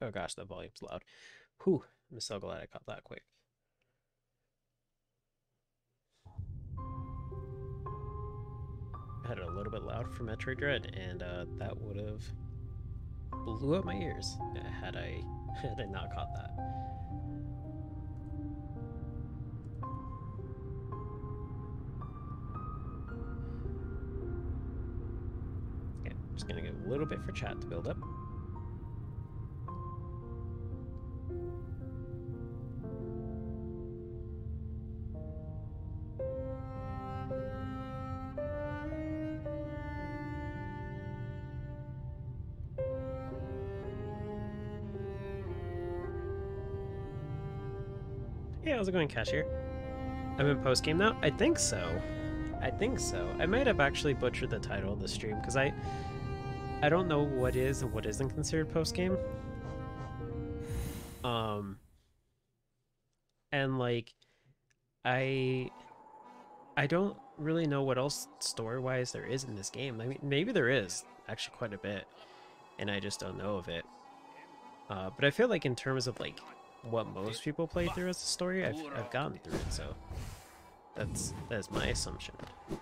Oh gosh, that volume's loud. Whew, I'm so glad I caught that quick. I had it a little bit loud for Metroid Dread, and that would have blew up my ears had I had I not caught that. Okay, just gonna give a little bit for chat to build up. Hey, how's it going, Cashier? I'm in post game now. I think so. I think so. I might have actually butchered the title of the stream because I don't know what is and what isn't considered post game. Um, and like I I don't really know what else story-wise there is in this game. I mean, maybe there is actually quite a bit, and I just don't know of it. But I feel like in terms of like what most people play through as a story, I've gotten through it. So that's my assumption.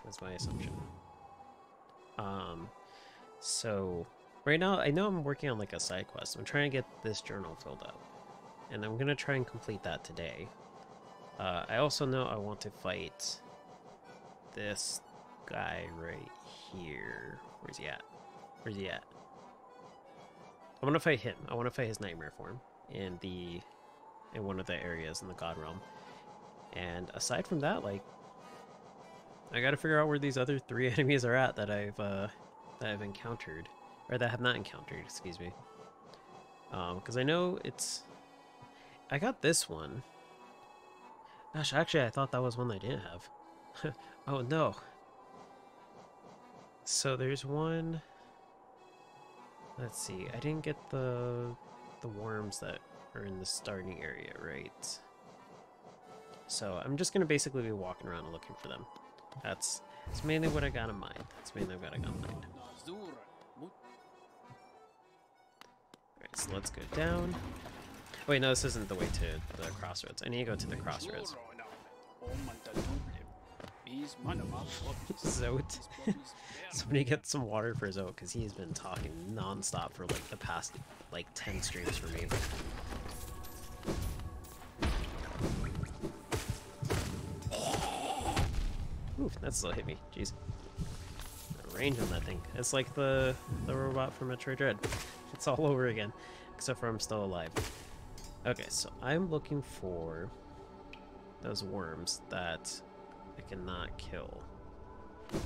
That's my assumption. Um, so right now I know I'm working on like a side quest. I'm trying to get this journal filled out, and I'm gonna try and complete that today. I also know I want to fight this guy right here. Where's he at? Where's he at? I want to fight him. I want to fight his nightmare form in one of the areas in the God Realm. And aside from that, like, I got to figure out where these other 3 enemies are at that I've encountered, or that I have not encountered. Excuse me. Because I know I got this one. Gosh, actually, I thought that was one I didn't have. Oh no. So there's one. Let's see. I didn't get the worms that are in the starting area, right? So I'm just gonna basically be walking around and looking for them. That's mainly what I got in mind. That's mainly what I got in mind. Alright, so let's go down. Oh, wait, no, this isn't the way to the crossroads. I need to go to the crossroads. Zote. Somebody get some water for Zote, because he's been talking non-stop for like the past like 10 streams for me. Oof, that still hit me. Jeez. The range on that thing. It's like the robot from Metroid Dread. It's all over again. Except for I'm still alive. Okay, so I'm looking for those worms that I cannot kill.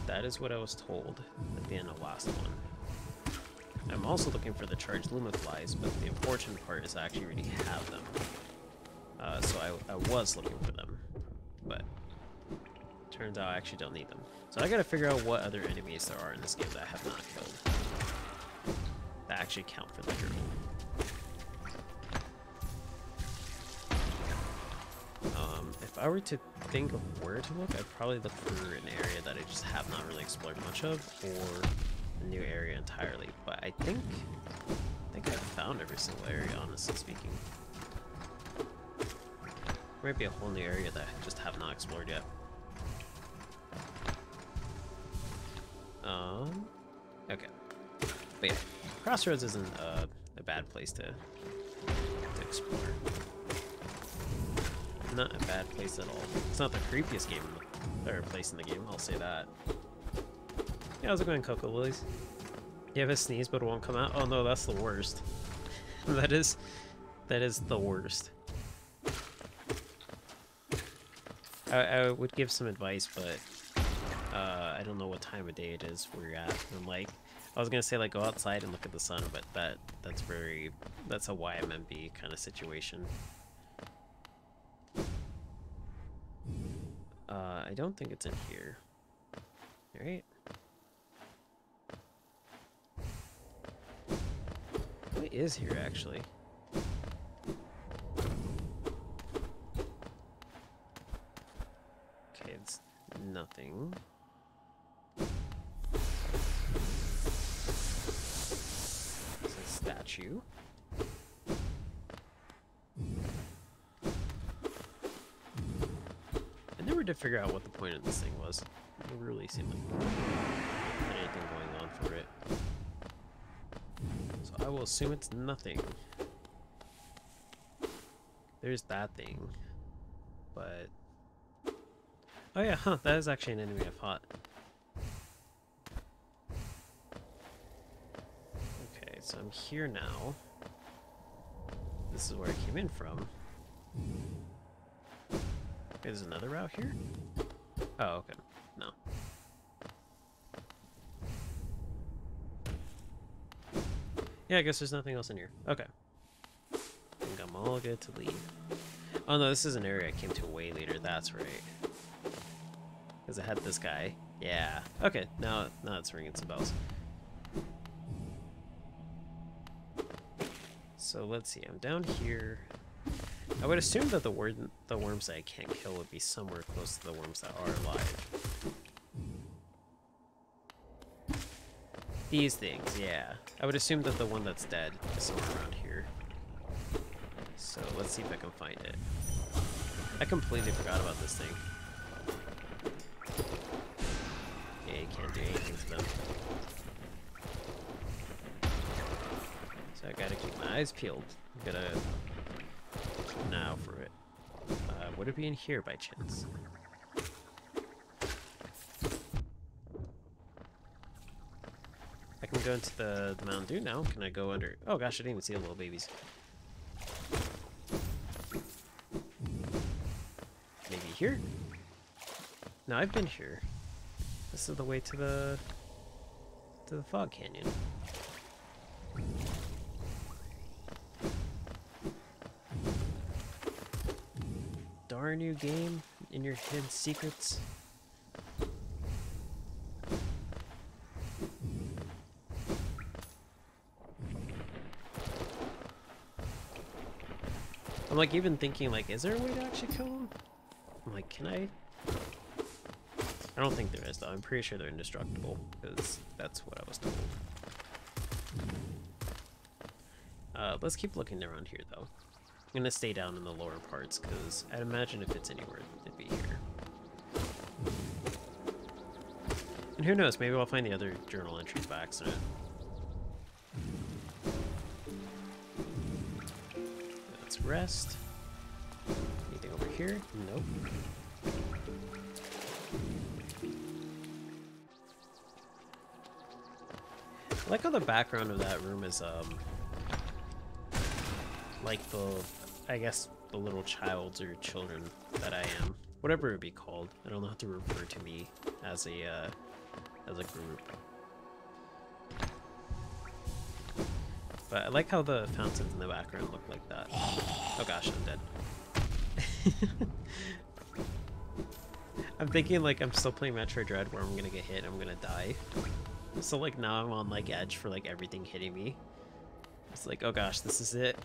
That is what I was told at the end of last one. I'm also looking for the charged Lumaflies, but the unfortunate part is I actually already have them. So I was looking for them, but turns out I actually don't need them. So I gotta figure out what other enemies there are in this game that I have not killed that actually count for the journal. If I were to think of where to look, I'd probably look for an area that I just have not really explored much of, or a new area entirely. But I think I've found every single area, honestly speaking. There might be a whole new area that I just have not explored yet. Okay. But yeah, Crossroads isn't a bad place to explore. Not a bad place at all. It's not the creepiest game or place in the game, I'll say that. Yeah, how's it going, Coco Lilies? You have a sneeze but it won't come out? Oh no, that's the worst. that is the worst. I would give some advice, but I don't know what time of day it is where you're at. I'm like, I was gonna say like go outside and look at the sun, but that's a YMMB kind of situation. I don't think it's in here. Alright. What is here, actually? Okay, it's nothing. It's a statue. never did figure out what the point of this thing was. It really seemed like there wasn't anything going on for it. So I will assume it's nothing. There's that thing. But... oh yeah, huh, that is actually an enemy I fought. Okay, so I'm here now. This is where I came in from. Okay, there's another route here? Oh, okay. No. Yeah, I guess there's nothing else in here. Okay. I think I'm all good to leave. Oh no, this is an area I came to way later, that's right. Because I had this guy. Yeah. Okay, now it's ringing some bells. So let's see, I'm down here. I would assume that the worms that I can't kill would be somewhere close to the worms that are alive. These things, yeah. I would assume that the one that's dead is somewhere around here. So let's see if I can find it. I completely forgot about this thing. Yeah, you can't do anything to them. So I gotta keep my eyes peeled. I'm gonna... now for it. Would it be in here by chance? I can go into the Mountain Dew now. Can I go under? Oh gosh, I didn't even see the little babies. Maybe here? No, I've been here. This is the way to the Fog Canyon. Darn you, game, in your hidden secrets. I'm like even thinking like, is there a way to actually kill them? I'm like, can I? I don't think there is though. I'm pretty sure they're indestructible because that's what I was told. Let's keep looking around here though. I'm gonna stay down in the lower parts because I'd imagine if it's anywhere, it'd be here. And who knows, maybe I'll find the other journal entries by accident. Let's rest. Anything over here? Nope. I like how the background of that room is, like I guess the little childs or children that I am. Whatever it would be called. I don't know how to refer to me as a group. But I like how the fountains in the background look like that. Oh gosh, I'm dead. I'm thinking like I'm still playing Metroid Dread where I'm gonna get hit and I'm gonna die. So like now I'm on like edge for like everything hitting me. It's like, oh gosh, this is it.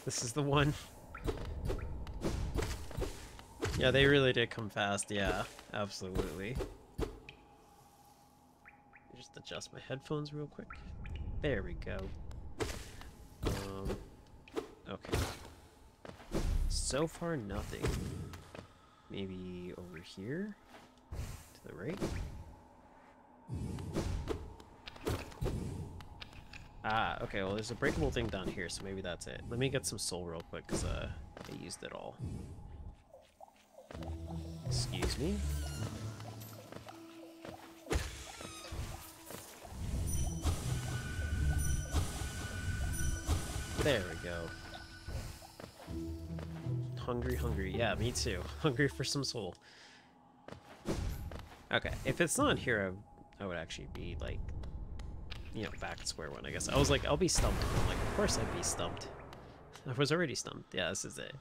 This is the one. Yeah, they really did come fast. Yeah, absolutely. Just adjust my headphones real quick. There we go. Okay. So far, nothing. Maybe over here? To the right? Ah, okay, well there's a breakable thing down here, so maybe that's it. Let me get some soul real quick, because I used it all. Excuse me? There we go. Hungry. Yeah, me too. Hungry for some soul. Okay, if it's not here, I would actually be like, you know, back to square one, I guess. I was like, I'll be stumped. I'm like, of course I'd be stumped. I was already stumped. Yeah, this is it.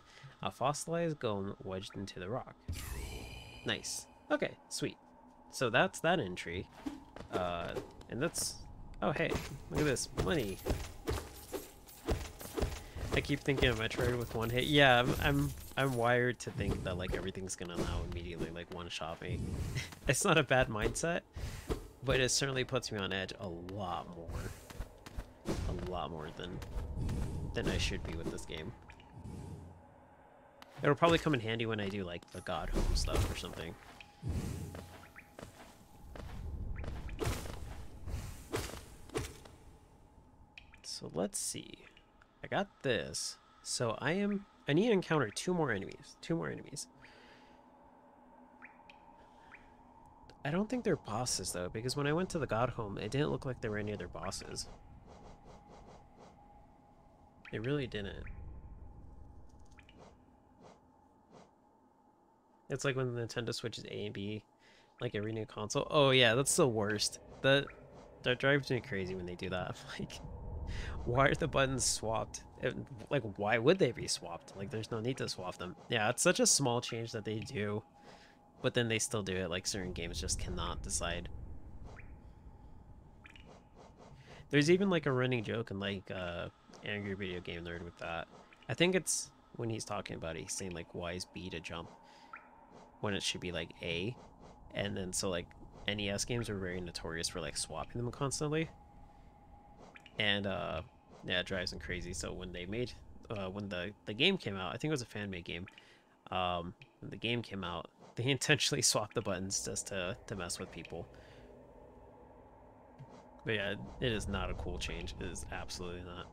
A fossilized golem wedged into the rock. Nice. Okay, sweet. So that's that entry. And that's... oh, hey, look at this. Money. I keep thinking of Metroid with one hit. Yeah, I'm wired to think that like everything's gonna now immediately like one-shot me. It's not a bad mindset, but it certainly puts me on edge a lot more than I should be with this game. It'll probably come in handy when I do like the God Home stuff or something. So let's see. I got this. So I need to encounter 2 more enemies. 2 more enemies. I don't think they're bosses though, because when I went to the God Home, it didn't look like there were any other bosses. It really didn't. It's like when the Nintendo switches A and B, like every new console. Oh yeah, that's the worst. That drives me crazy when they do that. I'm like, why are the buttons swapped? Like, why would they be swapped? Like, there's no need to swap them. Yeah, it's such a small change that they do, but then they still do it. Like, certain games just cannot decide. There's even like a running joke in like Angry Video Game Nerd with that. I think it's when he's talking about it, he's saying like, why is B to jump when it should be like A? And then so like NES games are very notorious for like swapping them constantly. And yeah, it drives them crazy. So when they made when the game came out, I think it was a fan made game. When the game came out, they intentionally swapped the buttons just to mess with people. But yeah, it is not a cool change. It is absolutely not.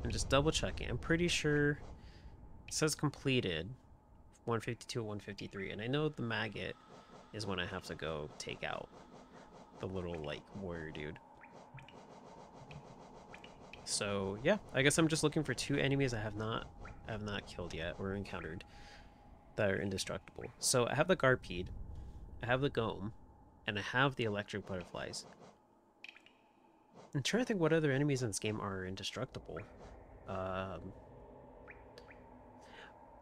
I'm just double checking. I'm pretty sure it says completed 152 and 153, and I know the maggot is when I have to go take out the little like warrior dude. So yeah, I guess I'm just looking for 2 enemies I have not killed yet or encountered that are indestructible. So I have the Garpede, I have the Gome, and I have the electric butterflies. I'm trying to think what other enemies in this game are indestructible.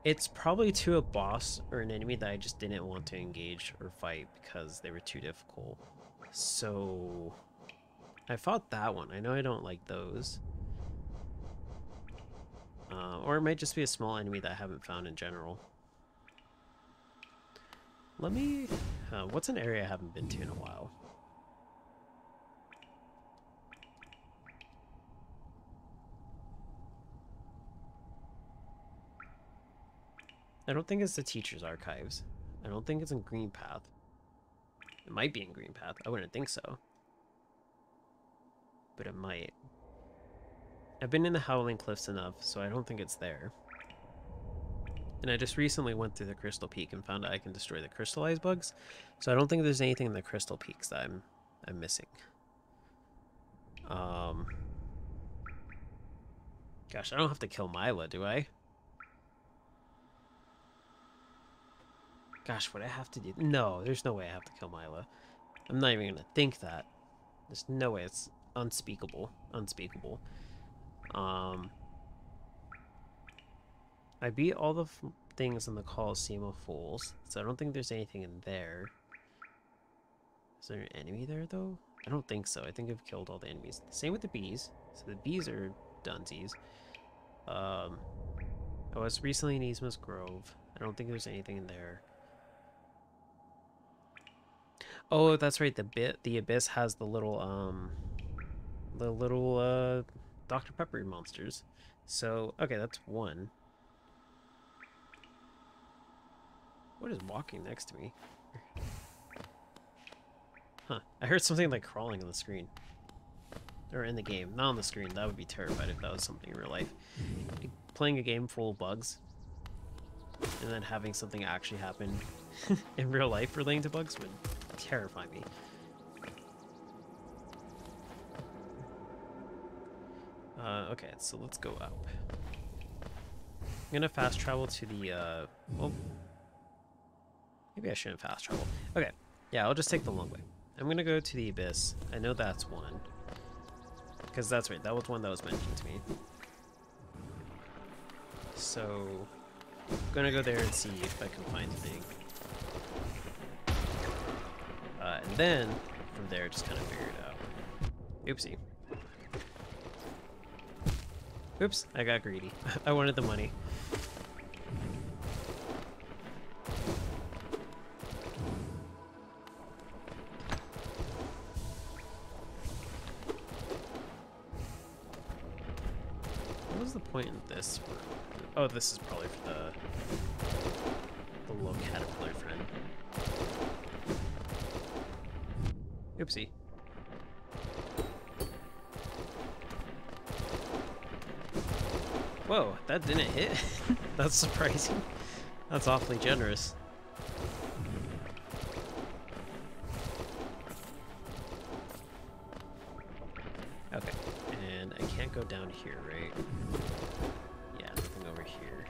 It's probably to a boss or an enemy that I just didn't want to engage or fight because they were too difficult. So I fought that one. I know I don't like those. Or it might just be a small enemy that I haven't found in general. Let me... what's an area I haven't been to in a while? I don't think it's the Teacher's Archives. I don't think it's in Green Path. It might be in Green Path. I wouldn't think so. But it might. I've been in the Howling Cliffs enough, so I don't think it's there. And I just recently went through the Crystal Peak and found out I can destroy the crystallized bugs. So I don't think there's anything in the Crystal Peaks that I'm missing. Gosh, I don't have to kill Mila, do I? Gosh, would I have to do... No, there's no way I have to kill Mila. I'm not even going to think that. There's no way. It's unspeakable. Unspeakable. I beat all the things in the Coliseum of Fools, so I don't think there's anything in there. Is there an enemy there, though? I don't think so. I think I've killed all the enemies. Same with the bees. So the bees are dunsies. I was recently in Yzma's Grove. I don't think there's anything in there. Oh, that's right. The Abyss has the little Dr. Pepper monsters. So, okay, that's one. What is walking next to me? Huh. I heard something like crawling on the screen. Or in the game. Not on the screen. That would be terrified if that was something in real life. Playing a game full of bugs and then having something actually happen in real life relating to bugs would terrify me. Okay, so let's go up. I'm gonna fast travel to the, well, maybe I shouldn't fast travel. Okay, yeah, I'll just take the long way. I'm gonna go to the Abyss. I know that's one. Because that's right, that was one that was mentioned to me. So, I'm gonna go there and see if I can find anything. And then, from there, just kind of figure it out. Oopsie. Oops, I got greedy. I wanted the money. was the point in this? Oh, this is probably for the little caterpillar friend. Oopsie. Whoa, that didn't hit? That's surprising. That's awfully generous. Okay, and I can't go down here, right? Yeah, nothing over here.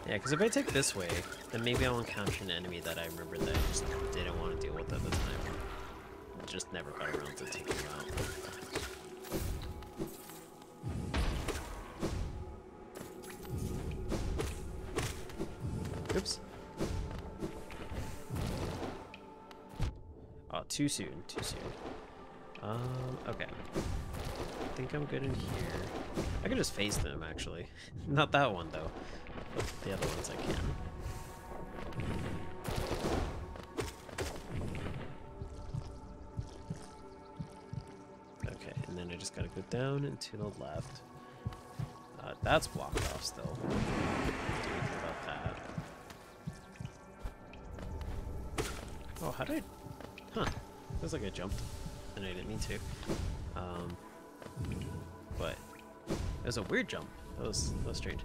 Yeah, because if I take this way, then maybe I'll encounter an enemy that I remember that I just didn't want to deal with at the time. Just never got around to taking them out. Oops. Oh, too soon, too soon. Okay. I think I'm good in here. I can just phase them, actually. Not that one, though. But the other ones I can. Okay, and then I just gotta go down and to the left. That's blocked off still. Can't do anything about that. Oh, how did I... Huh. Feels like I jumped, and I didn't mean to. But it was a weird jump. That was strange.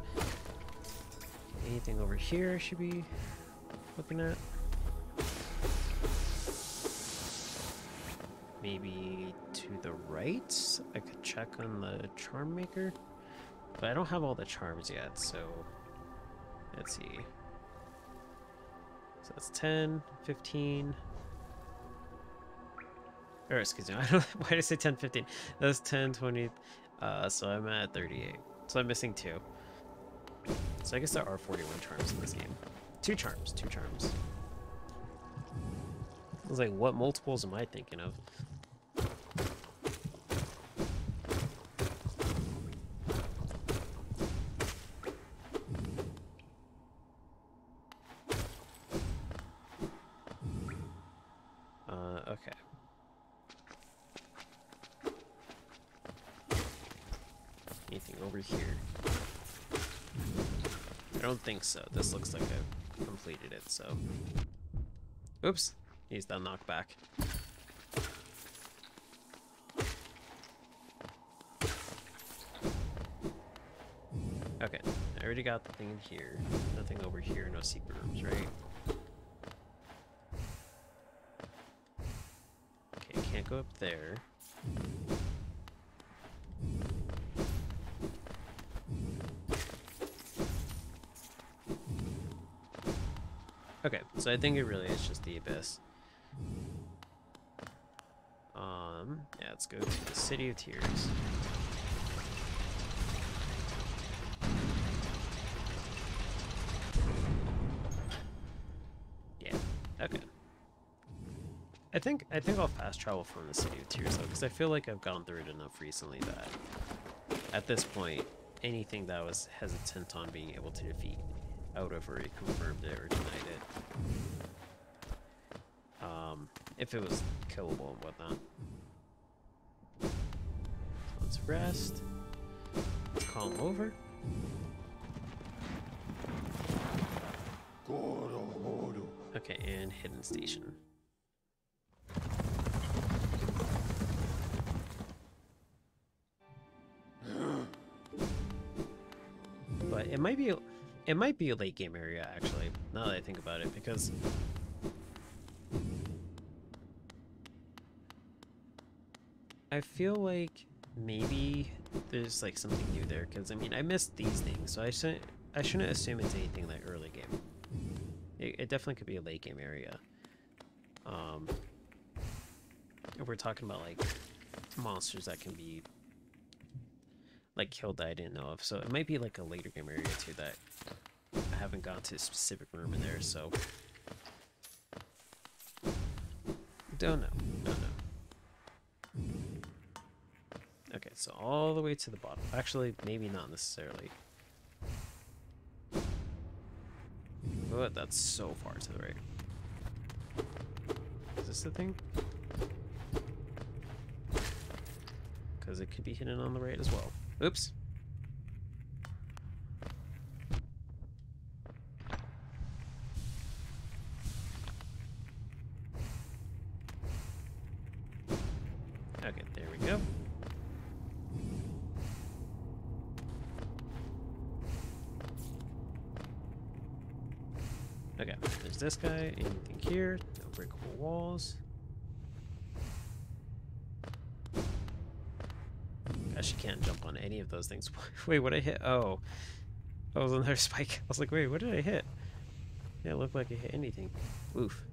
Anything over here I should be looking at? Maybe to the right? I could check on the charm maker. But I don't have all the charms yet, so let's see. So that's 10, 15. Or excuse me, I don't, why did I say 10, 15? That's 10, 20. So I'm at 38. So I'm missing 2. So I guess there are 41 charms in this game. 2 charms, 2 charms. I was like, what multiples am I thinking of? Okay. Anything over here? I don't think so. This looks like I've completed it, so... Oops! He's done knockback. Okay, I already got the thing in here. Nothing over here, no secret rooms, right? Okay, can't go up there. Okay, so I think it really is just the abyss. Yeah, let's go to the City of Tears. Yeah, okay. I think I'll fast travel from the City of Tears though, because I feel like I've gone through it enough recently that at this point, anything that I was hesitant on being able to defeat, I would have already confirmed it or denied it. If it was killable and whatnot. So let's rest. Let's call him over. Okay, and hidden station. But it might be a late game area actually, now that I think about it, because I feel like maybe there's like something new there, because I mean I missed these things, so I shouldn't assume it's anything like early game. It definitely could be a late game area. If we're talking about like monsters that can be like killed that I didn't know of, so it might be like a later game area too that I haven't gone to a specific room in there, so don't know. Okay, so all the way to the bottom. Actually, maybe not necessarily. But that's so far to the right. Is this the thing? because it could be hidden on the right as well. Oops. Okay, there we go. Okay, there's this guy. Anything here? No breakable walls. Gosh, you can't jump on any of those things. Wait, what did I hit? Oh. That was another spike. I was like, wait, what did I hit? Yeah, it looked like I hit anything. Oof.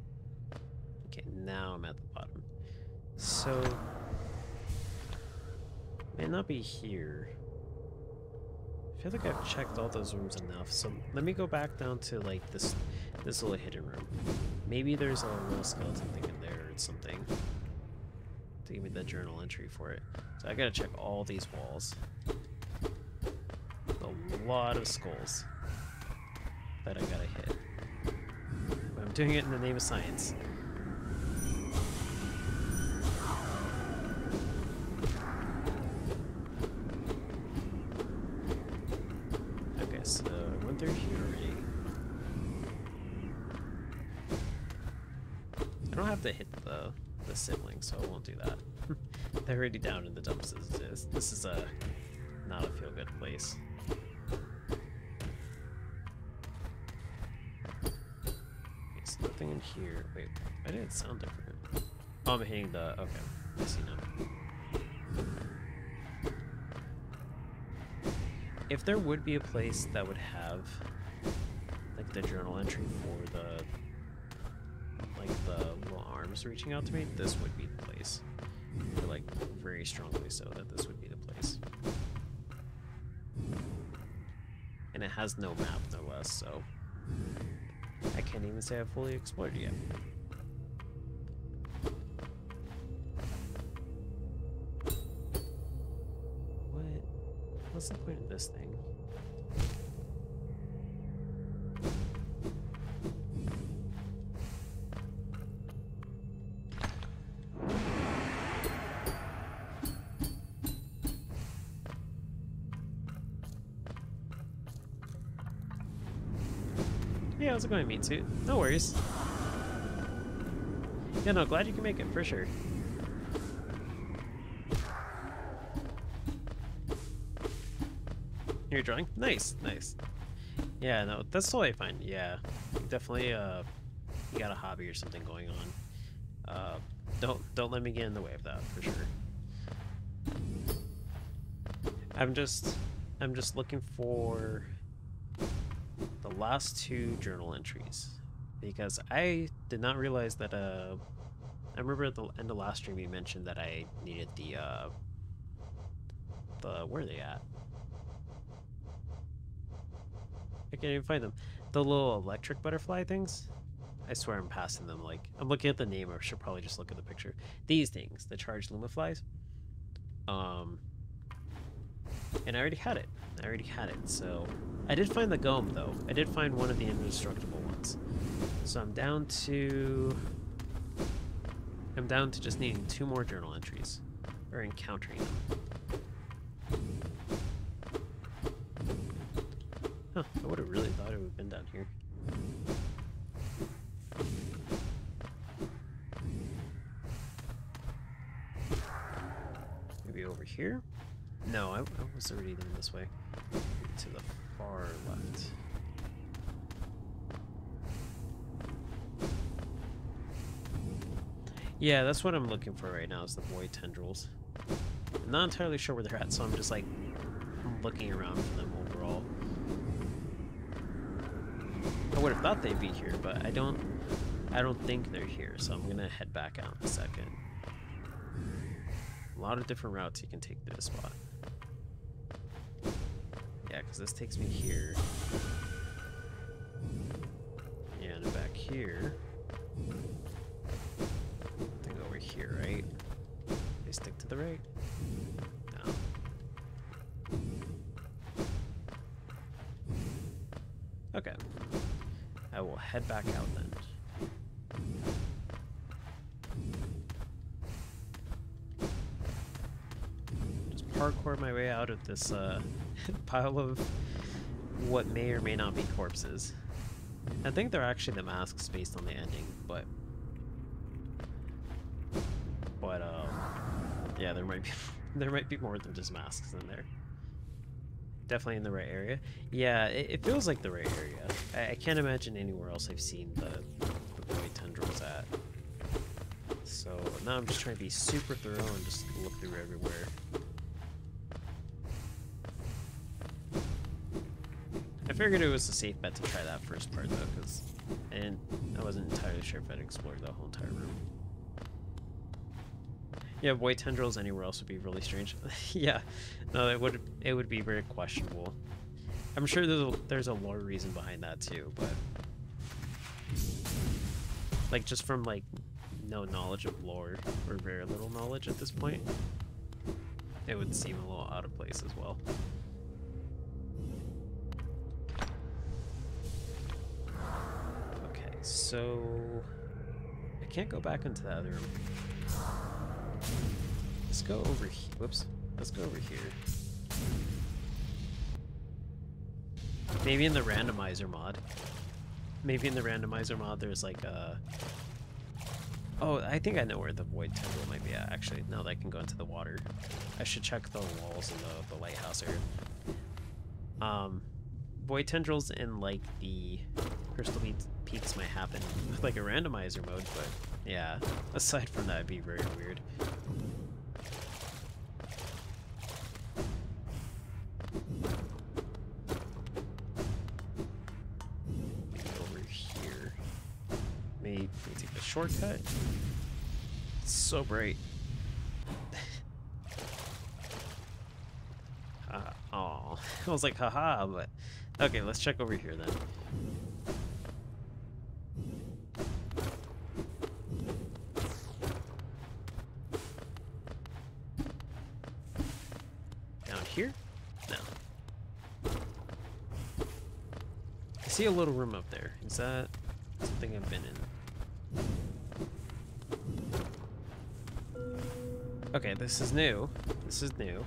Okay, now I'm at the bottom. So... may not be here. I feel like I've checked all those rooms enough, so let me go back down to like this little hidden room. Maybe there's a little skeleton thing in there or something to give me the journal entry for it. So I gotta check all these walls. A lot of skulls that I gotta hit. But I'm doing it in the name of science. So I went through here already. I don't have to hit the sibling, so I won't do that. They're already down in the dumps as it is. This is not a feel-good place. Okay, so nothing in here. Wait, why did it sound different? Oh, I'm hitting the... okay, I see now. If there would be a place that would have like the journal entry for the little arms reaching out to me, this would be the place. Or like very strongly so that this would be the place. And it has no map, no less, so I can't even say I've fully explored it yet. What's the point of this thing? Yeah, how's it going, meat suit? No worries. Yeah, no, glad you can make it, for sure. You're drawing? Nice, nice. Yeah, no, that's totally fine. Yeah, definitely, you got a hobby or something going on. Don't let me get in the way of that, for sure. I'm just looking for the last two journal entries, because I did not realize that, I remember at the end of last stream you mentioned that I needed the, where are they at? I can't even find them. The little electric butterfly things. I swear I'm passing them. Like, I'm looking at the name. I should probably just look at the picture. These things, the charged lumaflies. And I already had it. So I did find the Gome though. I did find one of the indestructible ones. So I'm down to just needing 2 more journal entries, or encountering them. Huh, I would have really thought it would have been down here. Maybe over here? No, I was already going this way. To the far left. Yeah, that's what I'm looking for right now, is the void tendrils. I'm not entirely sure where they're at, so I'm just like looking around for them overall. I would have thought they'd be here, but I don't think they're here, so I'm gonna head back out in a second. A lot of different routes you can take to this spot. Yeah, because this takes me here. Yeah, and back here. I think over here, right? They stick to the right? No. Okay. I will head back out then. parkour my way out of this pile of what may or may not be corpses. I think they're actually the masks based on the ending, but yeah, there might be more than just masks in there. Definitely in the right area. Yeah, it feels like the right area. I can't imagine anywhere else I've seen the void tendrils at. So now I'm just trying to be super thorough and just look through everywhere. I figured it was a safe bet to try that first part though, because I wasn't entirely sure if I'd explored the whole entire room. Yeah, void tendrils anywhere else would be really strange. Yeah, no, it would be very questionable. I'm sure there's a lore reason behind that too, but like just from like no knowledge of lore or very little knowledge at this point, it would seem a little out of place as well. Okay, so I can't go back into the other room. Let's go over here. Whoops. Let's go over here. Maybe in the randomizer mod. Maybe in the randomizer mod there's like a... Oh, I think I know where the void tendril might be at, actually, now that I can go into the water. I should check the walls in the lighthouse area. Void tendrils in like the Crystal Peaks might happen with like a randomizer mode, but yeah, aside from that, it'd be very weird. Maybe over here. Maybe take the shortcut. It's so bright. Oh, I was like, haha, but okay, let's check over here then. Down here? No. I see a little room up there. Is that something I've been in? Okay, this is new. This is new.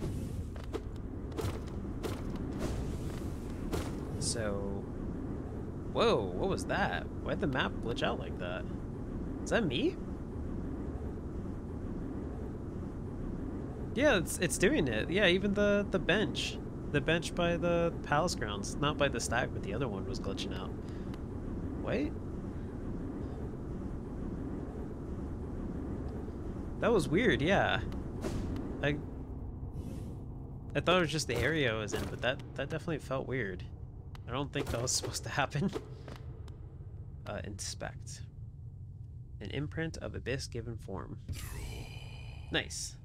So, whoa, what was that? Why'd the map glitch out like that? Is that me? Yeah, it's doing it. Yeah, even the bench. The bench by the palace grounds. Not by the stag, but the other one was glitching out. Wait? That was weird, yeah. I thought it was just the area I was in, but that definitely felt weird. I don't think that was supposed to happen. Inspect. An imprint of abyss given form. Nice.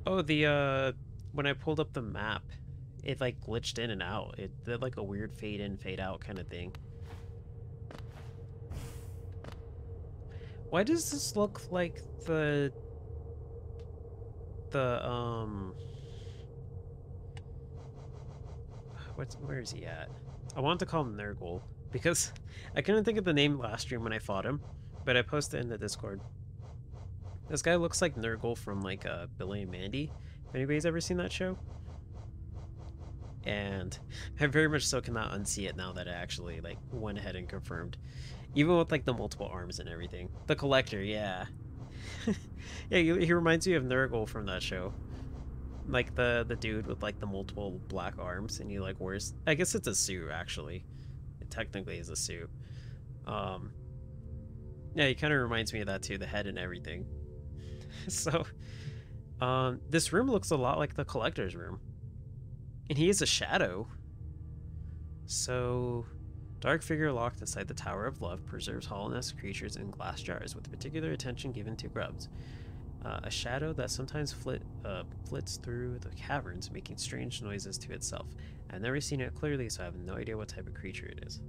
Oh, the when I pulled up the map, it like glitched in and out. It did like a weird fade in, fade out kind of thing. Why does this look like the where is he at? I wanted to call him Nurgle because I couldn't think of the name last stream when I fought him, but I posted it in the Discord. This guy looks like Nurgle from like Billy and Mandy. If anybody's ever seen that show? And I very much so cannot unsee it now that I actually like went ahead and confirmed. Even with like the multiple arms and everything. The Collector, yeah. Yeah, he reminds me of Nurgle from that show. Like the dude with like the multiple black arms, and he like wears, I guess it's a suit actually. It technically is a suit. Yeah, he kind of reminds me of that too, the head and everything. So this room looks a lot like the Collector's room. And he is a shadow. So dark figure locked inside the Tower of Love preserves hollowness creatures in glass jars with particular attention given to grubs. A shadow that sometimes flits through the caverns, making strange noises to itself. I've never seen it clearly, so I have no idea what type of creature it is.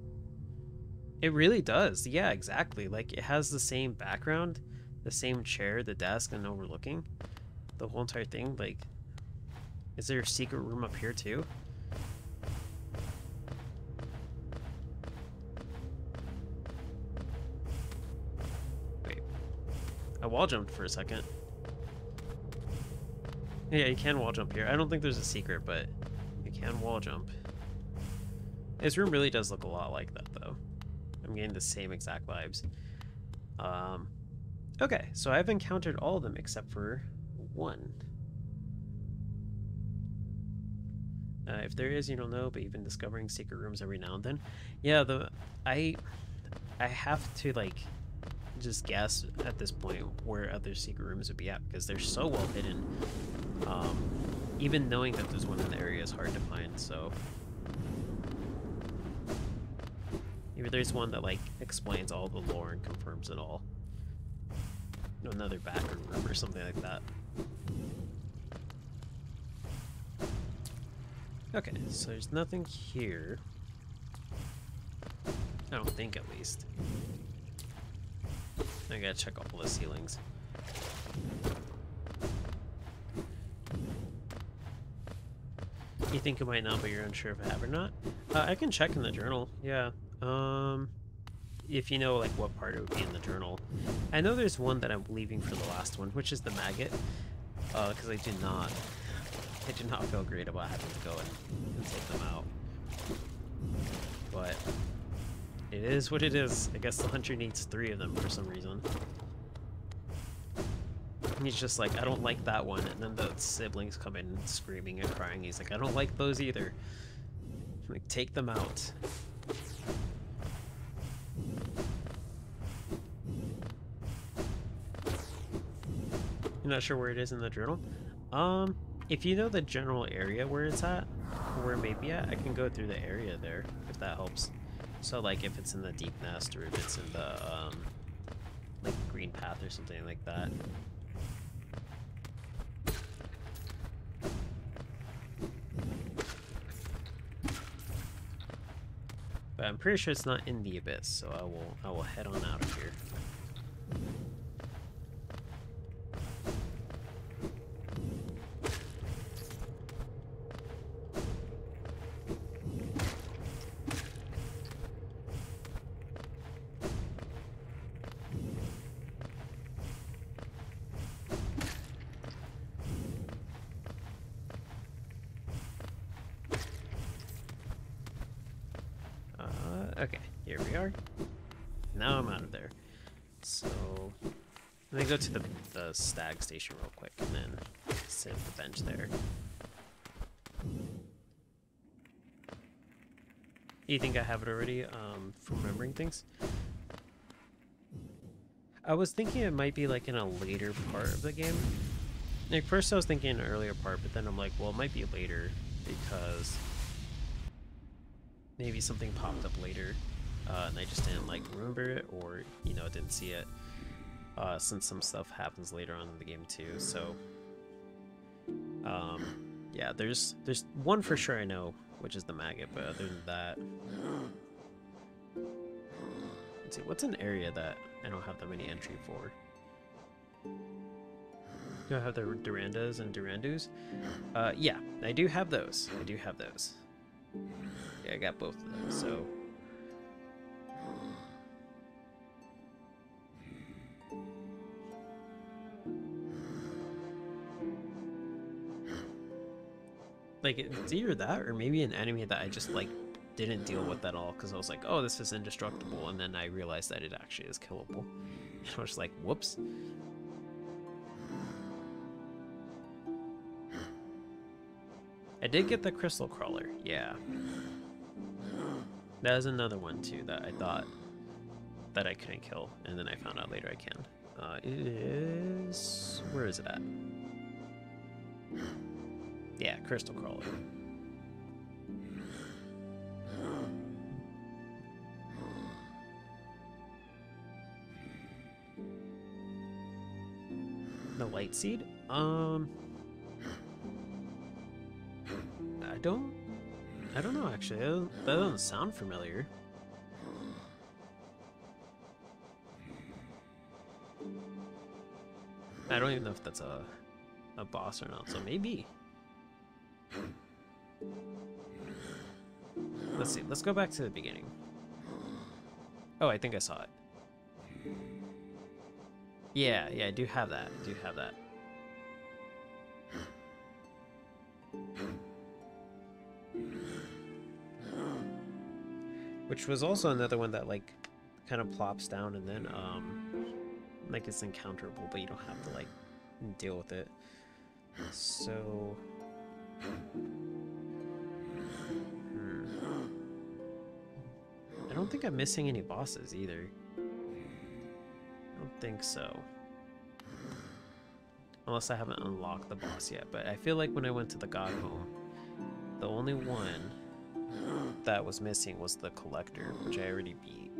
It really does. Yeah, exactly. Like, it has the same background, the same chair, the desk, and overlooking. The whole entire thing. Like, is there a secret room up here, too? Wait. I wall jumped for a second. Yeah, you can wall jump here. I don't think there's a secret, but you can wall jump. This room really does look a lot like that, though. I'm getting the same exact vibes. Okay, so I've encountered all of them except for one. If there is, you don't know, but you've been discovering secret rooms every now and then. Yeah, I have to like just guess at this point where other secret rooms would be at because they're so well hidden. Even knowing that there's one in the area is hard to find. So maybe there's one that like explains all the lore and confirms it all. Another backer room or something like that. Okay, so there's nothing here. I don't think, at least. I gotta check all the ceilings. You think it might not, but you're unsure if I have or not? I can check in the journal, yeah. If you know like what part it would be in the journal. I know there's one that I'm leaving for the last one, which is the maggot. Because I do not feel great about having to go and take them out. But it is what it is. I guess the hunter needs 3 of them for some reason. And he's just like, I don't like that one, and then the siblings come in screaming and crying. He's like, I don't like those either. I'm like, take them out. You're not sure where it is in the journal? If you know the general area where it's at, or where it may be at, I can go through the area there, if that helps. So, like, if it's in the deep nest, or if it's in the, like, green path or something like that. But I'm pretty sure it's not in the abyss, so I will head on out of here. Okay, here we are. Now I'm out of there. So, let me go to the stag station real quick and then sit at the bench there. You think I have it already from remembering things? I was thinking it might be like in a later part of the game. Like first I was thinking an earlier part, but then I'm like, well, it might be later because maybe something popped up later and I just didn't like remember it, or you know, didn't see it since some stuff happens later on in the game too. So yeah, there's one for sure I know, which is the maggot, but other than that, let's see, what's an area that I don't have that many entry for? Do I have the Durandas and Durandus? Yeah, I do have those. I do have those. Yeah, I got both of them, so... Like, it's either that, or maybe an enemy that I just, like, didn't deal with at all, because I was like, oh, this is indestructible, and then I realized that it actually is killable. And I was just like, whoops. I did get the crystal crawler, yeah. That is another one too that I thought that I couldn't kill, and then I found out later I can. It is... where is it at? Yeah, crystal crawler. The light seed? I don't know actually. That doesn't sound familiar. I don't even know if that's a boss or not, so maybe. Let's see, let's go back to the beginning. Oh, I think I saw it. Yeah, I do have that. I do have that. Which was also another one that like kind of plops down and then like it's encounterable, but you don't have to like deal with it. So I don't think I'm missing any bosses either. I don't think so. Unless I haven't unlocked the boss yet, but I feel like when I went to the God Home, the only one that was missing was the Collector, which I already beat.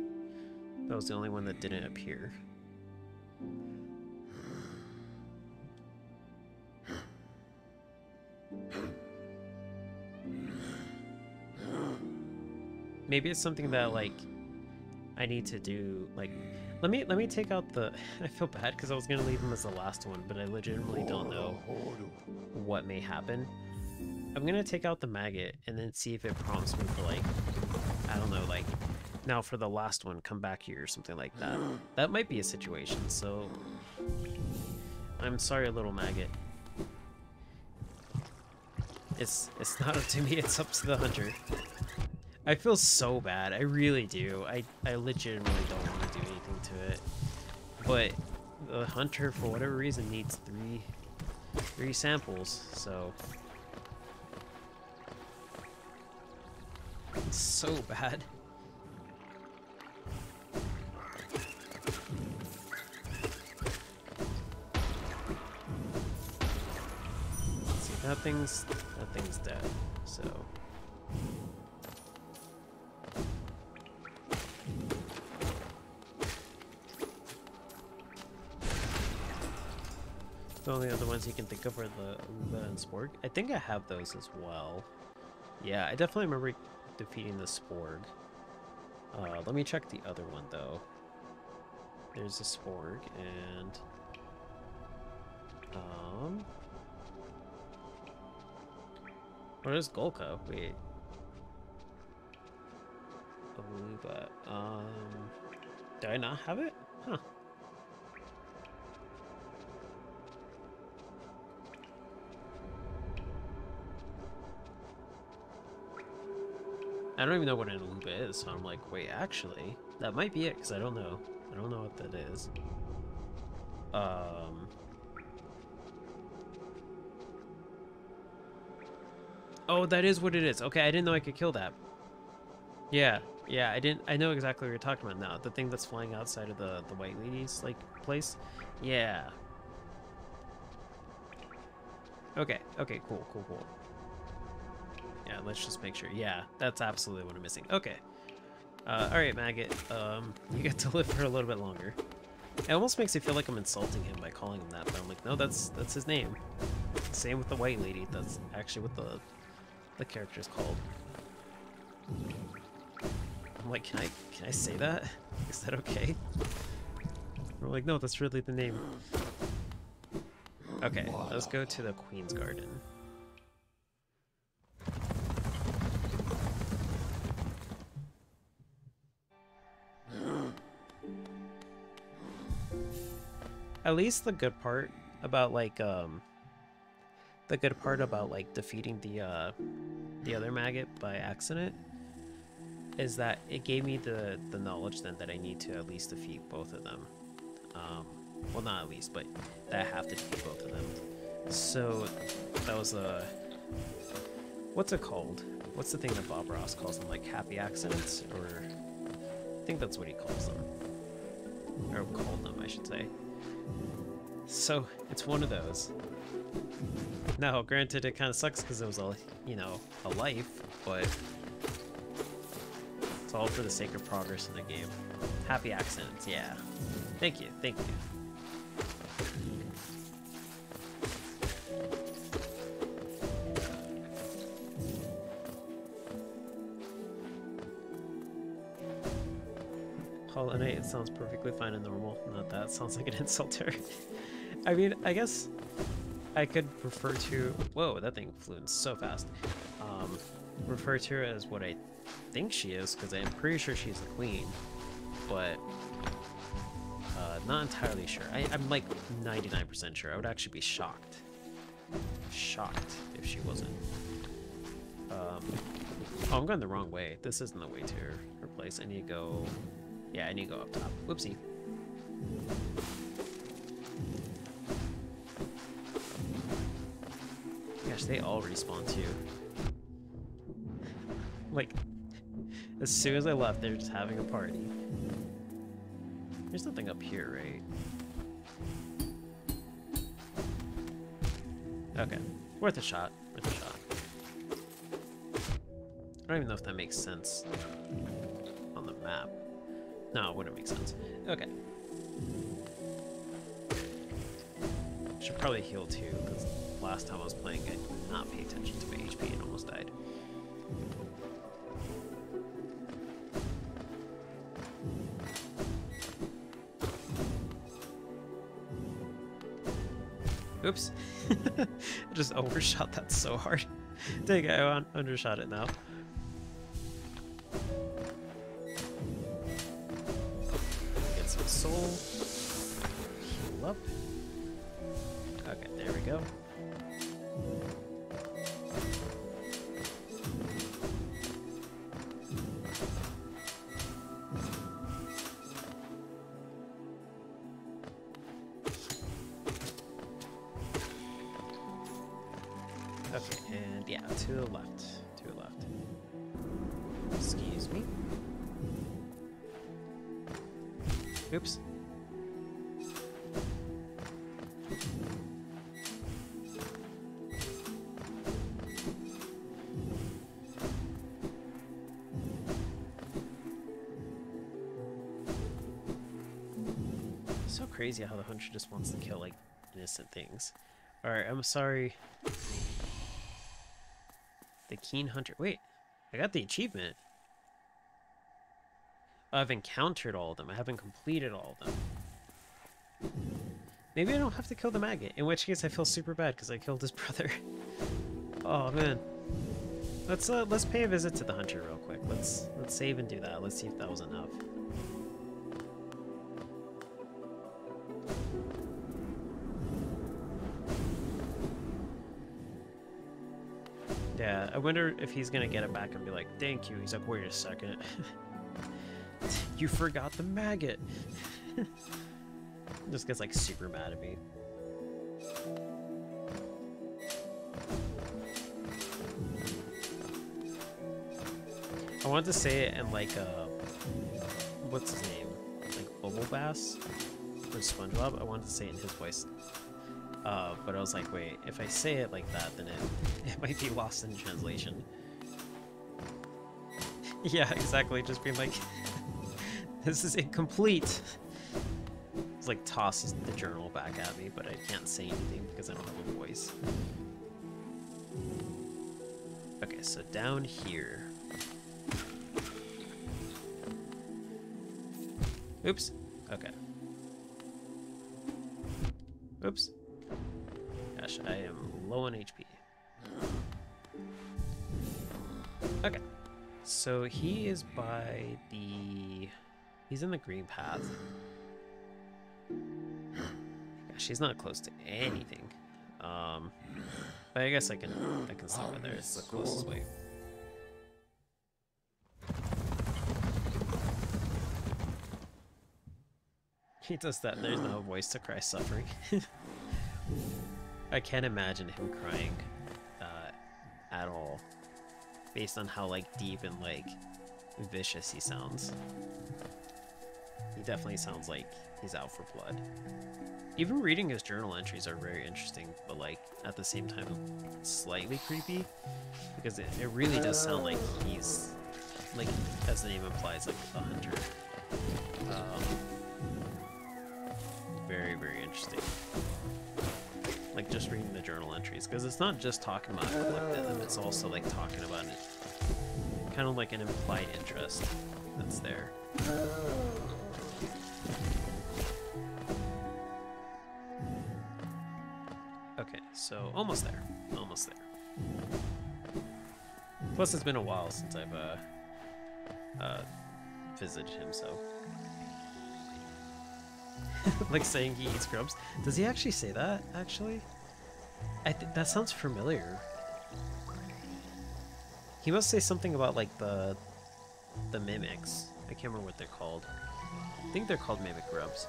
That was the only one that didn't appear. Maybe it's something that like I need to do. Like, let me take out the. I feel bad because I was gonna leave him as the last one, but I legitimately don't know what may happen. I'm gonna take out the maggot and then see if it prompts me for like, I don't know, like, now for the last one, come back here or something like that. That might be a situation. So I'm sorry, little maggot. It's not up to me. It's up to the hunter. I feel so bad. I really do. I legitimately don't want to do anything to it. But the hunter, for whatever reason, needs three samples, so it's so bad. See, that thing's dead, so the only other ones you can think of are the Aruba and Sporg. I think I have those as well. Yeah, I definitely remember defeating the Sporg. Let me check the other one, though. There's the Sporg, and... What is Golka? Wait. Aruba. Do I not have it? Huh. I don't even know what an Aruba is, so I'm like, wait, actually, that might be it, because I don't know. I don't know what that is. Oh, that is what it is. Okay, I didn't know I could kill that. Yeah, I didn't. I know exactly what you're talking about now. The thing that's flying outside of the White Lady's, like, place? Yeah. Okay, cool. Yeah, let's just make sure. Yeah, that's absolutely what I'm missing. Okay. Alright, Maggot. You get to live for a little bit longer. It almost makes me feel like I'm insulting him by calling him that, but I'm like, no, that's his name. Same with the White Lady. That's actually what the character's called. I'm like, can I say that? Is that okay? We're like, no, that's really the name. Okay, let's go to the Queen's Garden. At least the good part about like defeating the other maggot by accident is that it gave me the knowledge then that I need to at least defeat both of them. Well, not at least, but that I have to defeat both of them. So that was a, what's it called? What's the thing that Bob Ross calls them? Like happy accidents, or I think that's what he calls them, or called them, I should say. So it's one of those. Now, granted, it kind of sucks because it was a, you know, a life, but it's all for the sake of progress in the game. Happy accidents, yeah. Thank you. Hollow Knight, it sounds perfectly fine and normal. Not that, it sounds like an insulter. I mean, I guess I could refer to... Whoa, that thing flew in so fast. Refer to her as what I think she is, because I'm pretty sure she's the queen, but not entirely sure. I'm like 99% sure. I would actually be shocked if she wasn't. Oh, I'm going the wrong way. This isn't the way to her place. I need to go... Yeah, I need to go up top. Whoopsie. Gosh, they all respawn too. Like, as soon as I left, they're just having a party. There's nothing up here, right? Okay. Worth a shot. Worth a shot. I don't even know if that makes sense on the map. No, it wouldn't make sense. Okay. Should probably heal too, because last time I was playing, I did not pay attention to my HP and almost died. Oops. I just overshot that so hard. Dang it, I undershot it now. Get some soul. Heal up. Okay, there we go. Okay, and yeah, to the left. To the left. Excuse me. Oops. So crazy how the hunter just wants to kill like innocent things. Alright, I'm sorry. The Keen Hunter. Wait, I got the achievement. I've encountered all of them. I haven't completed all of them. Maybe I don't have to kill the maggot, in which case I feel super bad because I killed his brother. Oh man. Let's pay a visit to the hunter real quick. Let's save and do that. Let's see if that was enough. Yeah, I wonder if he's gonna get it back and be like, thank you. He's like, wait a second. You forgot the maggot. Just gets like super mad at me. I wanted to say it in like what's his name? Like Bubble Bass or SpongeBob. I wanted to say it in his voice. But I was like, wait, if I say it like that, then it might be lost in translation. Yeah, exactly. Just being like, this is incomplete. It's like tosses the journal back at me, but I can't say anything because I don't have a voice. Okay, so down here. Oops. Okay. Oops. Gosh, I am low on HP. Okay. So he is by the... He's in the green path. Gosh, he's not close to anything. But I guess I can stop it there. It's the closest way. He does that. There's no voice to cry suffering. I can't imagine him crying at all, based on how like deep and like vicious he sounds. He definitely sounds like he's out for blood. Even reading his journal entries are very interesting, but like at the same time slightly creepy, because it really does sound like he's like, as the name implies, like a hunter. Very, very interesting. Like just reading the journal entries, because it's not just talking about collecting them, it's also like talking about it, kind of like an implied interest that's there. Okay, so almost there, almost there. Plus it's been a while since I've visited him, so. Like saying he eats grubs. Does he actually say that, actually? That sounds familiar. He must say something about like the mimics. I can't remember what they're called. I think they're called mimic grubs.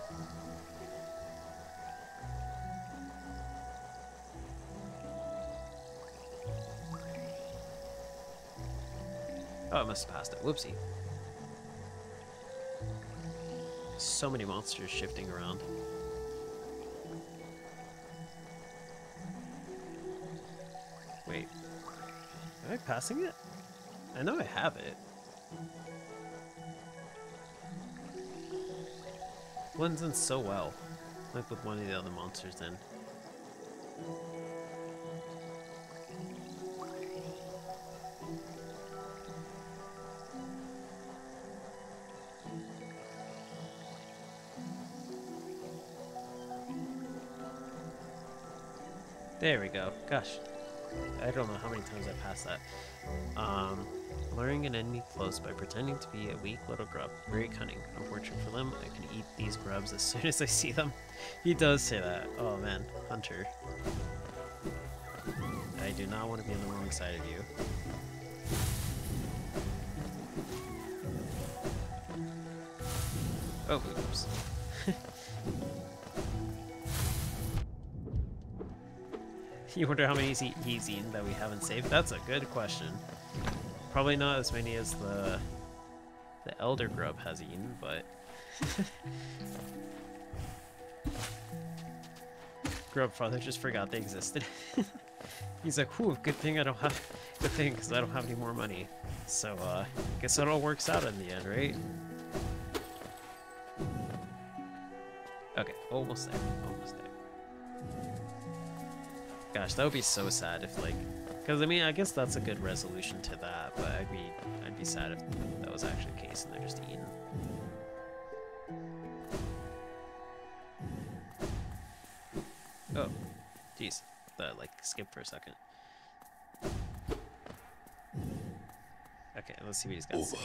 Oh, I must have passed it. Whoopsie. So many monsters shifting around. Wait. Am I passing it? I know I have it. Blends in so well. Like with one of the other monsters then. There we go. Gosh. I don't know how many times I passed that. Luring an enemy close by pretending to be a weak little grub. Very cunning. Unfortunate for them, I can eat these grubs as soon as I see them. He does say that. Oh man, Hunter. I do not want to be on the wrong side of you. Oh, oops. You wonder how many he's eaten that we haven't saved? That's a good question. Probably not as many as the elder grub has eaten, but grub father just forgot they existed. He's like, "Whew, good thing I don't have because I don't have any more money." So I guess it all works out in the end, right? Okay, almost there. Almost there. Gosh, that would be so sad if like, because I mean, I guess that's a good resolution to that, but I'd be sad if that was actually the case and they're just eating. Oh, jeez, that like skipped for a second. Okay, let's see what he's got to say.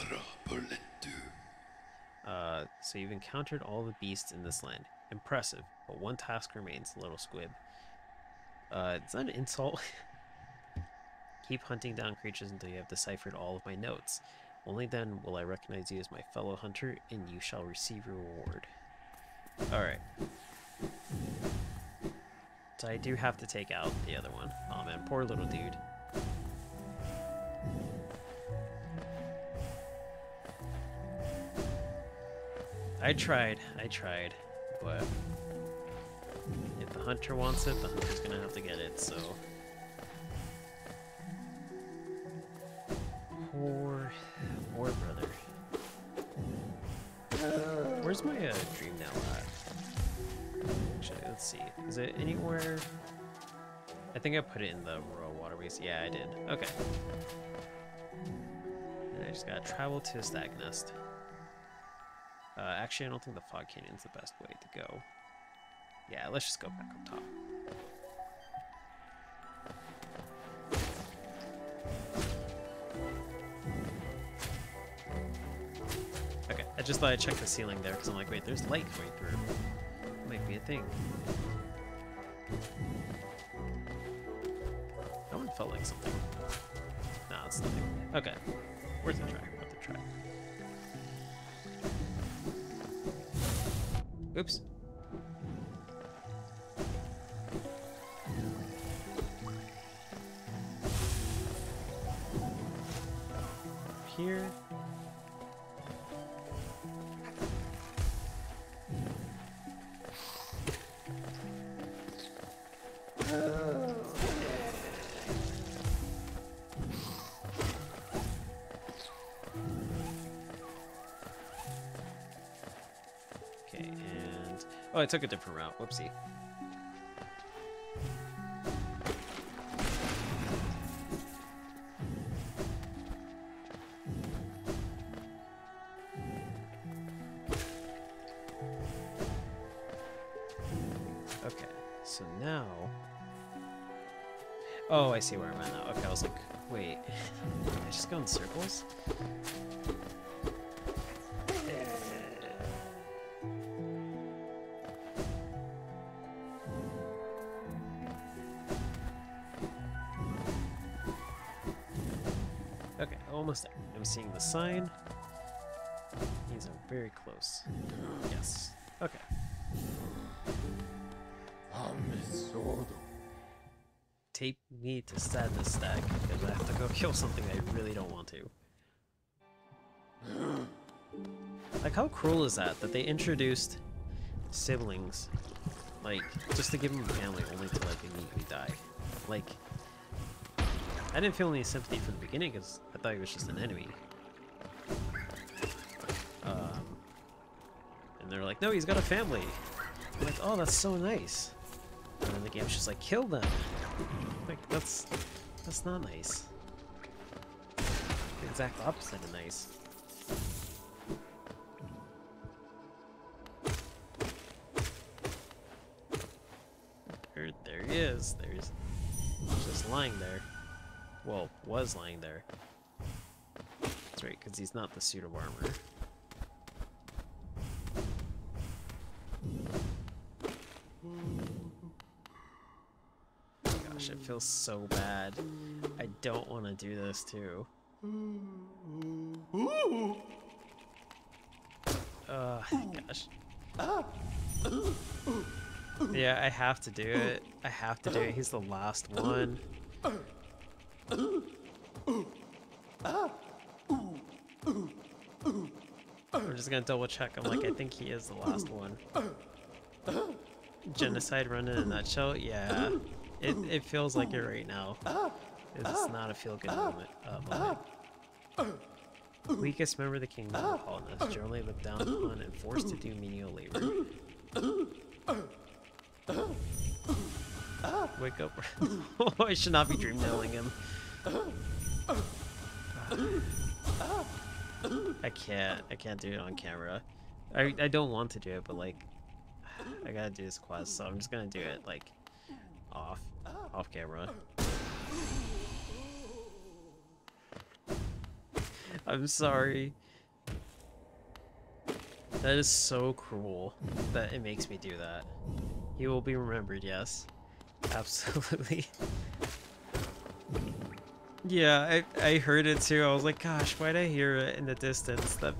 So you've encountered all the beasts in this land. Impressive, but one task remains, little squib. Is that an insult? Keep hunting down creatures until you have deciphered all of my notes. Only then will I recognize you as my fellow hunter, and you shall receive your reward. Alright. So I do have to take out the other one. Oh man, poor little dude. I tried, but if the hunter wants it, the hunter's gonna have to get it, so... Poor brother. Where's my dream now at? Actually, let's see. Is it anywhere? I think I put it in the rural waterways. Yeah, I did. Okay. And I just gotta travel to a stag nest. Actually, I don't think the fog canyon's the best way to go. Yeah, let's just go back up top. Okay, I just thought I'd check the ceiling there because I'm like, wait, there's light going through. That might be a thing. That one felt like something. No, it's nothing. Okay, worth a try, worth a try. Oops. Here. Okay, and oh, I took a different route. Whoopsie. Okay, so now... Oh, I see where I'm at now. Okay, I was like, wait, did I just go in circles? Okay. almost there. I'm seeing the sign. These are very close. Yes. Okay. Take me to sadness stack because I have to go kill something I really don't want to. Like, how cruel is that they introduced siblings, like, just to give them a family, only to, like, immediately die? Like, I didn't feel any sympathy from the beginning because I thought he was just an enemy. And they're like, no, he's got a family. I'm like, oh, that's so nice. And then the game's just like, kill them. Like, that's not nice. The exact opposite of nice. There he is. He's just lying there. Well, was lying there. That's right, because he's not the suit of armor. Gosh, it feels so bad. I don't want to do this too. Gosh. Yeah, I have to do it. I have to do it. He's the last one. I'm just gonna double check. I'm like, I think he is the last one. Genocide run in a nutshell? Yeah. It feels like it right now. It's not a feel-good moment. Weakest member of the kingdom of the colonists, generally looked down upon and forced to do menial labor. Wake up. I should not be dream-nailing him. I can't do it on camera. I don't want to do it, but like, I gotta do this quest, so I'm just gonna do it like off camera. I'm sorry. That is so cruel that it makes me do that. He will be remembered, yes. Absolutely. Yeah, I heard it too. I was like, gosh, why'd I hear it in the distance? That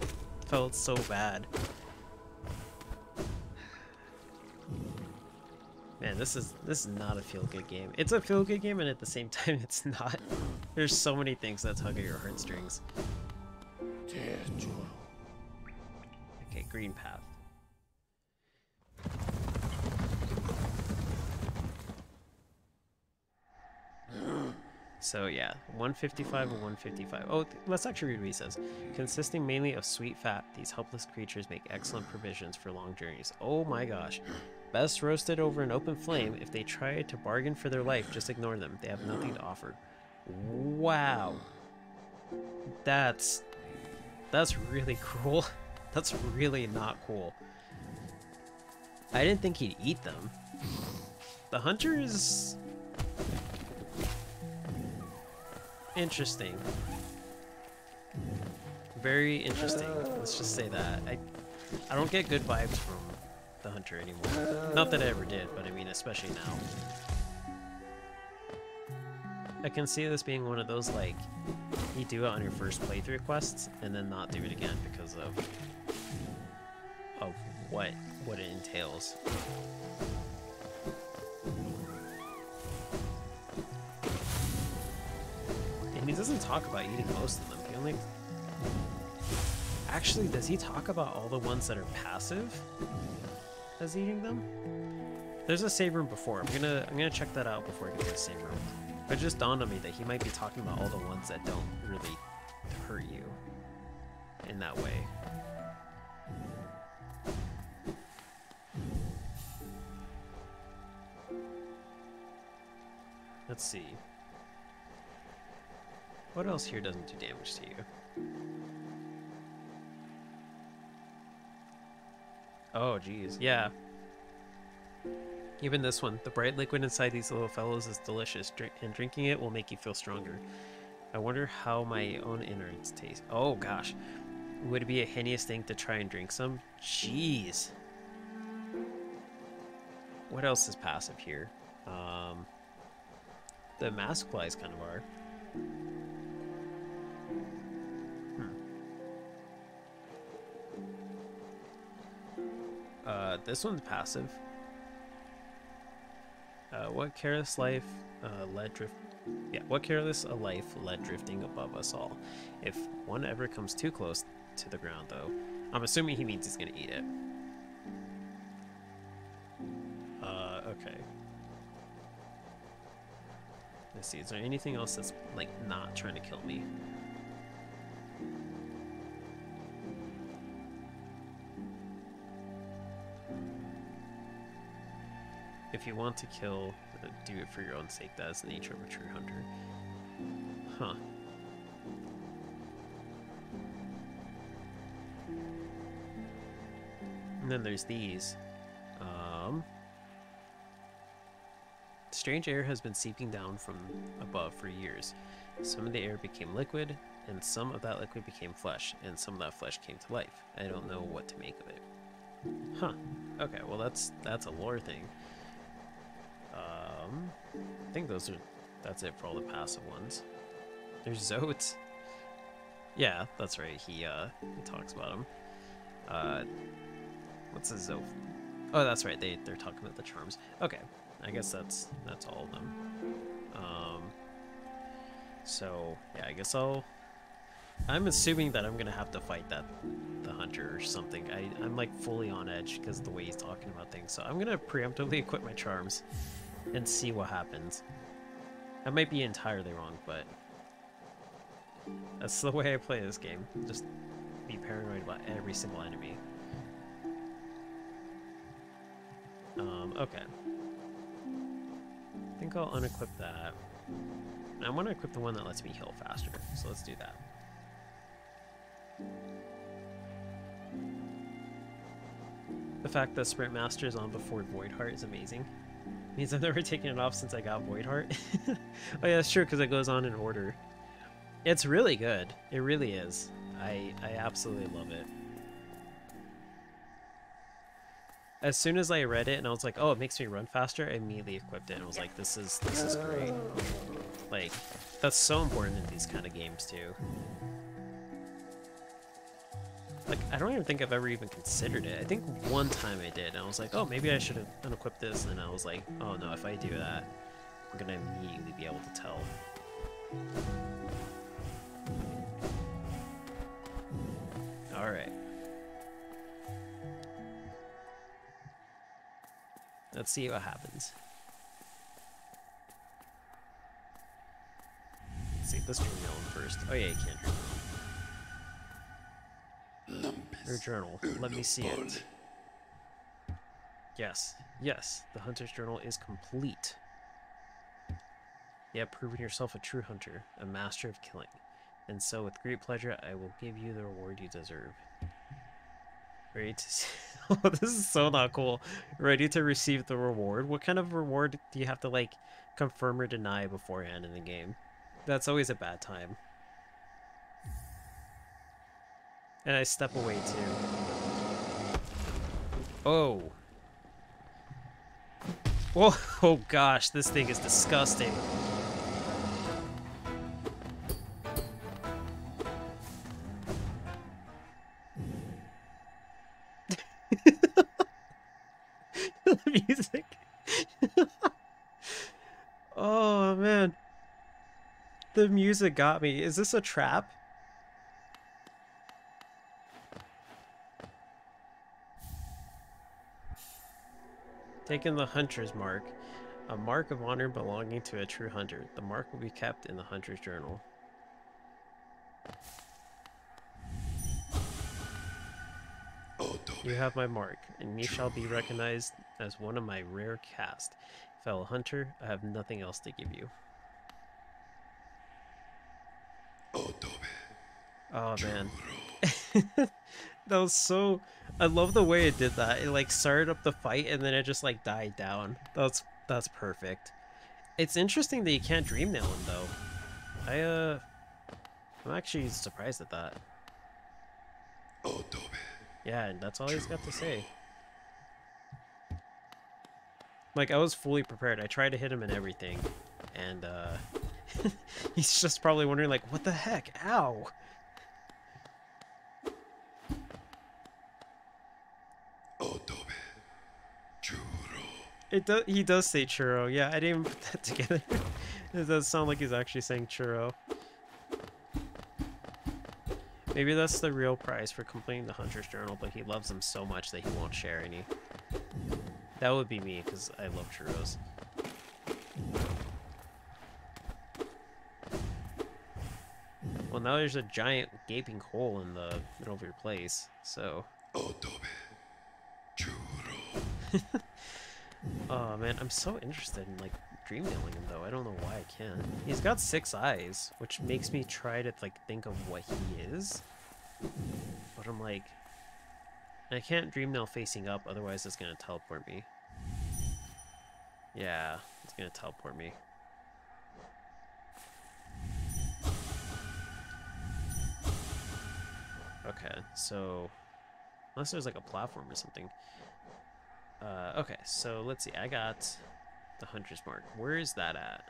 felt so bad. Man, this is not a feel-good game. It's a feel-good game, and at the same time, it's not. There's so many things that tug at your heartstrings. Okay, green path. So yeah, 155 and 155. Oh, let's actually read what he says. Consisting mainly of sweet fat, these helpless creatures make excellent provisions for long journeys. Oh my gosh. Best roasted over an open flame. If they try to bargain for their life, just ignore them. They have nothing to offer. Wow. That's really cruel. That's really not cool. I didn't think he'd eat them. The hunters... Interesting. Very interesting. Let's just say that. I don't get good vibes from the hunter anymore. Not that I ever did, but I mean especially now. I can see this being one of those, like, you do it on your first playthrough quests and then not do it again because of what it entails. And he doesn't talk about eating most of them. He only... Actually, does he talk about all the ones that are passive as eating them? There's a save room before. I'm gonna check that out before I get to the save room. But it just dawned on me that he might be talking about all the ones that don't really hurt you in that way. Let's see. What else here doesn't do damage to you? Oh, geez. Yeah. Even this one. The bright liquid inside these little fellows is delicious, and drinking it will make you feel stronger. I wonder how my own innards taste. Oh, gosh. Would it be a heinous thing to try and drink some? Jeez. What else is passive here? The mask flies kind of are. This one's passive. What careless life led drift? Yeah, what careless a life led drifting above us all. If one ever comes too close to the ground, though, I'm assuming he means he's gonna eat it. Okay. Let's see. Is there anything else that's like not trying to kill me? If you want to kill, do it for your own sake. That is the nature of a true hunter. Huh. And then there's these. Strange air has been seeping down from above for years. Some of the air became liquid, and some of that liquid became flesh, and some of that flesh came to life. I don't know what to make of it. Huh. Okay, well that's a lore thing. I think that's it for all the passive ones. There's Zote. Yeah, that's right. He talks about him. What's a Zote? Oh, that's right. They're talking about the charms. Okay, I guess that's all of them. So yeah, I guess I'm assuming that I'm gonna have to fight the hunter or something. I'm like fully on edge because of the way he's talking about things. So I'm gonna preemptively equip my charms and see what happens. I might be entirely wrong, but that's the way I play this game. Just be paranoid about every single enemy. Okay. I think I'll unequip that. I want to equip the one that lets me heal faster, so let's do that. The fact that Sprint Master is on before Void Heart is amazing. It means I've never taken it off since I got Void Heart. Oh yeah, that's true, because it goes on in order. It's really good. It really is. I absolutely love it. As soon as I read it and I was like, oh, it makes me run faster, I immediately equipped it and was like, this is great. Like, that's so important in these kind of games too. Like, I don't even think I've ever even considered it. I think one time I did, and I was like, oh, maybe I should have unequipped this, and I was like, oh no, if I do that, I'm gonna immediately be able to tell. Alright. Let's see what happens. Let's see this dream melon first. Oh yeah, you can. Her journal. Let me see it. Yes. Yes. The hunter's journal is complete. You have proven yourself a true hunter, a master of killing. And so with great pleasure, I will give you the reward you deserve. Ready to see... Oh, this is so not cool. Ready to receive the reward? What kind of reward do you have to, like, confirm or deny beforehand in the game? That's always a bad time. And I step away too. Oh. Whoa, oh gosh, this thing is disgusting. The music. Oh man. The music got me. Is this a trap? Taking the hunter's mark, a mark of honor belonging to a true hunter. The mark will be kept in the hunter's journal. You have my mark, and you shall be recognized as one of my rare caste. Fellow hunter, I have nothing else to give you. Oh man. That was so... I love the way it did that. It like started up the fight and then it just like died down. That's perfect. It's interesting that you can't dream nail him though. I'm actually surprised at that. Yeah, and that's all he's got to say. Like, I was fully prepared. I tried to hit him and everything. And he's just probably wondering like, what the heck? Ow! It does. He does say churro. Yeah, I didn't even put that together. It does sound like he's actually saying churro. Maybe that's the real prize for completing the Hunter's Journal, but he loves them so much that he won't share any. That would be me, because I love churros. Well, now there's a giant gaping hole in the middle of your place, so... Oh man, I'm so interested in like dream nailing him though. I don't know why I can't. He's got 6 eyes, which makes me try to like think of what he is. But I'm like, I can't dream nail facing up, otherwise it's gonna teleport me. Yeah, it's gonna teleport me. Okay, so unless there's like a platform or something. Okay, so let's see. I got the Hunter's Mark. Where is that at?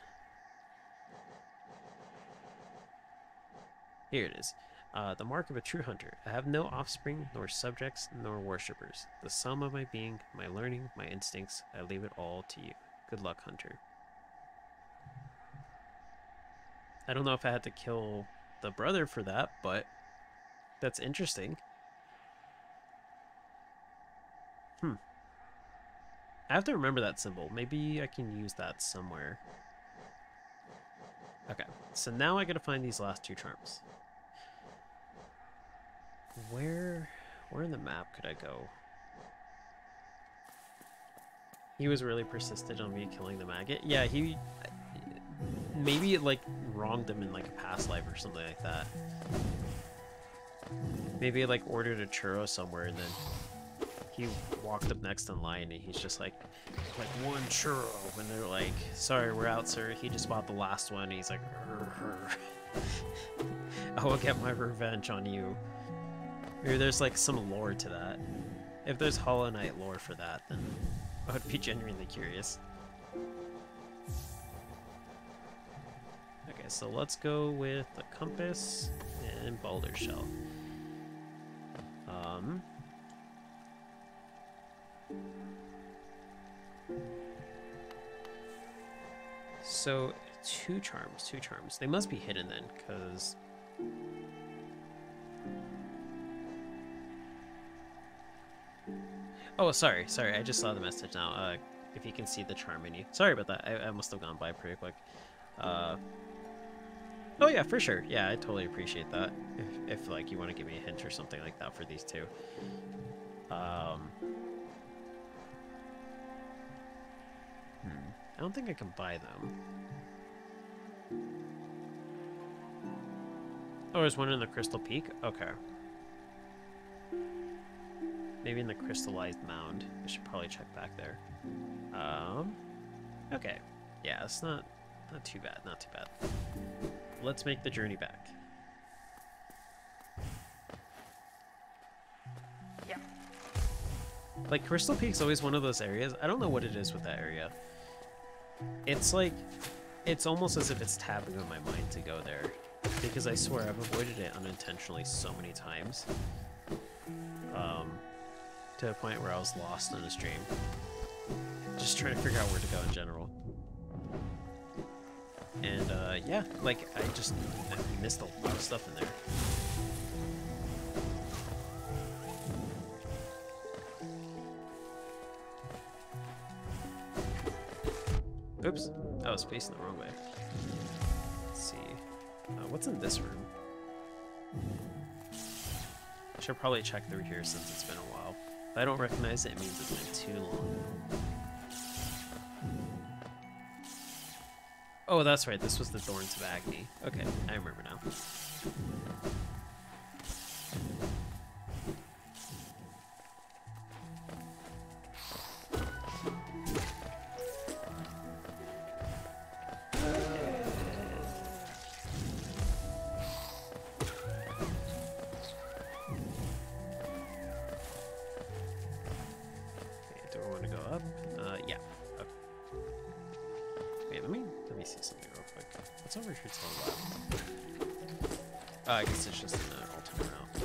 Here it is. The mark of a true hunter. I have no offspring, nor subjects, nor worshippers. The sum of my being, my learning, my instincts, I leave it all to you. Good luck, hunter. I don't know if I had to kill the brother for that, but that's interesting. I have to remember that symbol. Maybe I can use that somewhere. Okay, so now I gotta find these last 2 charms. Where in the map could I go? He was really persistent on me killing the maggot. Yeah, he... Maybe it, like, wronged him in, like, a past life or something like that. Maybe it, like, ordered a churro somewhere and then he walked up next in line and he's just like 1 churro. And they're like, sorry, we're out, sir. He just bought the last one. And he's like, I will get my revenge on you. Maybe there's, like, some lore to that. If there's Hollow Knight lore for that, then I would be genuinely curious. Okay, so let's go with the compass and boulder shell. So 2 charms. They must be hidden then, because... Oh, sorry, I just saw the message now. If you can see the charm menu. Sorry about that, I must have gone by pretty quick. Oh yeah, for sure. Yeah, I totally appreciate that. If like, you want to give me a hint or something like that for these 2. I don't think I can buy them. Oh, there's one in the Crystal Peak? Okay. Maybe in the Crystallized Mountain. I should probably check back there. Okay. Yeah, it's not too bad, not too bad. Let's make the journey back. Yeah. Like, Crystal Peak's always one of those areas. I don't know what it is with that area. It's like, it's almost as if it's tapping on my mind to go there. Because I swear I've avoided it unintentionally so many times. To a point where I was lost on a stream. Just trying to figure out where to go in general. And yeah, like I missed a lot of stuff in there. Oops, I was facing the wrong way. Let's see. What's in this room? I should probably check through here since it's been a while. If I don't recognize it, it means it's been too long. Oh, that's right. This was the Thorns of Agony. Okay, I remember now. What's over here to the left? Oh, I guess it's just an alternate route.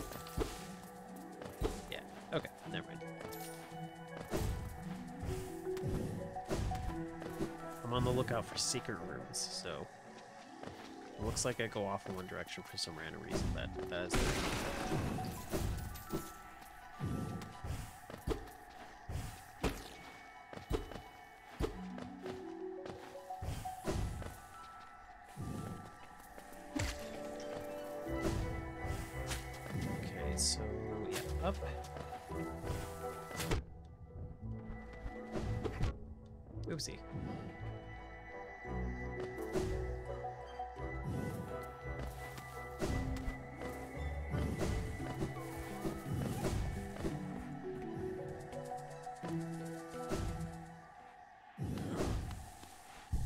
Yeah, okay, never mind. out for secret rooms, so it looks like I go off in one direction for some random reason. That is okay, so yeah, up. Oopsie.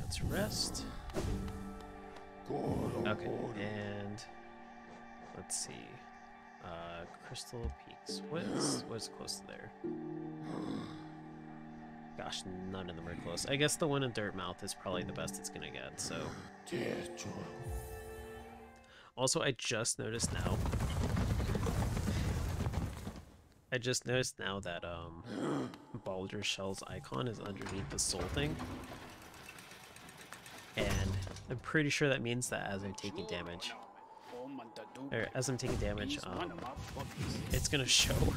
Let's rest. Okay, and let's see. Crystal Peaks. What's close to there? Gosh, none of them are close. I guess the one in Dirtmouth is probably the best it's gonna get, so. Also, I just noticed now that Baldur Shell's icon is underneath the soul thing. And I'm pretty sure that means that as I'm taking damage, it's gonna show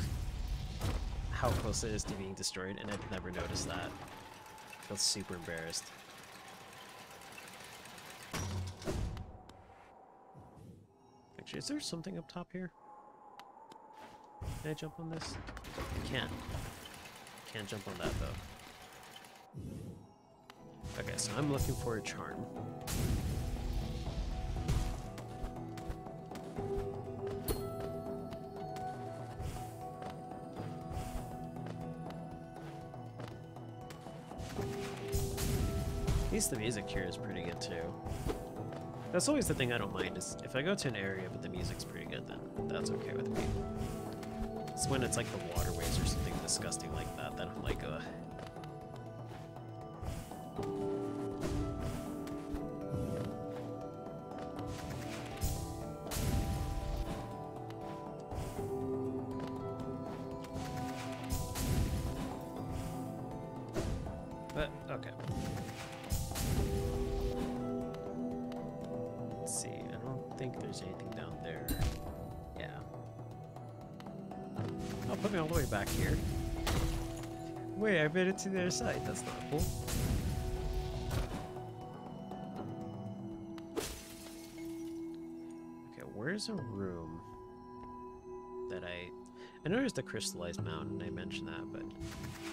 how close it is to being destroyed, and I've never noticed that. I feel super embarrassed. Actually, is there something up top here? Can I jump on this? I can't. Can't jump on that though. Okay, so I'm looking for a charm. At least the music here is pretty good too. That's always the thing I don't mind, is if I go to an area but the music's pretty good, then that's okay with me. It's when it's like the waterways or something disgusting like that that I'm like, ugh. But, okay. Let's see, I don't think there's anything down there. Yeah. Oh, put me all the way back here. Wait, I made it to the other side. That's not cool. Okay, where's a room that I know there's the Crystallized Mountain, I mentioned that, but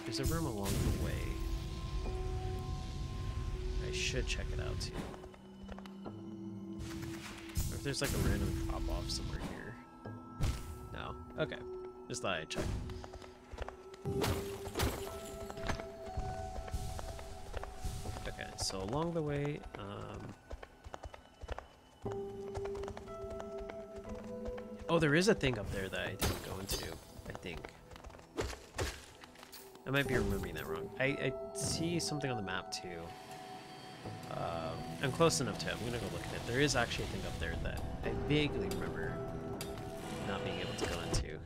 there's a room along the way. I should check it out too. Or if there's like a random drop off somewhere here. No. Okay. Just thought I'd check. Okay, so along the way, oh, there is a thing up there that I didn't go into, I think. I might be remembering that wrong. I see something on the map too. I'm close enough to it. I'm gonna go look at it. There is actually a thing up there that I vaguely remember not being able to go into.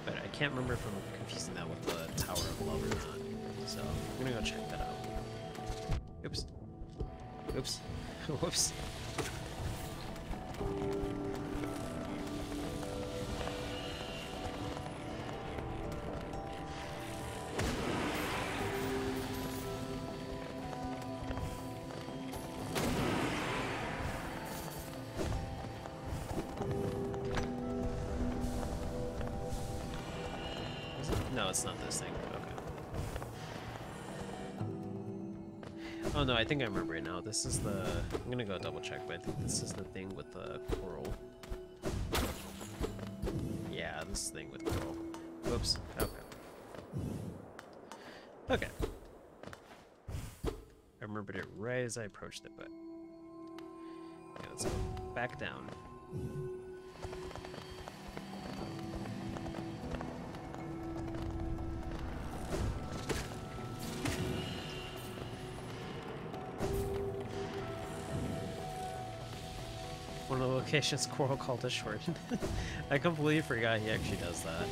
But I can't remember if I'm confusing that with the Tower of Love or not. So I'm gonna go check that out. Oops. Oops. Whoops. No, it's not this thing. Okay. Oh no, I think I remember it now. This is the... I'm gonna go double check, but I think this is the thing with the coral. Yeah, this is the thing with coral. Whoops. Okay. Okay. I remembered it right as I approached it, but... Okay, let's go back down. One of the locations Coral called us short. I completely forgot he actually does that.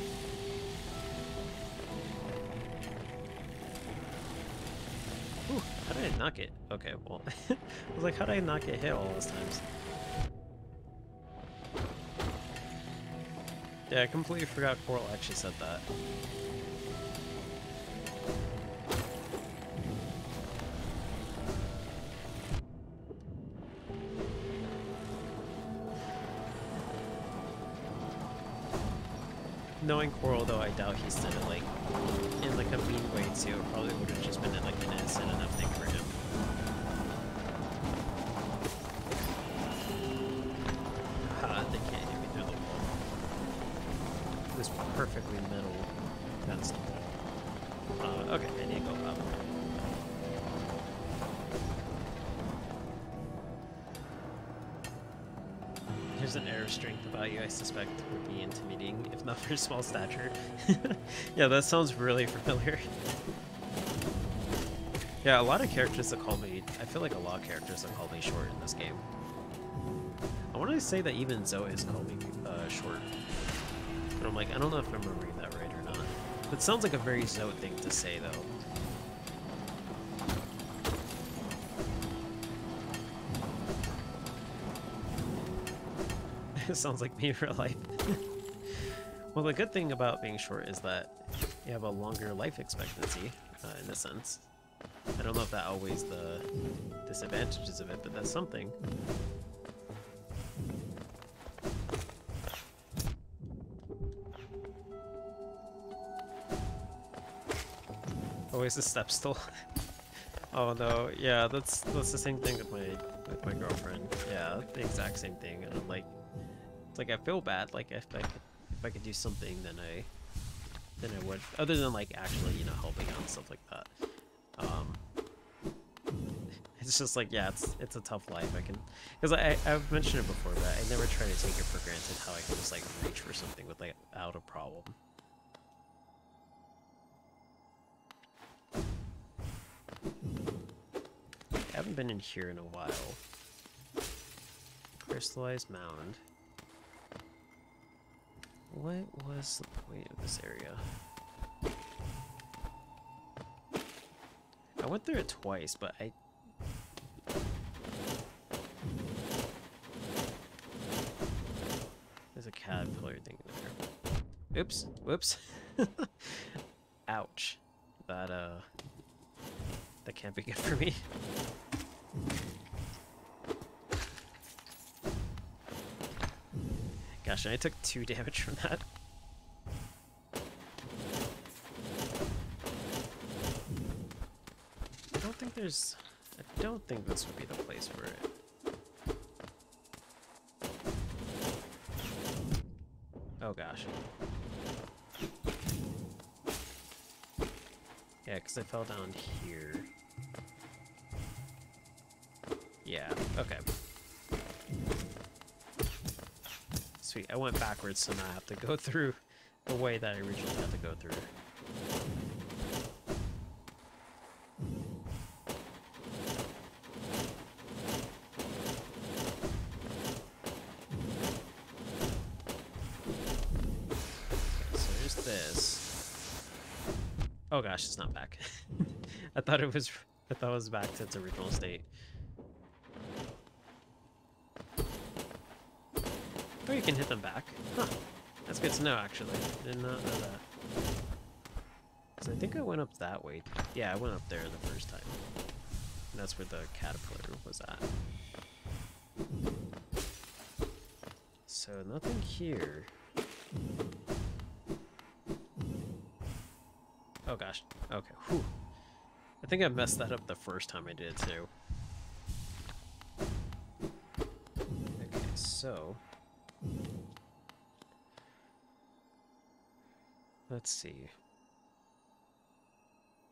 Whew. How did I not get... Okay, well... I was like, how did I not get hit all those times? Yeah, I completely forgot Coral actually said that. Knowing Coral, though, I doubt he said it, like, in, like, a mean way, too. It probably would have just been, like, an innocent enough thing for him. Ha, they can't hit me through the wall. It was perfectly metal against the wall. Okay, I need to go up. There's an air of strength about you I suspect would be intimidating, if not for your small stature. Yeah, that sounds really familiar. Yeah, a lot of characters that call me... I feel like a lot of characters that call me short in this game. I want to say that even Zoe has called me short. But I'm like, I don't know if I'm remembering that right or not. It sounds like a very Zoe thing to say, though. It sounds like me in real life. Well, the good thing about being short is that you have a longer life expectancy, in a sense. I don't know if that outweighs the disadvantages of it, but that's something. Always a step stool. Oh no, yeah, that's the same thing with my girlfriend. Yeah, the exact same thing. And I'm like, it's like I feel bad. Like if I could do something, then I would. Other than like actually, you know, helping out and stuff like that. It's just like, yeah, it's a tough life. I can, because I've mentioned it before, but I never try to take it for granted how I can just like reach for something without a problem. I haven't been in here in a while. Crystallized Mountain. What was the point of this area? I went through it twice, but there's a caterpillar thing there. Oops, whoops. Ouch. That can't be good for me. Gosh, and I took 2 damage from that. I don't think this would be the place for it. Oh gosh. Yeah, because I fell down here. Yeah, okay. Sweet, I went backwards, so now I have to go through the way that I originally had to go through. So there's this. Oh gosh, it's not back. I thought it was back to its original state. Oh, you can hit them back. Huh. That's good to know, actually. I did not know that. Because I think I went up that way. Yeah, I went up there the first time. And that's where the caterpillar was at. So, nothing here. Oh gosh. Okay. Whew. I think I messed that up the first time I did it, too. Okay, so... let's see.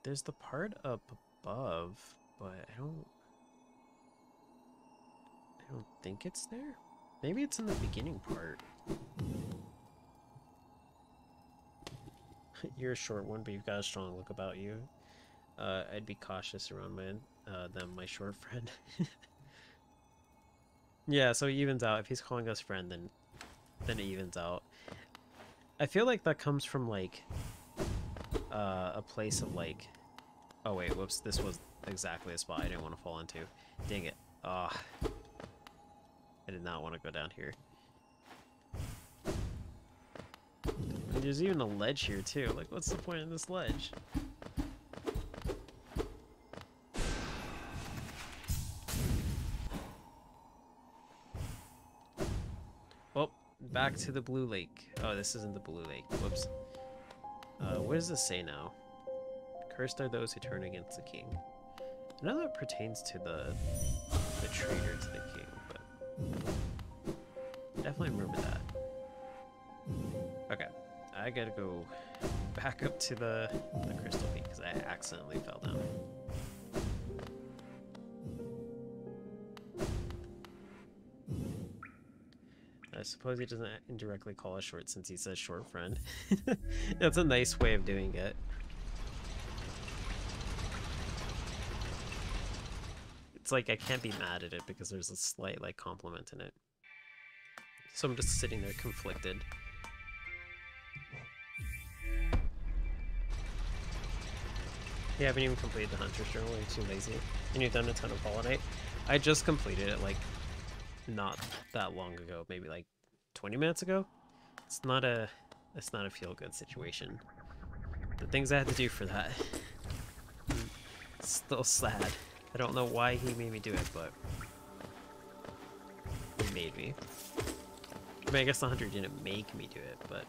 There's the part up above, but I don't think it's there. Maybe it's in the beginning part. You're a short one, but you've got a strong look about you. I'd be cautious around my short friend. Yeah, so he evens out. If he's calling us friend, then it evens out. I feel like that comes from like a place of like Oh wait, whoops, this was exactly a spot I didn't want to fall into. Dang it. Ah, I did not want to go down here. And there's even a ledge here too. Like, what's the point of this ledge? Oh, back to the blue lake. Oh, this isn't the blue lake. Whoops. What does this say now? Cursed are those who turn against the king. I know that pertains to the traitor to the king, but definitely remember that. Okay, I gotta go back up to the crystal peak because I accidentally fell down. I suppose he doesn't indirectly call us short since he says short friend. That's a nice way of doing it. It's like I can't be mad at it because there's a slight like compliment in it. So I'm just sitting there conflicted. You haven't even completed the Hunter's Journal, you're too lazy. And you've done a ton of Hollow Knight. I just completed it like not that long ago, maybe like 20 minutes ago. It's not a feel-good situation. The things I had to do for that. It's still sad. I don't know why he made me do it, but he made me. I mean, I guess the hunter didn't make me do it, but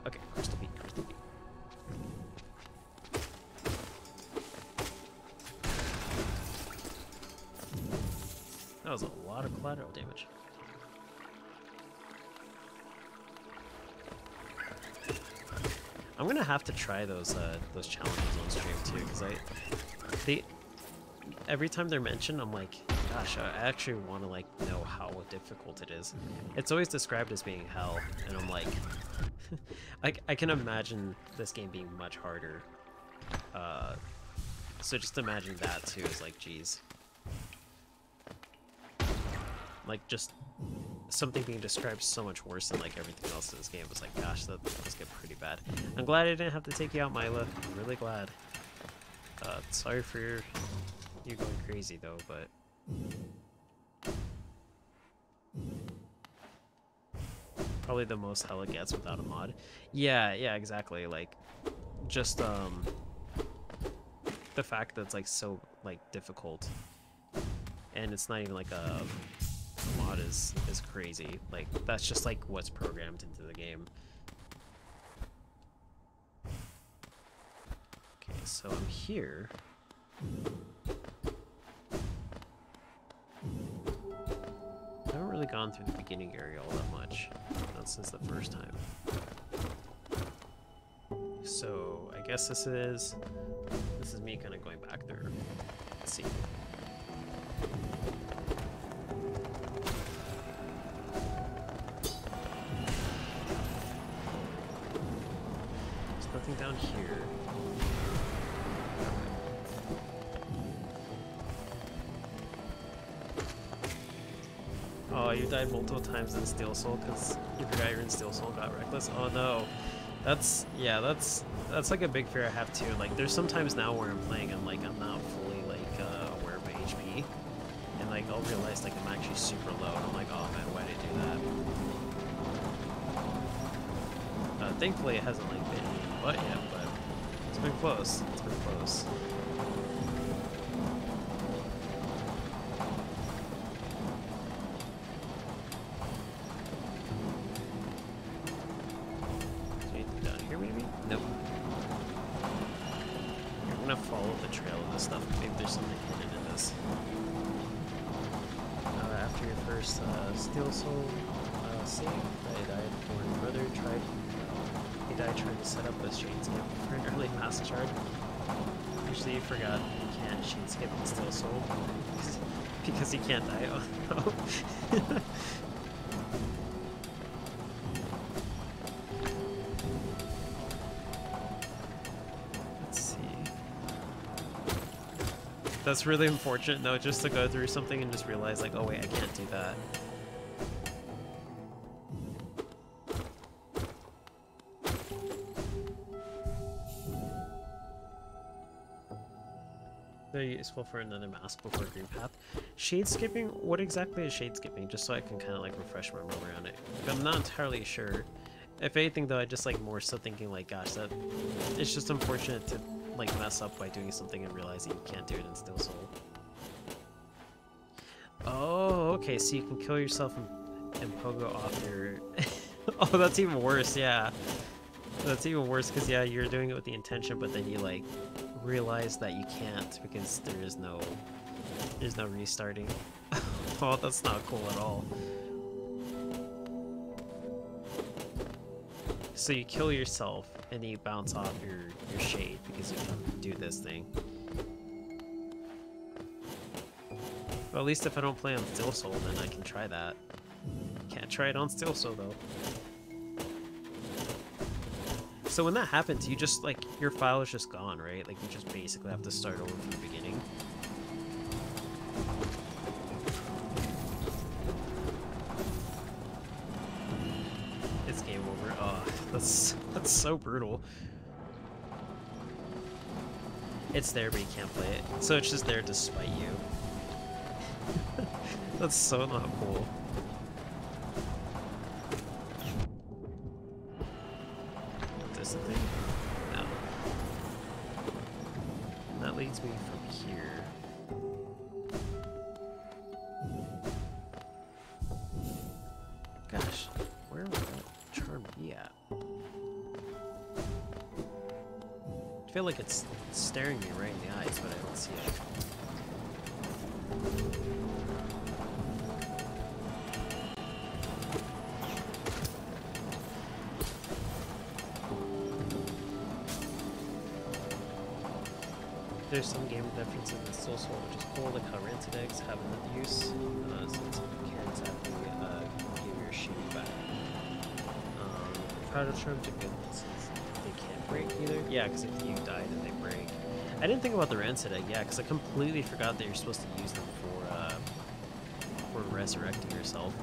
okay, Crystal Peak, Crystal Peak. That was a lot of collateral damage. I'm gonna have to try those challenges on stream too, because every time they're mentioned, I'm like, gosh, I actually want to like know how difficult it is. It's always described as being hell, and I'm like, I can imagine this game being much harder. So just imagine that too. Is like, geez. Like, just something being described so much worse than like everything else in this game. Was like, gosh, that does get pretty bad. I'm glad I didn't have to take you out, Mila. I'm really glad. Sorry for you going crazy though, but probably the most hell it gets without a mod. Yeah, exactly. Like, just the fact that it's like so like difficult, and it's not even like a mod is crazy. Like, that's just like what's programmed into the game. Okay, so I'm here. I haven't really gone through the beginning area all that much. Not since the first time. So I guess this is me kind of going back there. Let's see. There's nothing down here. Oh, you died multiple times in Steel Soul because you forgot you're in Steel Soul, got reckless. Oh no. That's like a big fear I have too. Like, there's sometimes now where I'm playing and like I'm not fully like aware of my HP, and like I'll realize like I'm actually super low, and I'm like, oh man, why did I do that? Thankfully it hasn't like been me in the butt yet, but it's been close. It's been close. Steel Soul save. I died when my brother tried. He died trying to set up a chain skip for an early mass charge. Usually you forgot you can't chain skip in Steel Soul because he can't die. Oh no. Let's see. That's really unfortunate though, just to go through something and just realize like, oh wait, I can't do that. Very useful for another mask before green path. Shade skipping? What exactly is shade skipping? Just so I can kind of like refresh my memory on it. I'm not entirely sure. If anything though, I just like more so thinking like, gosh, that it's just unfortunate to like mess up by doing something and realizing you can't do it in Still Soul. Oh, okay, so you can kill yourself and pogo off your... Oh, that's even worse, yeah. That's even worse because, yeah, you're doing it with the intention, but then you, like, realize that you can't because there's no restarting. Oh, that's not cool at all. So you kill yourself and then you bounce off your shade because you can do this thing. Well, at least if I don't play on Still Soul, then I can try that. Can't try it on Still Soul, though. So when that happens, you just, like, your file is just gone, right? Like, you just basically have to start over from the beginning. It's game over. Oh, that's so brutal. It's there, but you can't play it. So it's just there to spite you. That's so not cool. This the thing? No. And that leads me from here. Gosh, where would that charm be at? I feel like it's staring me right in the eyes, but I don't see it. There's some game differences in Still Soul, which is cool, like how rancid eggs have another use, since carrots actually give your shitty back. Powder charms are good since they can't break either. Yeah, because if you die, then they break. I didn't think about the rancid egg, yeah, because I completely forgot that you're supposed to use them for resurrecting yourself.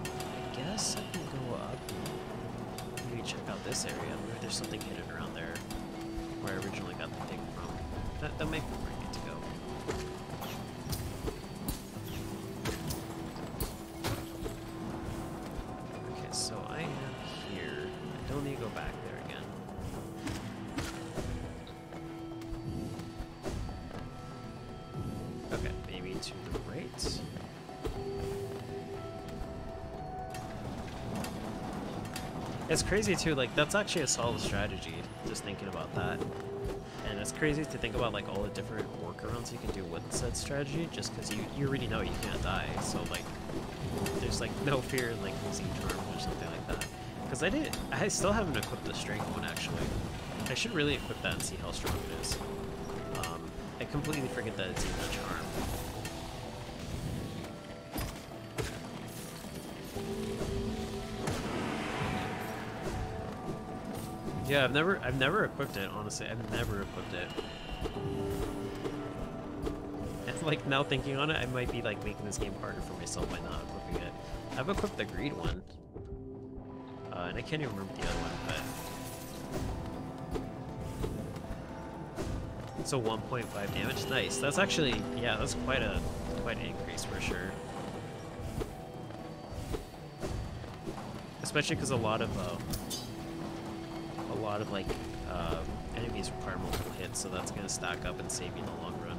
I guess I can go up, maybe check out this area. Maybe there's something hidden around there where I originally got the thing from. That might be where I need to go. Okay, so I am here. I don't need to go back there again. Okay, maybe to the right. It's crazy too, like that's actually a solid strategy, just thinking about that. And it's crazy to think about like all the different workarounds you can do with said strategy, just because you already know you can't die, so like there's like no fear in like losing charms or something like that. Because I still haven't equipped the strength one actually. I should really equip that and see how strong it is. I completely forget that it's even a charm. Yeah, I've never equipped it, honestly. I've never equipped it. And like now thinking on it, I might be like making this game harder for myself by not equipping it. I've equipped the greed one. And I can't even remember the other one, but so 1.5 damage, nice. That's actually, yeah, that's quite an increase for sure. Especially because a lot of like enemies require multiple hits, so that's gonna stack up and save you in the long run.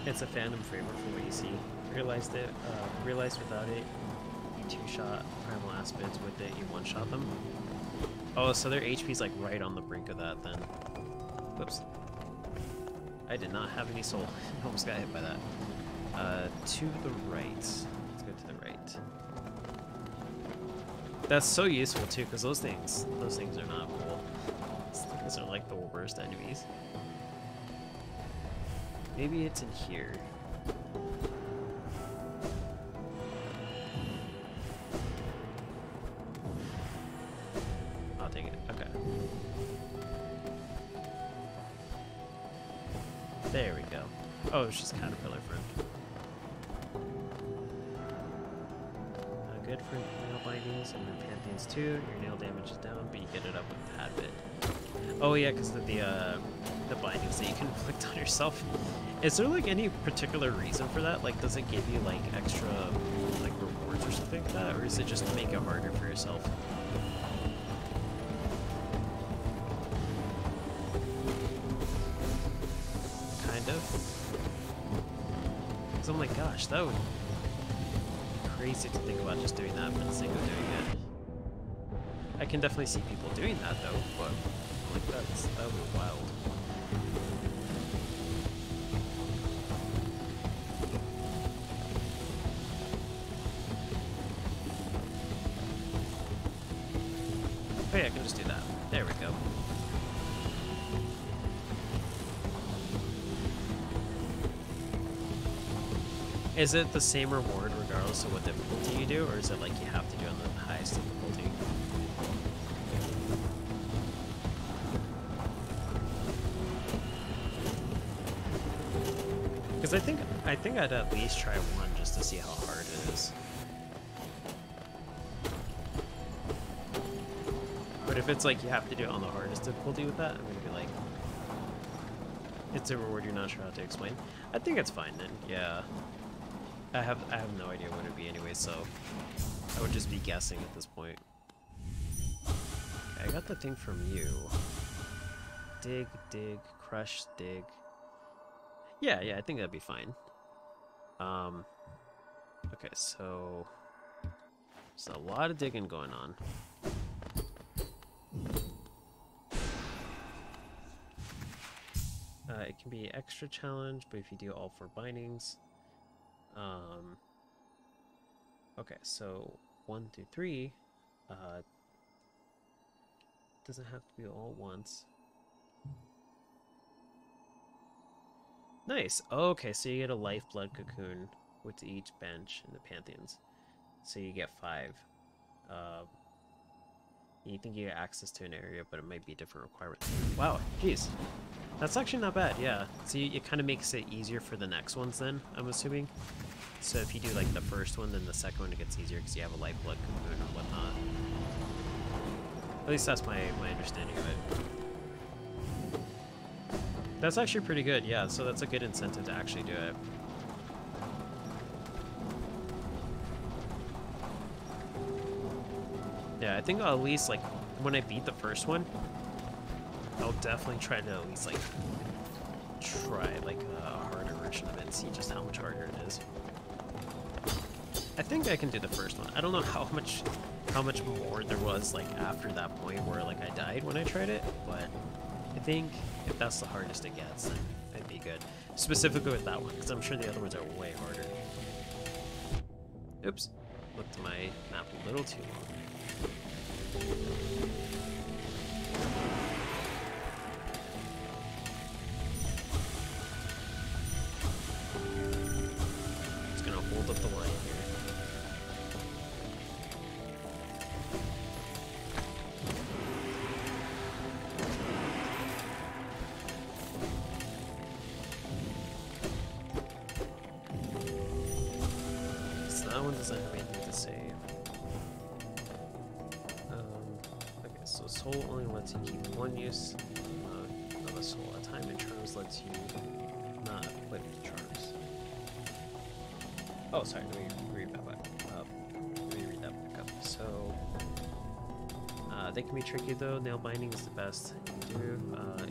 It's a fandom favorite from what you see. Realized without it, you two-shot primal aspids. With it, you one-shot them. Oh, so their HP's like right on the brink of that then. Whoops. I did not have any soul. I almost got hit by that. To the right. Let's go to the right. That's so useful too, because those things are not cool. Those are like the worst enemies. Maybe it's in here. I'll take it. Okay. There we go. Oh, it's just caterpillar friend. Good for nail bindings and then pantheons too. Your nail damage is down, but you get it up with pad bit. Oh yeah, because of the bindings that you can inflict on yourself. Is there like any particular reason for that? Like, does it give you like extra like rewards or something like that, or is it just to make it harder for yourself? Kind of. Because I'm like, gosh, that would be crazy to think about just doing that for the sake of doing it. I can definitely see people doing that though, but like that would be wild. Oh yeah, I can just do that. There we go. Is it the same reward regardless of what difficulty you do, or is it like you have to do it on the highest difficulty? Because I think I'd at least try one just to see how hard it is. But if it's like you have to do it on the hardest difficulty with that, I'm gonna be like, it's a reward you're not sure how to explain. I think it's fine then. Yeah, I have no idea what it'd be anyway, so I would just be guessing at this point. Okay, I got the thing from you. Dig, dig, crush, dig. Yeah, I think that'd be fine. Okay, so there's a lot of digging going on. It can be extra challenge, but if you do all 4 bindings, okay, so 1 through 3, doesn't have to be all once. Nice. Okay, so you get a lifeblood cocoon with each bench in the Pantheons. So you get 5. You think you get access to an area, but it might be a different requirement. Wow, jeez. That's actually not bad, yeah. So it kind of makes it easier for the next ones then, I'm assuming. So if you do like the first one, then the second one it gets easier because you have a lifeblood cocoon or whatnot. At least that's my understanding of it. That's actually pretty good, yeah, so that's a good incentive to actually do it. Yeah, I think I'll at least, like, when I beat the first one, I'll definitely try to at least, like, try, like, a harder version of it and see just how much harder it is. I think I can do the first one. I don't know how much more there was, like, after that point where, like, I died when I tried it, but I think if that's the hardest it gets, then it'd be good. Specifically with that one, because I'm sure the other ones are way harder. Oops. Looked at my map a little too long. Just gonna hold up the line here. So that one doesn't have anything to say. Okay, so soul only lets you keep one use of a soul at a time, and charms lets you not equip charms. Oh, sorry, let me read that back up. So, they can be tricky though. Nail binding is the best you can do.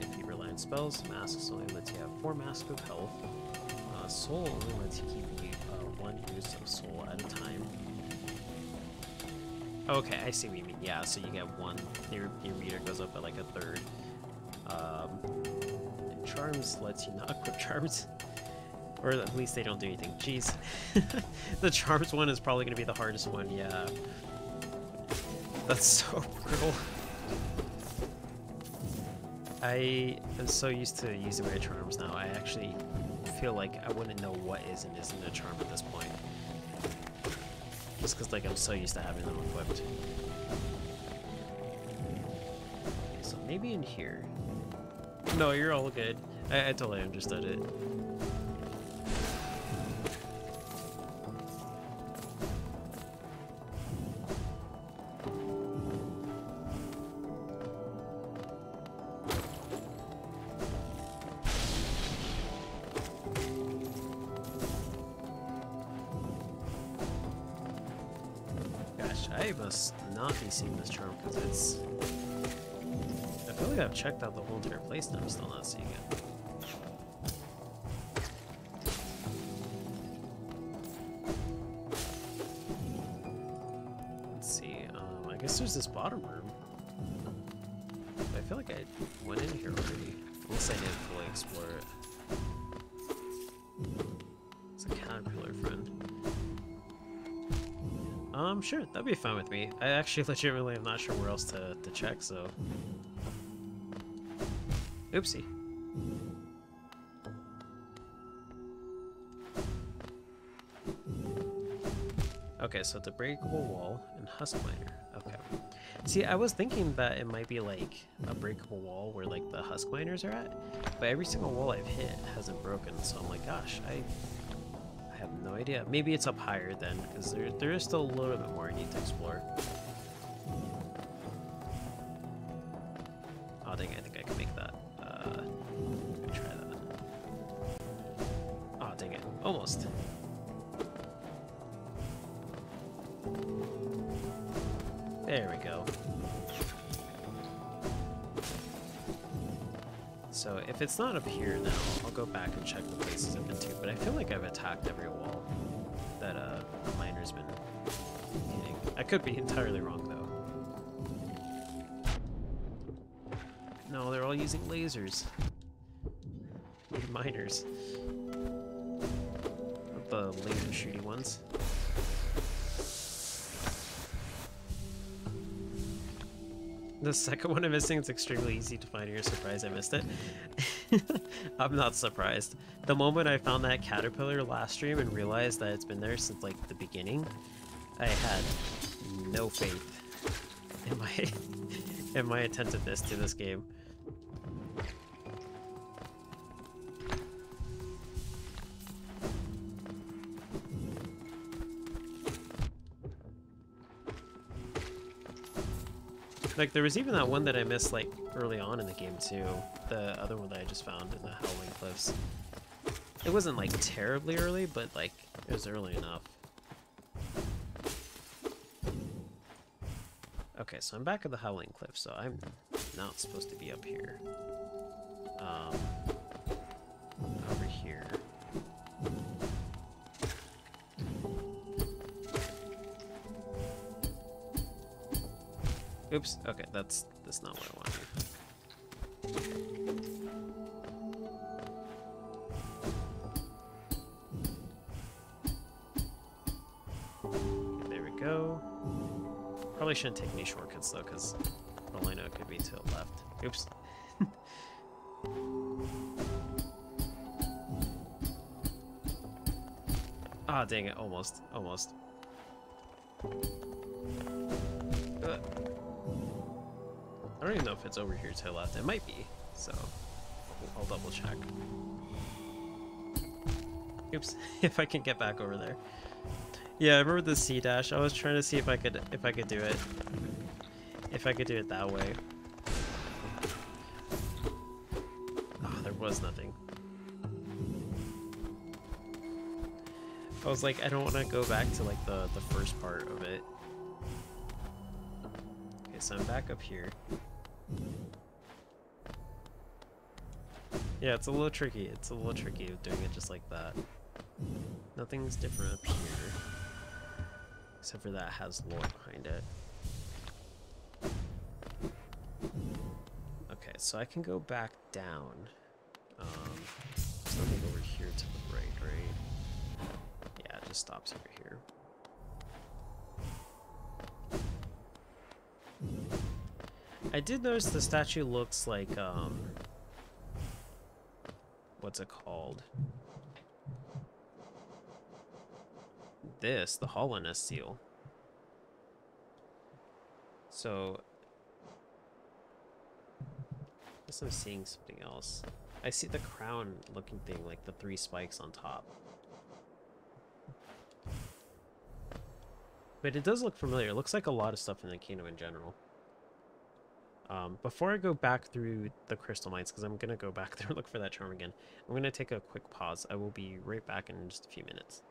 If you rely on spells, masks only lets you have 4 masks of health. Soul only lets you keep one use of soul at a time. Okay, I see what you mean. Yeah, so you get one. Your meter goes up by like a third. Charms lets you not equip charms, or at least they don't do anything. Jeez, the charms one is probably going to be the hardest one. Yeah, that's so brutal. I am so used to using my charms now. I actually feel like I wouldn't know what is and isn't a charm at this point. Just because, like, I'm so used to having them equipped. Okay, so maybe in here. No, you're all good. I totally understood it. I must not be seeing this charm because it's... I feel like I've checked out the whole entire place and I'm still not seeing it. Let's see, I guess there's this bottom room. But I feel like I went in here already. Unless I didn't fully explore it. It's a caterpillar friend. Sure, that'd be fine with me. I actually legitimately am not sure where else to check, so... Oopsie. Okay, so it's a breakable wall and husk miner. Okay. See, I was thinking that it might be like a breakable wall where like the husk miners are at, but every single wall I've hit hasn't broken, so I'm like, gosh, I have no idea. Maybe it's up higher then, because there is still a little bit more I need to explore. Oh dang, I think I can make that. Let me try that. Oh dang it, almost. There we go. So if it's not up here now, I'll go back and check the places I've been to, but I feel like I've attacked every wall that a miner's been hitting. I could be entirely wrong though. No, they're all using lasers. Miners. The laser shooty ones. The second one I'm missing is extremely easy to find. You're surprised I missed it? I'm not surprised. The moment I found that caterpillar last stream and realized that it's been there since like the beginning, I had no faith in my attentiveness to this game. Like, there was even that one that I missed, like, early on in the game, too. The other one that I just found in the Howling Cliffs. It wasn't, like, terribly early, but, like, it was early enough. Okay, so I'm back at the Howling Cliffs, so I'm not supposed to be up here. Over here. Oops, okay, that's not what I wanted. Okay, there we go. Probably shouldn't take any shortcuts though, because for all I know it could be to the left. Oops. Ah, dang it, almost. I don't even know if it's over here to the left. It might be, so I'll double check. Oops, if I can get back over there. Yeah, I remember the C dash. I was trying to see if I could do it. If I could do it that way. Oh, there was nothing. I was like, I don't want to go back to like the first part of it. Okay, so I'm back up here. Yeah, it's a little tricky. It's a little tricky doing it just like that. Nothing's different up here. Except for that has lore behind it. Okay, so I can go back down. There's nothing over here to the right? Yeah, it just stops over here. I did notice the statue looks like, what's it called? The hollowness seal. So, I guess I'm seeing something else. I see the crown looking thing, like the 3 spikes on top. But it does look familiar. It looks like a lot of stuff in the kingdom in general. Before I go back through the crystal mines, because I'm going to go back there and look for that charm again, I'm going to take a quick pause. I will be right back in just a few minutes.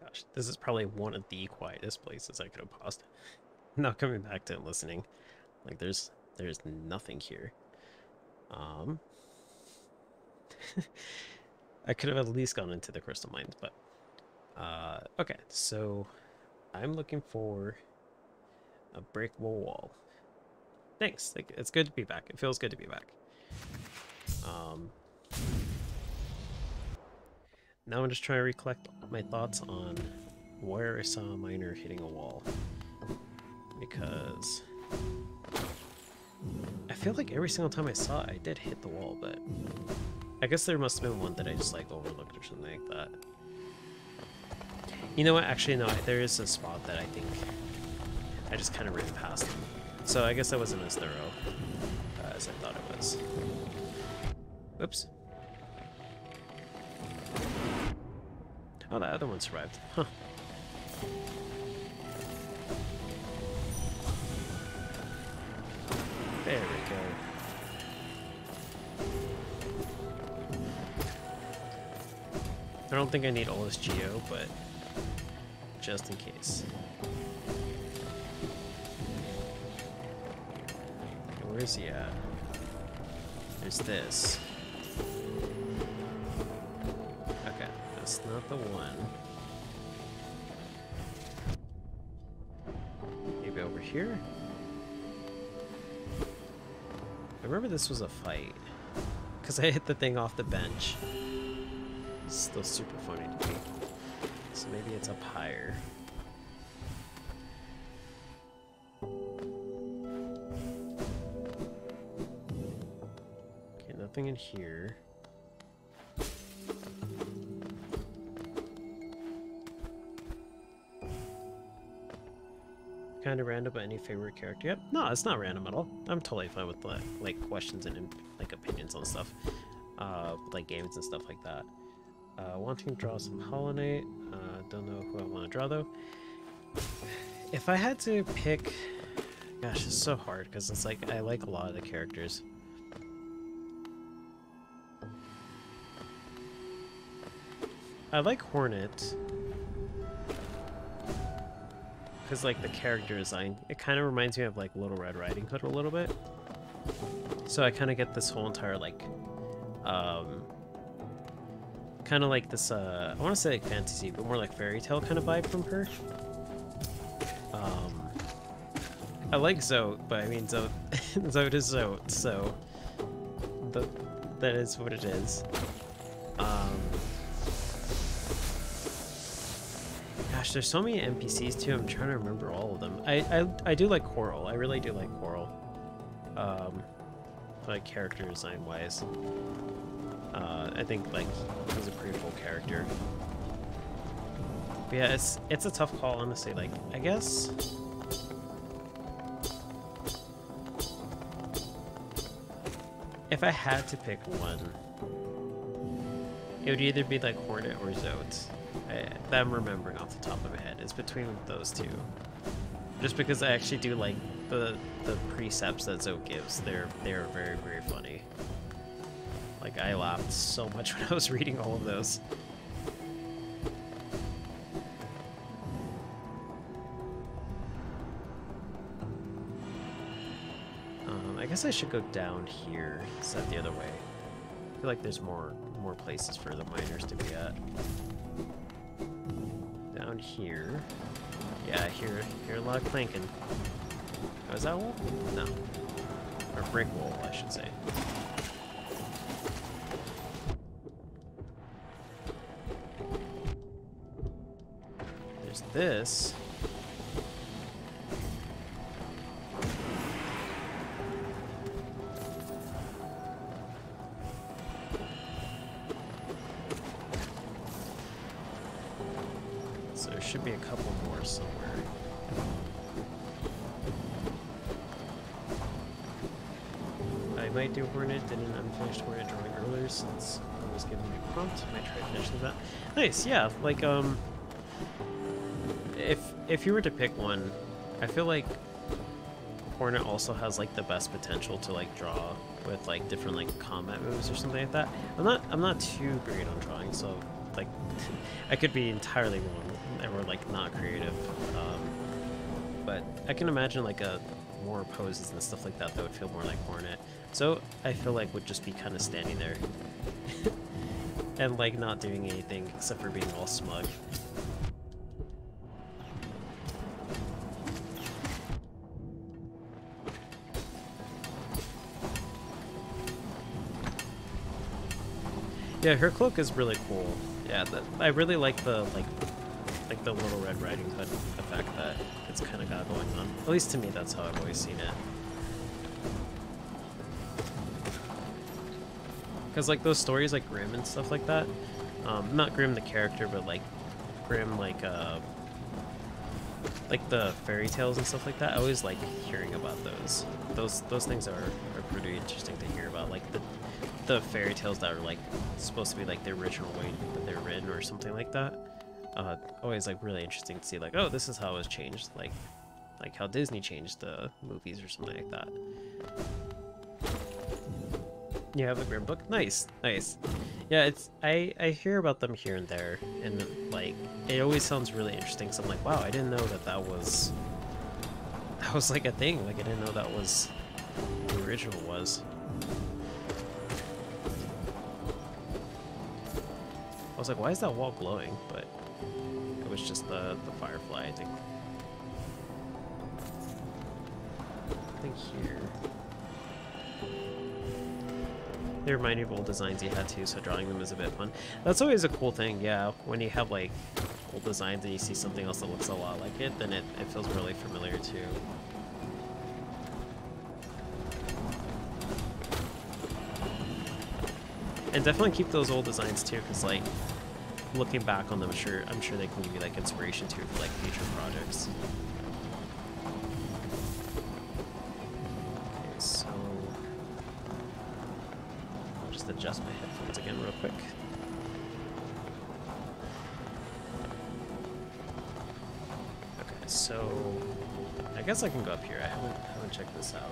Gosh, this is probably one of the quietest places I could have paused. Not coming back to it, listening. Like there's nothing here. I could have at least gone into the crystal mines, but okay, so I'm looking for a breakable wall. Thanks. Like, it's good to be back. It feels good to be back. Now I'm just trying to recollect my thoughts on where I saw a miner hitting a wall, because I feel like every single time I saw it, I did hit the wall, but I guess there must have been one that I just like overlooked or something like that. You know what? Actually, no. There is a spot that I think I just kind of ran past him. So I guess I wasn't as thorough as I thought it was. Oops. Oh, that other one survived. Huh. There we go. I don't think I need all this geo, but just in case. Where is he at? There's this. Okay, that's not the one. Maybe over here? I remember this was a fight, because I hit the thing off the bench. It's still super funny to me. So maybe it's up higher. Nothing in here. Kind of random, but any favorite character? Yep. No, it's not random at all. I'm totally fine with like questions and like opinions on stuff, like games and stuff like that. Wanting to draw some Hollow Knight. Don't know who I want to draw though. If I had to pick, gosh, it's so hard because it's like I like a lot of the characters. I like Hornet because like the character design, it kind of reminds me of like Little Red Riding Hood a little bit. So I kind of get this whole entire like kind of like this I want to say like fantasy, but more like fairy tale kind of vibe from her. I like Zote, but I mean Zote Zote is Zote, so that is what it is. Gosh, there's so many NPCs too. I'm trying to remember all of them. I do like Coral. I really do like Coral. Like character design wise, I think like he's a pretty cool character. But yeah, it's a tough call, honestly. Like I guess if I had to pick one, it would either be like Hornet or Zote. That I'm remembering off the top of my head is between those two. Just because I actually do like the precepts that Zote gives. They're very, very funny. Like I laughed so much when I was reading all of those. I guess I should go down here instead of the other way. I feel like there's more places for the miners to be at. Down here. Yeah, I hear a lot of clanking. Oh, is that a wall? No. Or brick wall, I should say. There's this. So there should be a couple more somewhere. I might do Hornet, did an unfinished Hornet drawing earlier since I was given a prompt. Might try finishing that. Nice, yeah. Like if you were to pick one, I feel like Hornet also has like the best potential to like draw with like different like combat moves or something like that. I'm not too great on drawing, so like, I could be entirely wrong, or like not creative. But I can imagine like more poses and stuff like that that would feel more like Hornet. So I feel like would just be kind of standing there and like not doing anything except for being all smug. Yeah, her cloak is really cool. Yeah, I really like the the Little Red Riding Hood effect that it's kind of got going on. At least to me, that's how I've always seen it. Because like those stories like Grimm and stuff like that, not Grimm the character, but like Grimm like the fairy tales and stuff like that. I always like hearing about those. Those things are pretty interesting to hear about. Like the fairy tales that are like supposed to be like the original way that they're written or something like that. Always like really interesting to see like, oh, this is how it was changed, like how Disney changed the movies or something like that. You have the Grimm book? Nice, nice. Yeah, it's I hear about them here and there, and like it always sounds really interesting. So I'm like, wow, I didn't know that was like a thing. Like I didn't know that was the original was. I was like, why is that wall glowing? But it was just the firefly, I think. I think here. They remind you of old designs you had too, so drawing them is a bit fun. That's always a cool thing, yeah. When you have like old designs and you see something else that looks a lot like it, then it feels really familiar too. And definitely keep those old designs too, because like looking back on them, I'm sure they can give you like inspiration too for like future projects. Okay, so I'll just adjust my headphones again real quick. Okay, so I guess I can go up here. I haven't checked this out.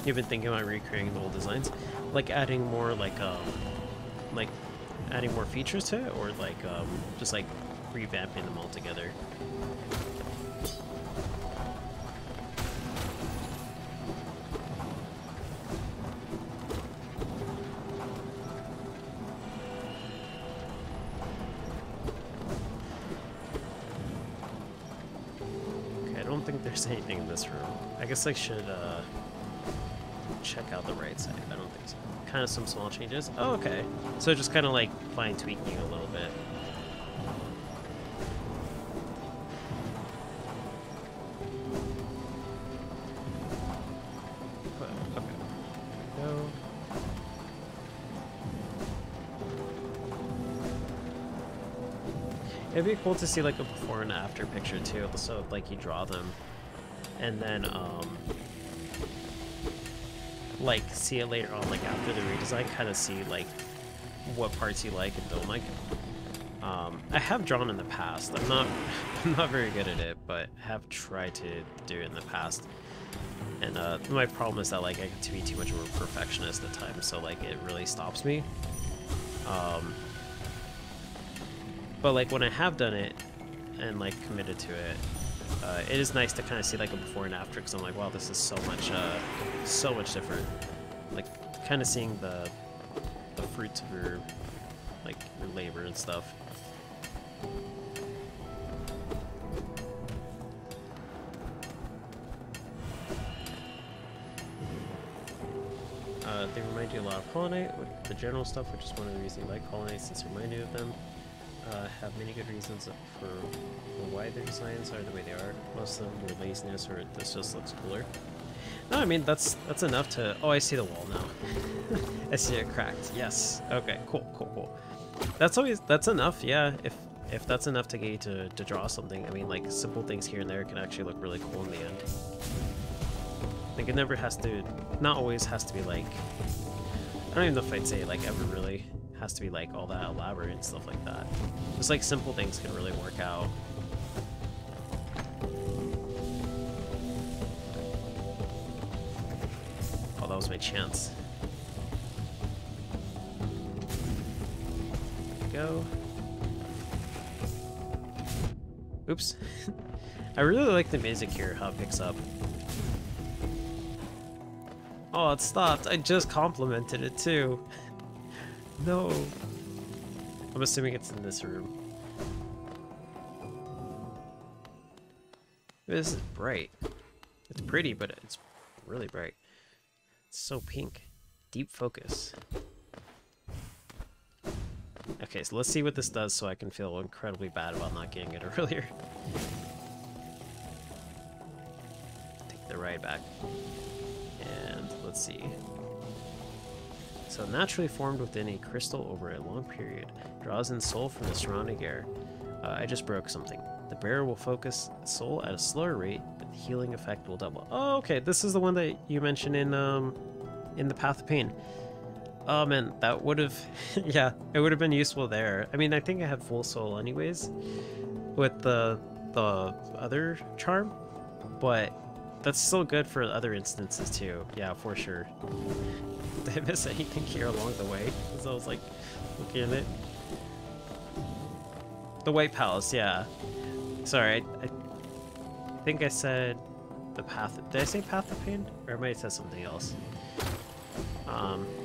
You've been thinking about recreating the old designs, like adding more like adding more features to it, or like just like revamping them all together. Okay, I don't think there's anything in this room. I guess I should check out the right side. I don't think so. Kind of some small changes. Oh, okay. So just kind of like fine tweaking a little bit. Okay. Go. It'd be cool to see like a before and after picture too. So like you draw them, and then like see it later on, like after the redesign, kind of see like what parts you like and don't like. I have drawn in the past. I'm not very good at it, but have tried to do it in the past. And my problem is that like I get to be too much of a perfectionist at times, so like it really stops me. But like when I have done it and like committed to it, it is nice to kind of see like a before and after, because I'm like, wow, this is so much different. Like kind of seeing the fruits of your labor and stuff. They remind you a lot of Hollow Knight with the general stuff, which is one of the reasons I like Hollow Knight, since they remind you of them. Have many good reasons for why their designs are the way they are. Most of them were laziness, or this just looks cooler. No, I mean that's enough to. Oh, I see the wall now. I see it cracked. Yes. Okay. Cool. That's enough. Yeah. If that's enough to get you to draw something, I mean, like simple things here and there can actually look really cool in the end. Like it never has to. Not always has to be like. I don't even know if I'd say like ever really has to be like all that elaborate and stuff like that. Just like simple things can really work out. Oh, that was my chance. go. Oops. I really like the music here, how it picks up. Oh, it stopped. I just complimented it too. No. I'm assuming it's in this room. This is bright. It's pretty, but it's really bright. It's so pink. Deep focus. Okay, so let's see what this does so I can feel incredibly bad about not getting it earlier. Take the ride back. And let's see. So naturally formed within a crystal over a long period, draws in soul from the surrounding air. I just broke something. The bearer will focus soul at a slower rate, but the healing effect will double. Oh, okay, this is the one that you mentioned in the Path of Pain. Oh man, that would have, yeah, it would have been useful there. I mean, I think I had full soul anyways with the other charm, but that's still good for other instances too. Yeah, for sure. Did I miss anything here along the way? Because I was like looking at it. The White Palace, yeah. Sorry, I think I said the Path. Did I say Path of Pain, or I might have said something else?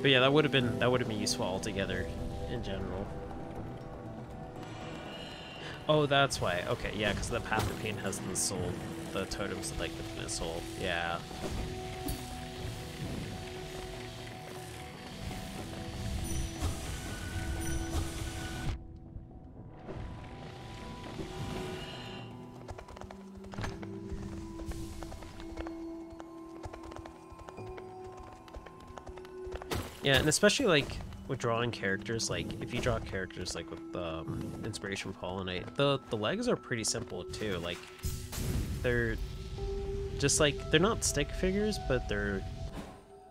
But yeah, that would have been useful altogether in general. Oh, that's why. Okay, yeah, because the Path of Pain has the soul, the totems like the soul. Yeah. Yeah, and especially like with drawing characters, like if you draw characters like with Inspiration Pollinate, the legs are pretty simple too. Like they're just like, they're not stick figures, but they're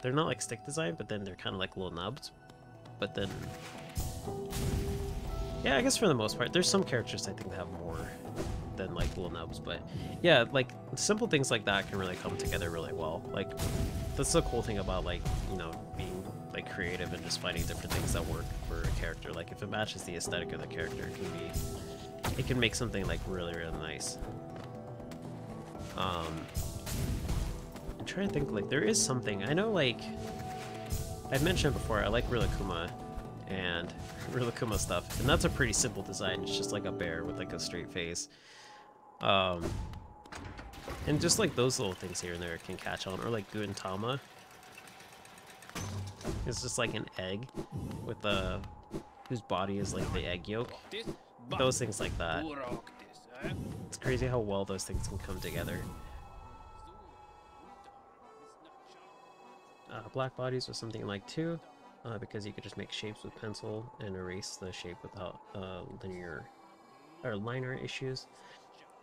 not like stick design, but then they're kind of like little nubs. But then, yeah, I guess for the most part, there's some characters I think that have more than like little nubs, but yeah, like simple things like that can really come together really well. Like that's the cool thing about, like, you know, being like creative and just finding different things that work for a character. Like if it matches the aesthetic of the character, it can make something like really, really nice. I'm trying to think, like there is something, I know, like I've mentioned before, I like Rilakkuma and Rilakkuma stuff, and that's a pretty simple design. It's just like a bear with like a straight face. And just like those little things here and there can catch on, or like Guntama. It's just like an egg with the whose body is like the egg yolk. Those things like that. It's crazy how well those things can come together. Black bodies was something like too, because you could just make shapes with pencil and erase the shape without linear or liner issues.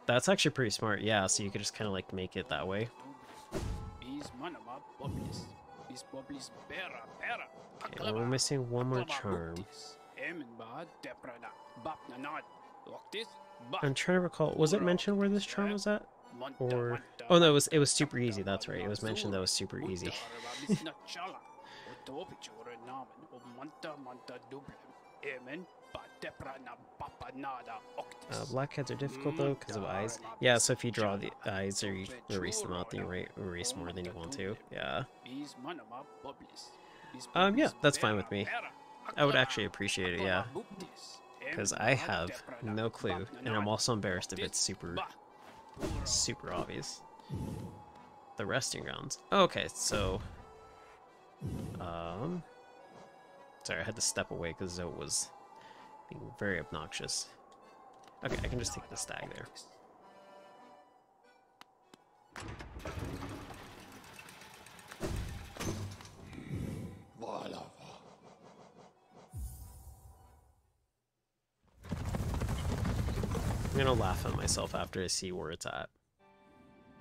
That's actually pretty smart, yeah, so you could just kind of like make it that way. Okay, well, we're missing one more charm. I'm trying to recall, was it mentioned where this charm was at? Or, oh no, it was super easy, that's right, it was mentioned that it was super easy. Blackheads are difficult though because of eyes. Yeah, so if you draw the eyes or you erase them out, then you erase more than you want to. Yeah. Yeah, that's fine with me. I would actually appreciate it, yeah. Because I have no clue, and I'm also embarrassed if it's super obvious. The resting grounds. Okay, so sorry, I had to step away because Zoe was being very obnoxious. Okay, I can just take the stag there. I'm gonna laugh at myself after I see where it's at.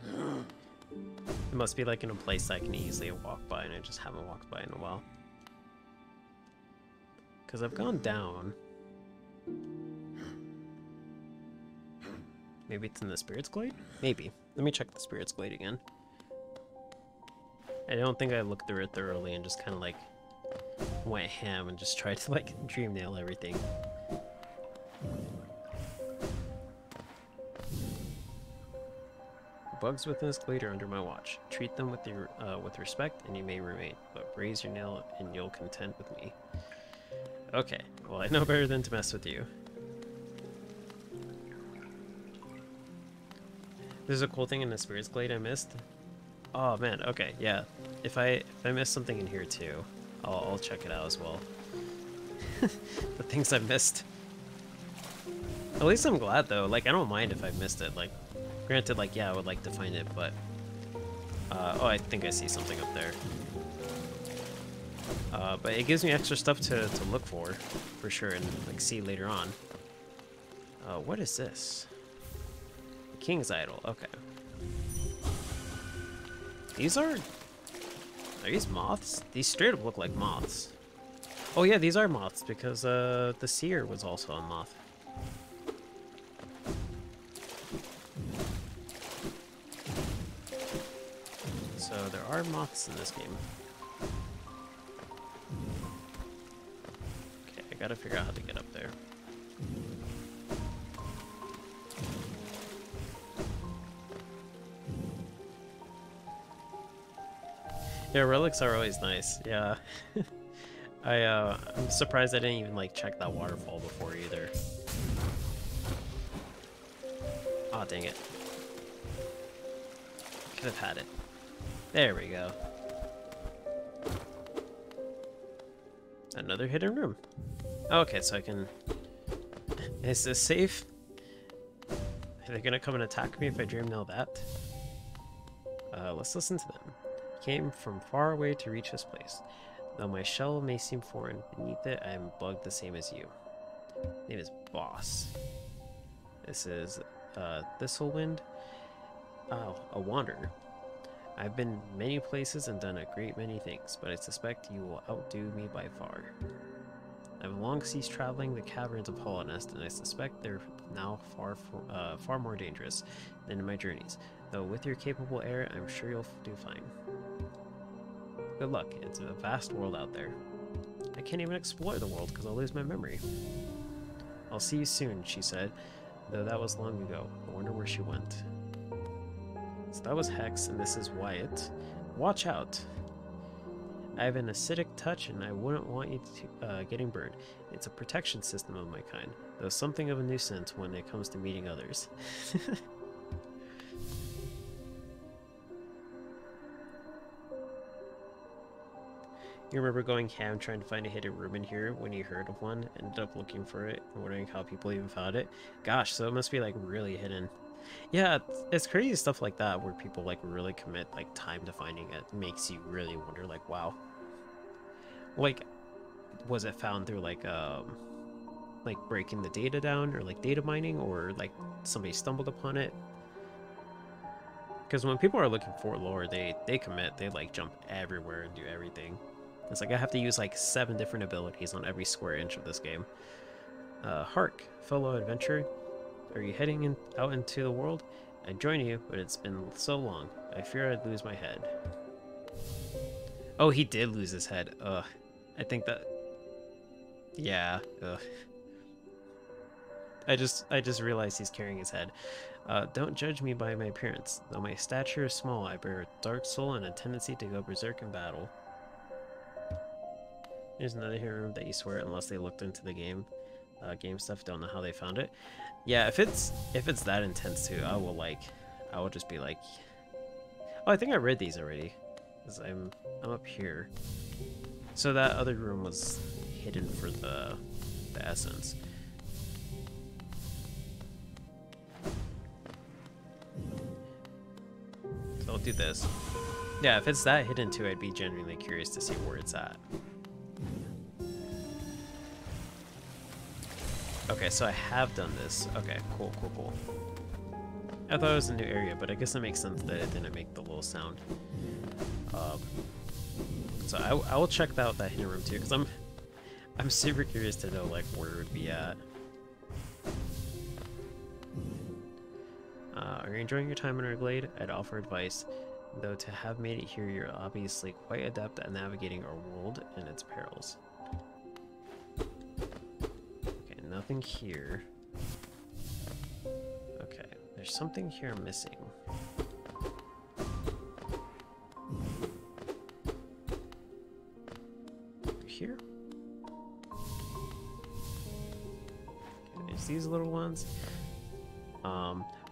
It must be like in a place I can easily walk by, and I just haven't walked by in a while. Because I've gone down. Maybe it's in the Spirit's Glade? Maybe. Let me check the Spirit's Glade again. I don't think I looked through it thoroughly and just kind of like went ham and just tried to like dream nail everything. Bugs within this glade are under my watch. Treat them with respect, and you may remain. But raise your nail, and you'll contend with me. Okay, well I know better than to mess with you. There's a cool thing in the Spirits Glade I missed. Oh man, okay, yeah. If I missed something in here too, I'll check it out as well. The things I missed. At least I'm glad though. Like I don't mind if I missed it. Like, granted, like yeah, I would like to find it, but oh, I think I see something up there. But it gives me extra stuff to look for sure, and like see later on. What is this? King's Idol. Okay. These are these moths? These straight up look like moths. Oh yeah, these are moths because the seer was also a moth. So there are moths in this game. Okay, I gotta figure out how to get up there. Yeah, relics are always nice. Yeah. I'm surprised I didn't even like check that waterfall before either. Aw, dang it. Could have had it. There we go. Another hidden room. Okay, so I can... Is this safe? Are they gonna come and attack me if I dream nail that? Let's listen to them. Came from far away to reach this place. Though my shell may seem foreign, beneath it I am bugged the same as you. Name is Boss. This is Thistlewind. Oh, a wanderer. I've been many places and done a great many things, but I suspect you will outdo me by far. I've long ceased traveling the caverns of Hollow Nest, and I suspect they're now far more dangerous than in my journeys. Though with your capable heir, I'm sure you'll do fine. Good luck. It's a vast world out there. I can't even explore the world because I'll lose my memory. I'll see you soon, she said, though that was long ago. I wonder where she went. So that was Hex, and this is Wyatt. Watch out. I have an acidic touch, and I wouldn't want you to, getting burned. It's a protection system of my kind, though something of a nuisance when it comes to meeting others. You remember going ham trying to find a hidden room in here when you heard of one, ended up looking for it, and wondering how people even found it? Gosh, so it must be like really hidden. Yeah, it's crazy stuff like that where people like really commit like time to finding it. Makes you really wonder like, wow. Like, was it found through like breaking the data down or like data mining, or like somebody stumbled upon it? Because when people are looking for lore, they commit, they like jump everywhere and do everything. It's like I have to use like 7 different abilities on every square inch of this game. Hark, fellow adventurer. Are you heading out into the world? I'd join you, but it's been so long. I fear I'd lose my head. Oh, he did lose his head. Ugh. I think that... Yeah. Ugh. I just realized he's carrying his head. Don't judge me by my appearance. Though my stature is small, I bear a dark soul and a tendency to go berserk in battle. There's another hidden room that you swear, unless they looked into the game stuff, don't know how they found it. Yeah, if it's that intense too, I will just be like, oh, I think I read these already, because I'm up here. So that other room was hidden for the essence. So I'll do this. Yeah, if it's that hidden too, I'd be genuinely curious to see where it's at. Okay, so I have done this. Okay, cool. I thought it was a new area, but I guess it makes sense that it didn't make the little sound. So I will check out that hidden room too, because I'm super curious to know like where it would be at. Are you enjoying your time in our glade? I'd offer advice, though to have made it here, you're obviously quite adept at navigating our world and its perils. nothing here. Okay, there's something here missing. Here? Okay, there's these little ones.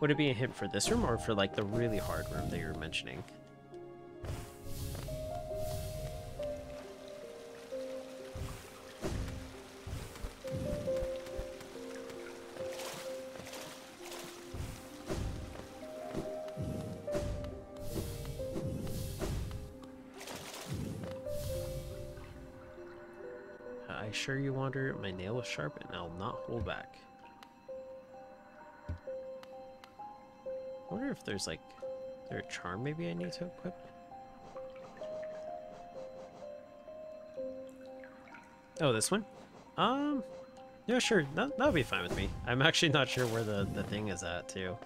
Would it be a hint for this room or for like the really hard room that you were mentioning? I assure you, Wanderer, my nail is sharp and I'll not hold back. I wonder if there's like, is there a charm maybe I need to equip? Oh, this one? Yeah, sure, that'll be fine with me. I'm actually not sure where the thing is at, too.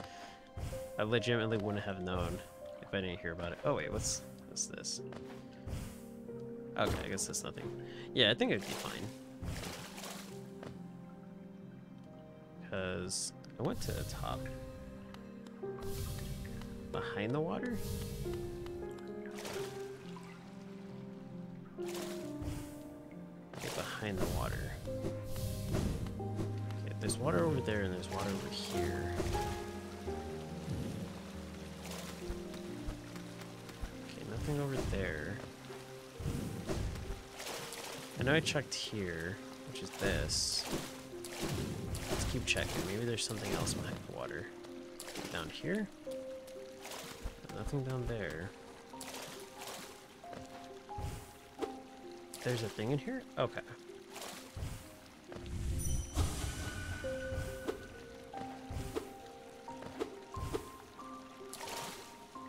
I legitimately wouldn't have known if I didn't hear about it. Oh wait, what's this? Okay, I guess that's nothing. Yeah, I think it'd be fine. Because I went to the top. Behind the water? Okay, behind the water. Okay, there's water over there and there's water over here. Okay, nothing over there. I know I checked here, which is this. Let's keep checking. Maybe there's something else behind the water. Down here? Nothing down there. There's a thing in here? Okay.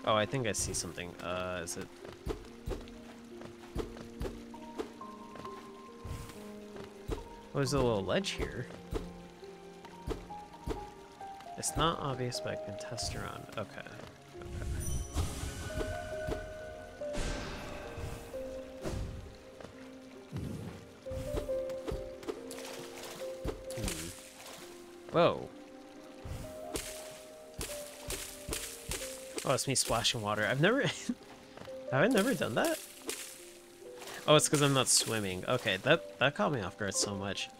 Oh, I think I see something. Is it... Oh, there's a little ledge here. It's not obvious, but I can test around. Okay. Whoa. Oh, it's me splashing water. I've never... have I never done that? Oh, it's because I'm not swimming. Okay, that caught me off guard so much.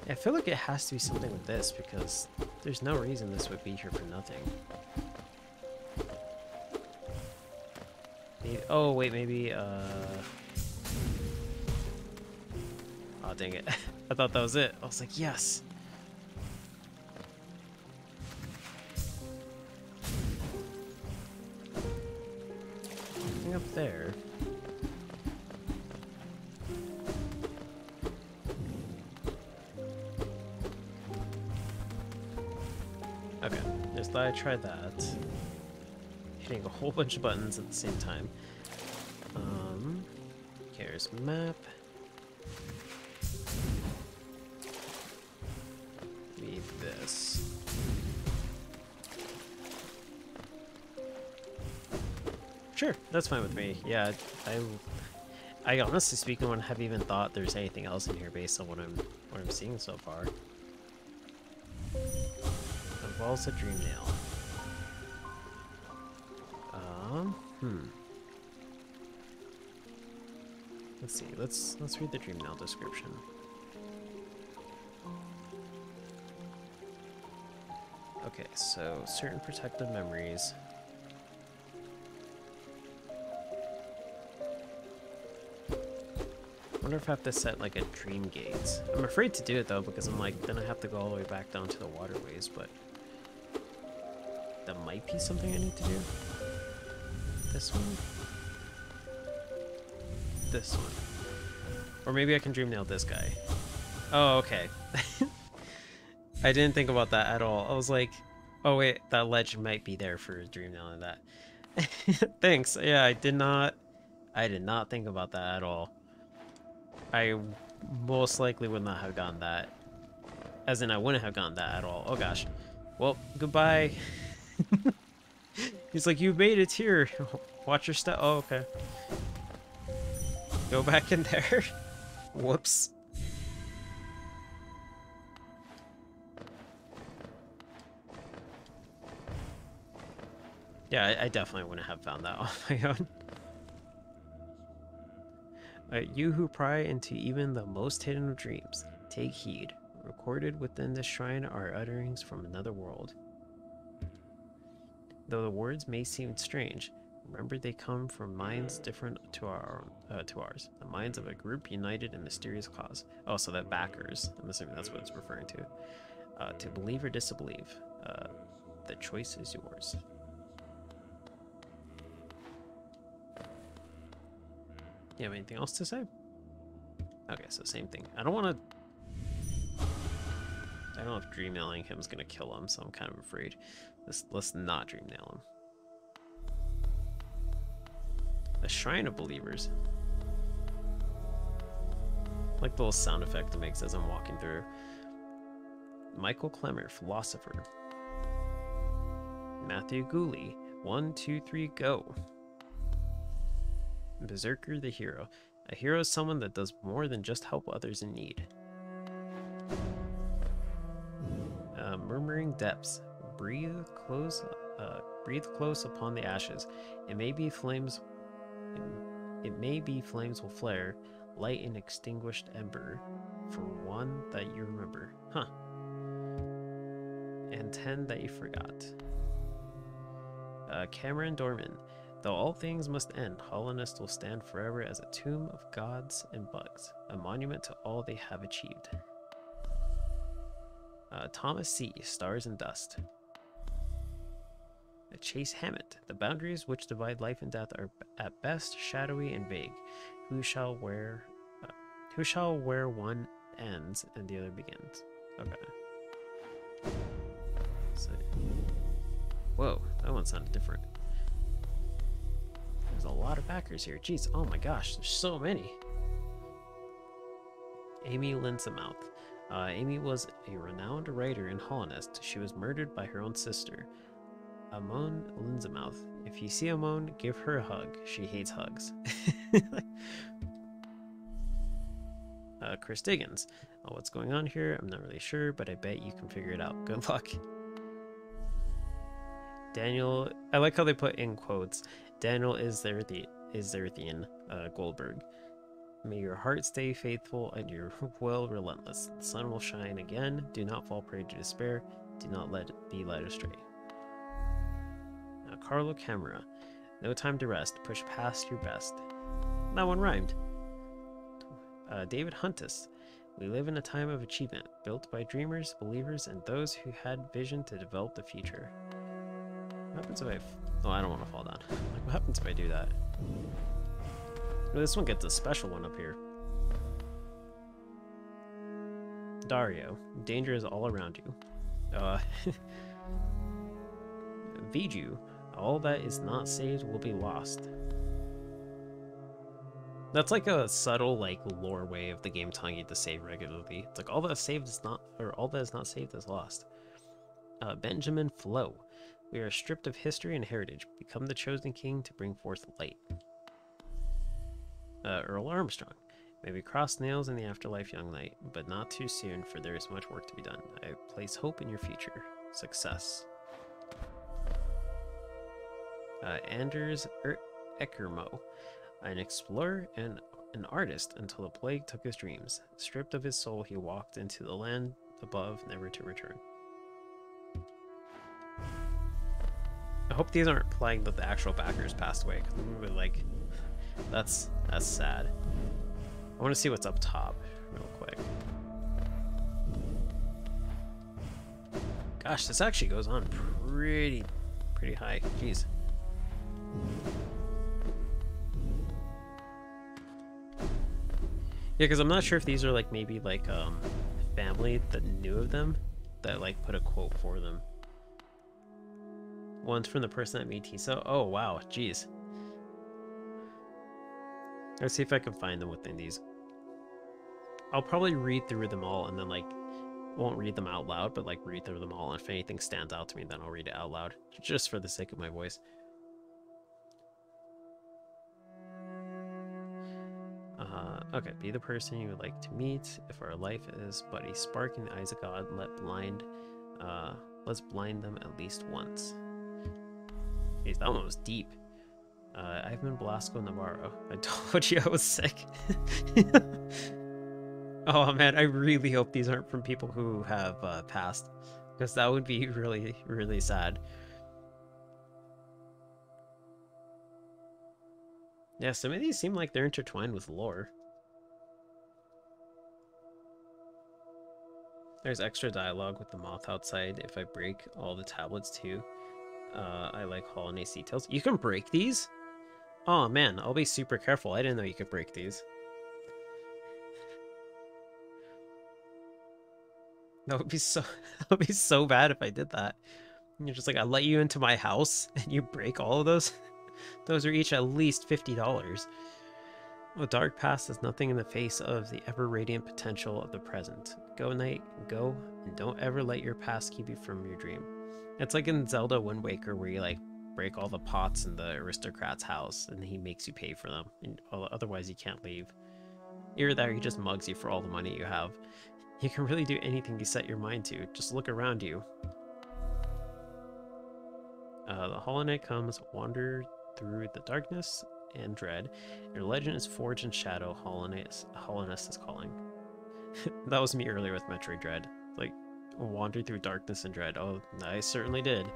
I feel like it has to be something with this because there's no reason this would be here for nothing. Maybe, oh wait, maybe oh dang it. I thought that was it. I was like, yes. Nothing up there. Okay, just thought I'd try that. Hitting a whole bunch of buttons at the same time. Okay, here's map. Need this. Sure, that's fine with me. Yeah, I honestly speaking wouldn't have even thought there's anything else in here based on what I'm seeing so far. Involves a dream nail. Let's see. Let's read the dream nail description. Okay, so certain protective memories. I wonder if I have to set like a dream gate. I'm afraid to do it though because I'm like, then I have to go all the way back down to the waterways, but that might be something I need to do. This one? This one. Or maybe I can dream nail this guy. Oh, okay. I didn't think about that at all. I was like, oh wait, that ledge might be there for dream nailing that. Thanks. Yeah, I did not think about that at all. I most likely would not have gotten that. As in, I wouldn't have gotten that at all. Oh gosh. Well, goodbye. He's like, you made it here. Watch your step. Oh, okay. Go back in there. Whoops. Yeah, I definitely wouldn't have found that on my own. You who pry into even the most hidden of dreams, take heed. Recorded within this shrine are utterings from another world. Though the words may seem strange, remember they come from minds different to ours. The minds of a group united in mysterious cause. Oh, so that backers. I'm assuming that's what it's referring to. To believe or disbelieve. The choice is yours. You have anything else to say? Okay, so same thing. I don't know if dream nailing him is gonna kill him, so I'm kind of afraid. Let's not dream nail him. The Shrine of Believers. Like the little sound effect it makes as I'm walking through. Michael Clemmer, philosopher. Matthew Gooley, 1, 2, 3, go. Berserker the hero. A hero is someone that does more than just help others in need. Murmuring depths. Breathe close upon the ashes. It may be flames will flare, light an extinguished ember, for one that you remember. Huh. And 10 that you forgot. Cameron Dorman. Though all things must end, Hollownest will stand forever as a tomb of gods and bugs, a monument to all they have achieved. Thomas C. Stars and Dust. Chase Hammett. The boundaries which divide life and death are at best shadowy and vague. Who shall where one ends and the other begins? Okay. So, whoa, that one sounded different. There's a lot of backers here. Jeez, oh my gosh, there's so many. Amy Linsamouth. Amy was a renowned writer in Hollownest. She was murdered by her own sister. Amon Linsamouth. If you see Amon, give her a hug. She hates hugs. Chris Diggins. What's going on here? I'm not really sure, but I bet you can figure it out. Good luck. Daniel, I like how they put in quotes. Daniel is Zerthian Goldberg. May your heart stay faithful and your will relentless. The sun will shine again. Do not fall prey to despair. Do not be led astray. Carlo Camera. No time to rest. Push past your best. That one rhymed. David Huntus. We live in a time of achievement, built by dreamers, believers, and those who had vision to develop the future. What happens if oh, I don't want to fall down. Like, what happens if I do that? Well, this one gets a special one up here. Dario. Danger is all around you. Viju. All that is not saved will be lost. That's like a subtle, like, lore way of the game telling you to save regularly. It's like all that is saved is not, or all that is not saved is lost. Benjamin Flo. We are stripped of history and heritage. Become the chosen king to bring forth light. Earl Armstrong. May we cross nails in the afterlife, young knight, but not too soon, for there is much work to be done. I place hope in your future. Success. Anders Eckermo. An explorer and an artist until the plague took his dreams. Stripped of his soul, he walked into the land above, never to return. I hope these aren't implying that the actual backers passed away, because I'm really like, that's sad. I want to see what's up top real quick. Gosh, this actually goes on pretty high. Jeez. Yeah, because I'm not sure if these are like maybe like family that knew of them that like put a quote for them. One's from the person that made Tisa. Oh wow, jeez. Let's see if I can find them within these. I'll probably read through them all and then like won't read them out loud, but like read through them all. And if anything stands out to me, then I'll read it out loud, just for the sake of my voice. Okay, be the person you would like to meet. If our life is but a spark in the eyes of God, let's blind them at least once. Jeez, that one was deep. I've been Blasco Navarro. I told you I was sick. Oh man, I really hope these aren't from people who have passed, because that would be really, really sad. Yeah, some of these seem like they're intertwined with lore. There's extra dialogue with the moth outside. If I break all the tablets too, I like Hollow Knight's details. You can break these? Oh man, I'll be super careful. I didn't know you could break these. That would be so bad if I did that. And you're just like, I let you into my house and you break all of those. Those are each at least $50. A dark past is nothing in the face of the ever-radiant potential of the present. Go, Knight, go, and don't ever let your past keep you from your dream. It's like in Zelda Wind Waker where you like break all the pots in the aristocrat's house and he makes you pay for them, and otherwise you can't leave. Either that or he just mugs you for all the money you have. You can really do anything you set your mind to. Just look around you. The Hollow Knight comes, wander through the darkness and dread. Your legend is forged in shadow. Hollowness is calling. That was me earlier with Metroid Dread. Like, wander through darkness and dread. Oh, I certainly did.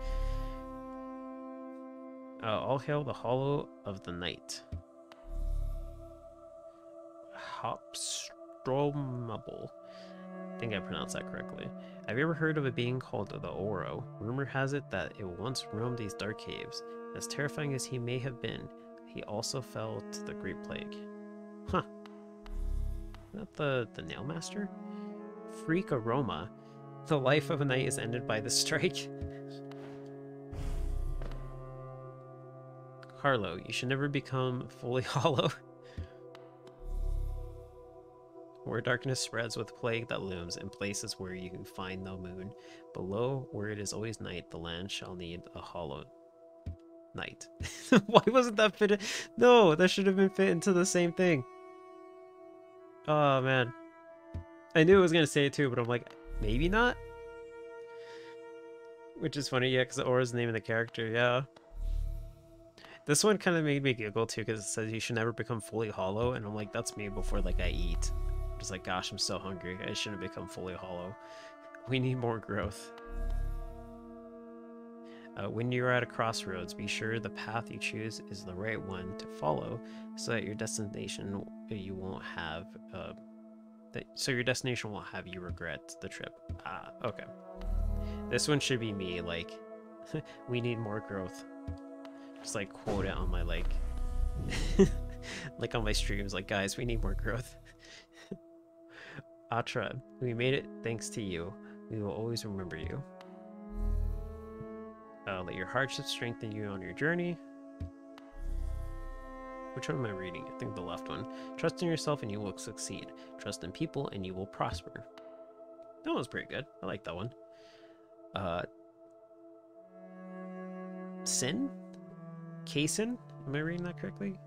All hail the Hollow of the Night. Hopstromable. I think I pronounced that correctly. Have you ever heard of a being called the Oro? Rumor has it that it once roamed these dark caves. As terrifying as he may have been, he also fell to the Great Plague. Huh. Is that the Nail Master? Freak aroma. The life of a knight is ended by the strike. Carlo, you should never become fully hollow. Where darkness spreads with plague that looms, in places where you can find no moon, below where it is always night, the land shall need a hollow knight. Why wasn't that fit? No, that should have been fit into the same thing. Oh man, I knew I was gonna say it too, but I'm like, maybe not. Which is funny, yeah, because Aura's the name of the character. Yeah. This one kind of made me giggle too, because it says you should never become fully hollow, and I'm like, that's me before like I eat. Just like, gosh, I'm so hungry. I shouldn't become fully hollow. We need more growth. When you're at a crossroads, be sure the path you choose is the right one to follow, so that your destination won't have you regret the trip. Ah, okay. This one should be me. Like, we need more growth. Just like quote it on my like on my streams, like, guys, we need more growth. Atra, we made it thanks to you. We will always remember you. Let your hardships strengthen you on your journey. Which one am I reading? I think the left one. Trust in yourself and you will succeed. Trust in people and you will prosper. That one's pretty good. I like that one. Sin? Kaysen? Am I reading that correctly?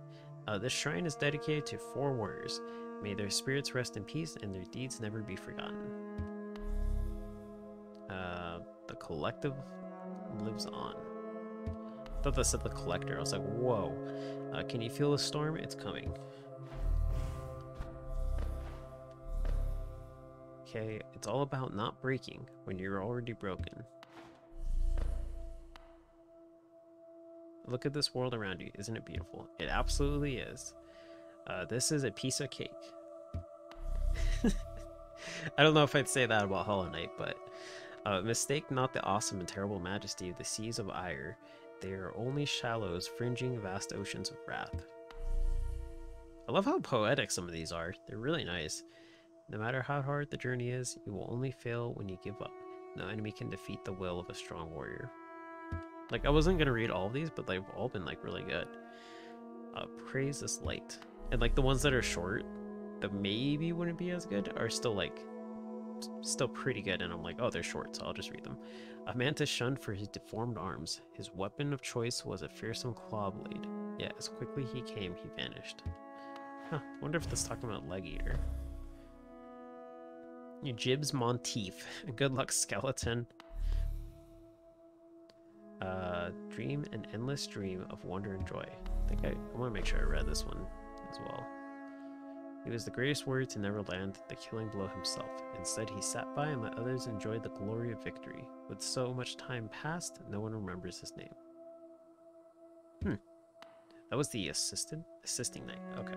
This shrine is dedicated to 4 warriors. May their spirits rest in peace and their deeds never be forgotten. The collective lives on. I thought that said the collector. I was like, whoa. Can you feel the storm? It's coming. Okay, it's all about not breaking when you're already broken. Look at this world around you. Isn't it beautiful? It absolutely is. This is a piece of cake. I don't know if I'd say that about Hollow Knight, but mistake not the awesome and terrible majesty of the seas of ire. They are only shallows fringing vast oceans of wrath. I love how poetic some of these are. They're really nice. No matter how hard the journey is, you will only fail when you give up. No enemy can defeat the will of a strong warrior. Like, I wasn't gonna read all of these, but they've all been like really good. Praise this light. And like the ones that are short, that maybe wouldn't be as good, are still like still pretty good, and I'm like, oh, they're short, so I'll just read them. A mantis shunned for his deformed arms. His weapon of choice was a fearsome claw blade. Yet as quickly he came, he vanished. Huh, wonder if this is talking about Leg Eater. Jibs Monteith. Good luck, skeleton. Dream an endless dream of wonder and joy. I want to make sure I read this one as well. He was the greatest warrior to never land the killing blow himself. Instead, he sat by and let others enjoy the glory of victory. With so much time passed, no one remembers his name. That was the assisting knight. Okay.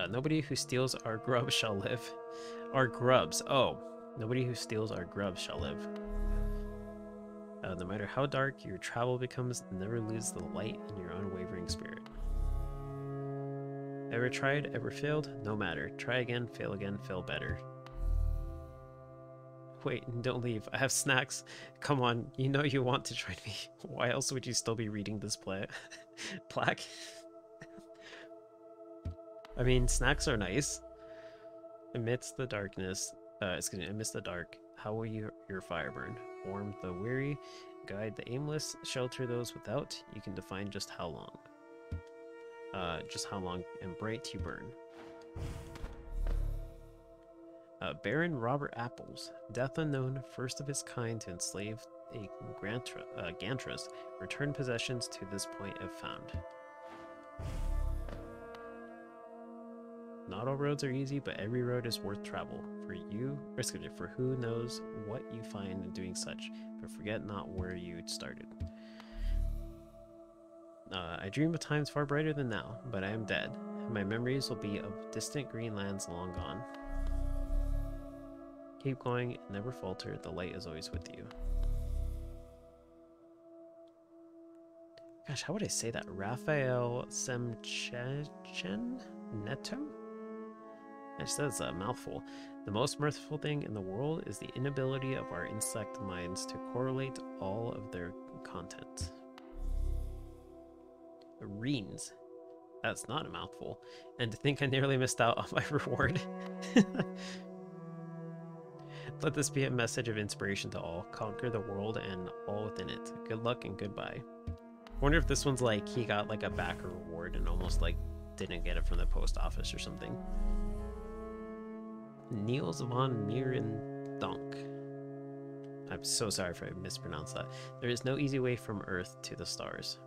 Nobody who steals our grub shall live. Our grubs. Oh, nobody who steals our grubs shall live. No matter how dark your travel becomes, never lose the light in your unwavering spirit. Ever tried, ever failed? No matter. Try again, fail better. Wait, don't leave. I have snacks. Come on, you know you want to join me. Why else would you still be reading this plaque? I mean, snacks are nice. Amidst the darkness, amidst the dark, how will your fire burn? Warm the weary, guide the aimless, shelter those without. You can define just how long. And bright you burn. Baron Robert Apples, death unknown, first of his kind to enslave a Gantras, returned possessions to this point if found. Not all roads are easy, but every road is worth travel. For who knows what you find in doing such, but forget not where you started. I dream of times far brighter than now, but I am dead. My memories will be of distant green lands long gone. Keep going, never falter, the light is always with you. Gosh, how would I say that? Raphael Semchen Neto? Gosh, that's a mouthful. The most mirthful thing in the world is the inability of our insect minds to correlate all of their content. Reens. That's not a mouthful. And to think I nearly missed out on my reward. Let this be a message of inspiration to all. Conquer the world and all within it. Good luck and goodbye. I wonder if this one's like he got like a backer reward and almost like didn't get it from the post office or something. Niels von Mierendonk. I'm so sorry if I mispronounced that. There is no easy way from Earth to the stars.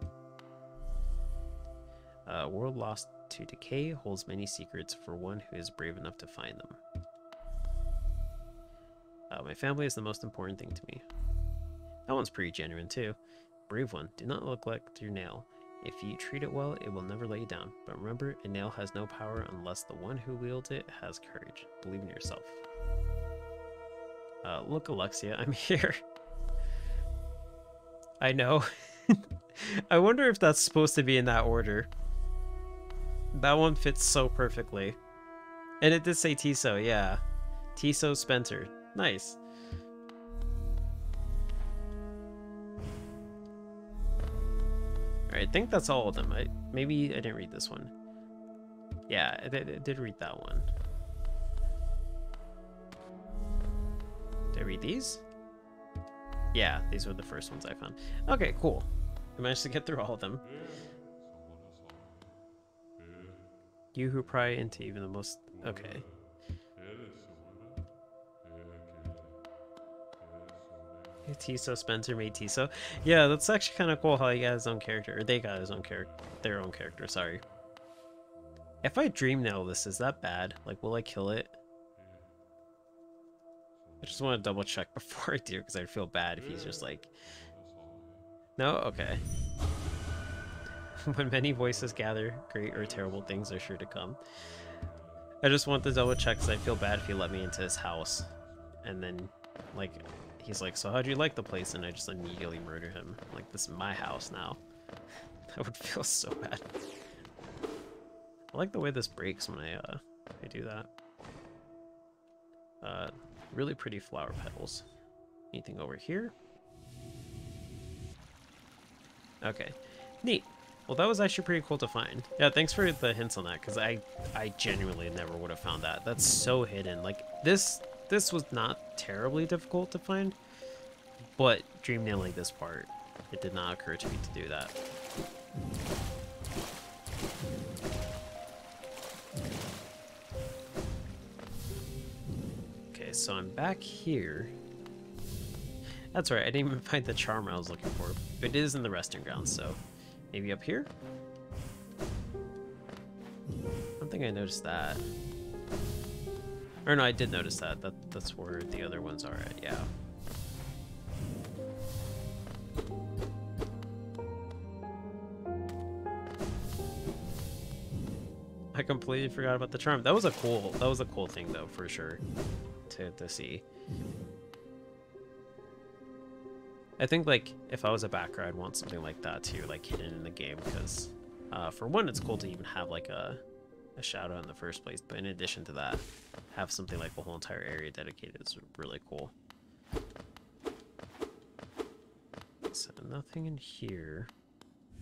World lost to decay holds many secrets for one who is brave enough to find them. My family is the most important thing to me. That one's pretty genuine too. Brave one, do not neglect your nail. If you treat it well, it will never let you down. But remember, a nail has no power unless the one who wields it has courage. Believe in yourself. Look, Alexia, I'm here. I know. I wonder if that's supposed to be in that order. That one fits so perfectly. And it did say Tiso, yeah. Tiso Spencer. Nice. Alright, I think that's all of them. Maybe I didn't read this one. Yeah, I did read that one. Did I read these? Yeah, these were the first ones I found. Okay, cool. I managed to get through all of them. You who pry into even the most... Okay. Tiso Spencer made Tiso. Yeah, that's actually kind of cool how he got his own character. Or they got his own character. Their own character, sorry. If I dream nail this, is that bad? Like, will I kill it? I just want to double check before I do, because I'd feel bad if he's just like... No? Okay. When many voices gather, great or terrible things are sure to come. I just want to double check because I feel bad if he let me into his house. And then, like, he's like, so how'd you like the place? And I just immediately murder him. Like, this is my house now. I would feel so bad. I like the way this breaks when I do that. Really pretty flower petals. Anything over here? Okay. Neat. Well, that was actually pretty cool to find. Yeah, thanks for the hints on that, because I genuinely never would have found that. That's so hidden. Like, this was not terribly difficult to find, but dream nailing this part, it did not occur to me to do that. Okay, so I'm back here. That's right, I didn't even find the charm I was looking for, but it is in the resting grounds, so maybe up here? I don't think I noticed that. Or no, I did notice that. That's where the other ones are at, yeah. I completely forgot about the charm. That was a cool thing though, for sure, to see. I think, like, if I was a backer, I'd want something like that too, like hidden in the game, because for one, it's cool to even have like a shadow in the first place, but in addition to that, have something like the whole entire area dedicated is really cool. So nothing in here,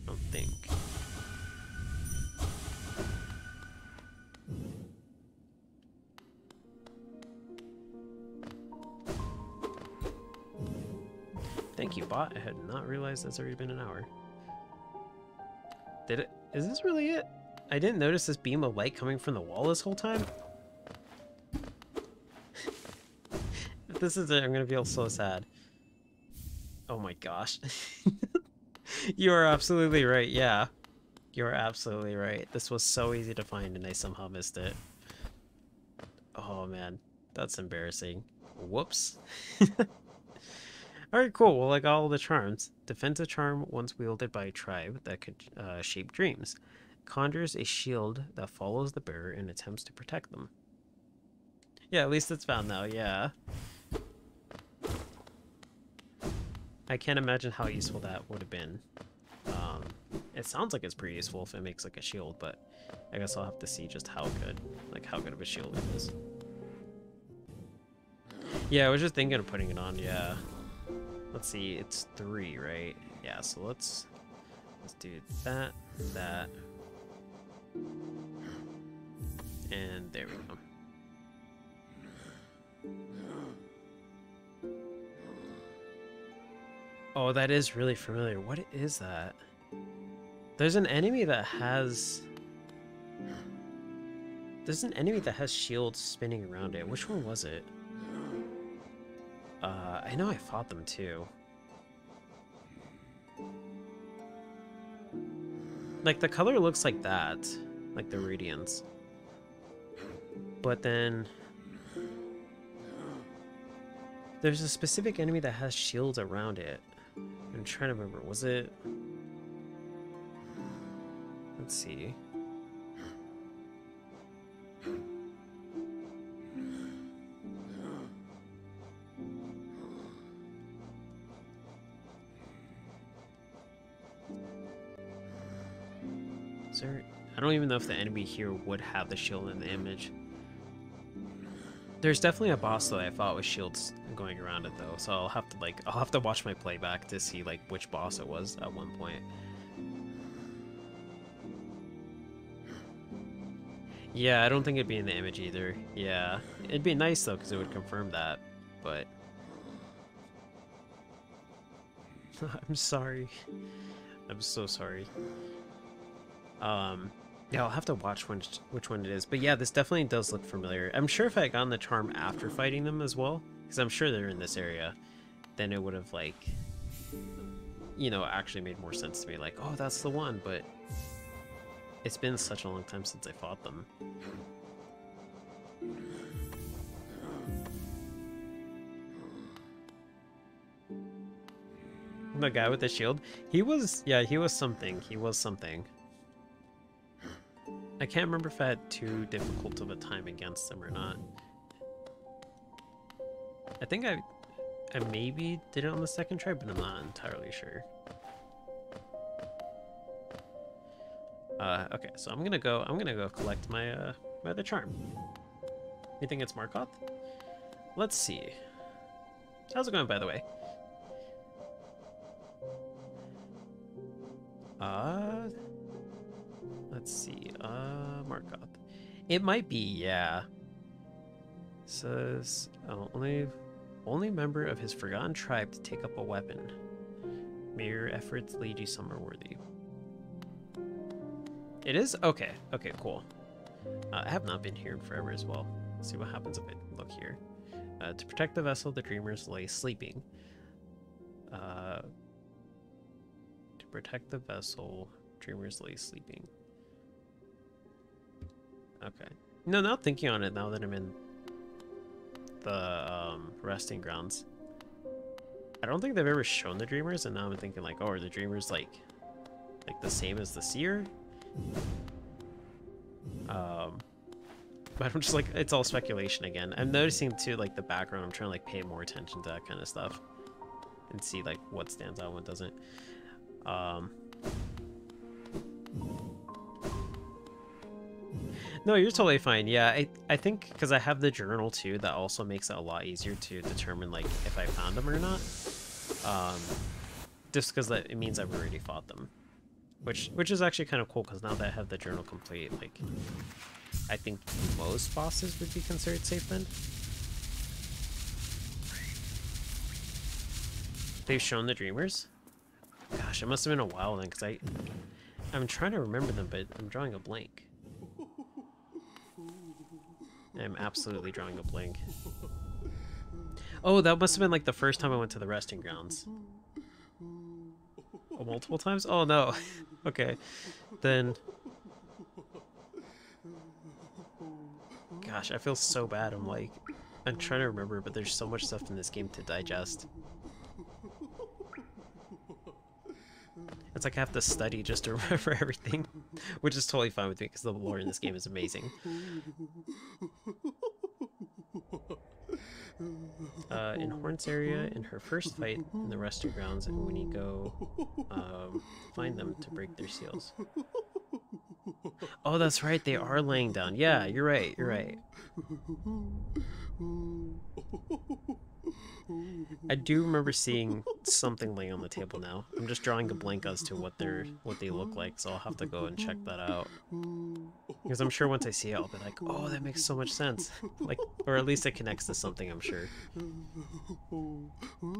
I don't think. Thank you, bot. I had not realized that's already been an hour. Did it? Is this really it? I didn't notice this beam of light coming from the wall this whole time. If this is it, I'm gonna feel so sad. Oh my gosh. You are absolutely right, yeah. You're absolutely right. This was so easy to find and I somehow missed it. Oh man, that's embarrassing. Whoops. Alright, cool. Well, I got all the charms. Defensive charm once wielded by a tribe that could shape dreams. Conjures a shield that follows the bearer and attempts to protect them. Yeah, at least it's found now, yeah. I can't imagine how useful that would have been. It sounds like it's pretty useful if it makes like a shield, but I guess I'll have to see just how good of a shield it is. Yeah, I was just thinking of putting it on, yeah. Let's see, it's 3, right? Yeah, so let's do that, and there we go. Oh, that is really familiar. What is that? There's an enemy that has... There's an enemy that has shields spinning around it. Which one was it? I know I fought them too. Like, the color looks like that. Like the radiance. But then... there's a specific enemy that has shields around it. I'm trying to remember. Was it... Let's see. Is there... I don't even know if the enemy here would have the shield in the image. There's definitely a boss though I fought with shields going around it though, so I'll have to watch my playback to see like which boss it was at one point. Yeah, I don't think it'd be in the image either. Yeah, it'd be nice though because it would confirm that, but I'm sorry. I'm so sorry. Yeah, I'll have to watch which one it is. But yeah, this definitely does look familiar. I'm sure if I had gotten the charm after fighting them as well, because I'm sure they're in this area, then it would have, like, you know, actually made more sense to me. Like, oh, that's the one, but it's been such a long time since I fought them. The guy with the shield? He was, yeah, he was something. He was something. I can't remember if I had too difficult of a time against him or not. I think I maybe did it on the second try, but I'm not entirely sure. Okay, so I'm gonna go collect my my other charm. You think it's Markoth? Let's see. How's it going, by the way? Let's see. Markup. It might be, yeah. Says only member of his forgotten tribe to take up a weapon. May your efforts lead you somewhere worthy. It is? Okay. Okay, cool. I have not been here in forever as well. Let's see what happens if I look here. To protect the vessel, the dreamers lay sleeping. To protect the vessel, dreamers lay sleeping. Okay. No, not thinking on it now that I'm in the resting grounds. I don't think they've ever shown the dreamers, and now I'm thinking like, oh, are the dreamers like the same as the seer? But I'm just like, it's all speculation again. I'm noticing too, like the background. I'm trying to like pay more attention to that kind of stuff and see like what stands out and what doesn't. No, you're totally fine. Yeah, I think because I have the journal too, that also makes it a lot easier to determine like if I found them or not. Just because it means I've already fought them, which is actually kind of cool because now that I have the journal complete, like I think most bosses would be considered safe then. They've shown the dreamers? Gosh, it must have been a while then, because I'm trying to remember them, but I'm drawing a blank. I'm absolutely drawing a blank. Oh, that must have been like the first time I went to the resting grounds. Oh, multiple times? Oh no. Okay. Then... Gosh, I feel so bad. I'm trying to remember, but there's so much stuff in this game to digest. It's like I have to study just to remember everything, which is totally fine with me because the lore in this game is amazing. In Horn's area, in her first fight in the resting grounds, and when you go find them to break their seals. Oh, that's right, they are laying down. Yeah, you're right, you're right. I do remember seeing something laying on the table now. I'm just drawing a blank as to what they look like, so I'll have to go and check that out. Because I'm sure once I see it, I'll be like, oh, that makes so much sense. Like, or at least it connects to something, I'm sure.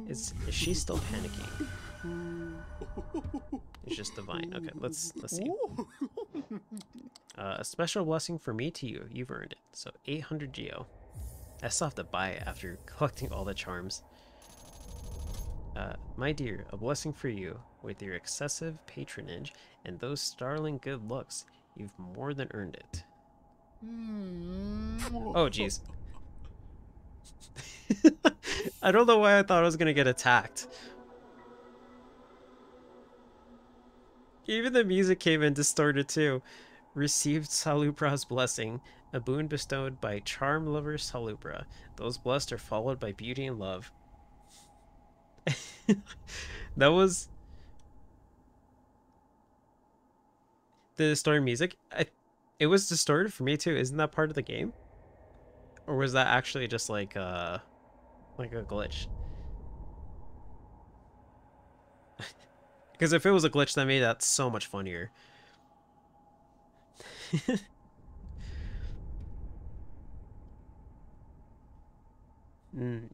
Is she still panicking? It's just divine. Okay, let's see. A special blessing from me to you. You've earned it. So 800 geo. I still have to buy it after collecting all the charms. My dear, a blessing for you. With your excessive patronage and those startling good looks, you've more than earned it. Oh, jeez. I don't know why I thought I was gonna get attacked. Even the music came in distorted too. Received Salubra's blessing, a boon bestowed by charm lover Salubra. Those blessed are followed by beauty and love. That was the distorted music. It was distorted for me too. Isn't that part of the game? Or was that actually just like a glitch? Because if it was a glitch, that made that so much funnier.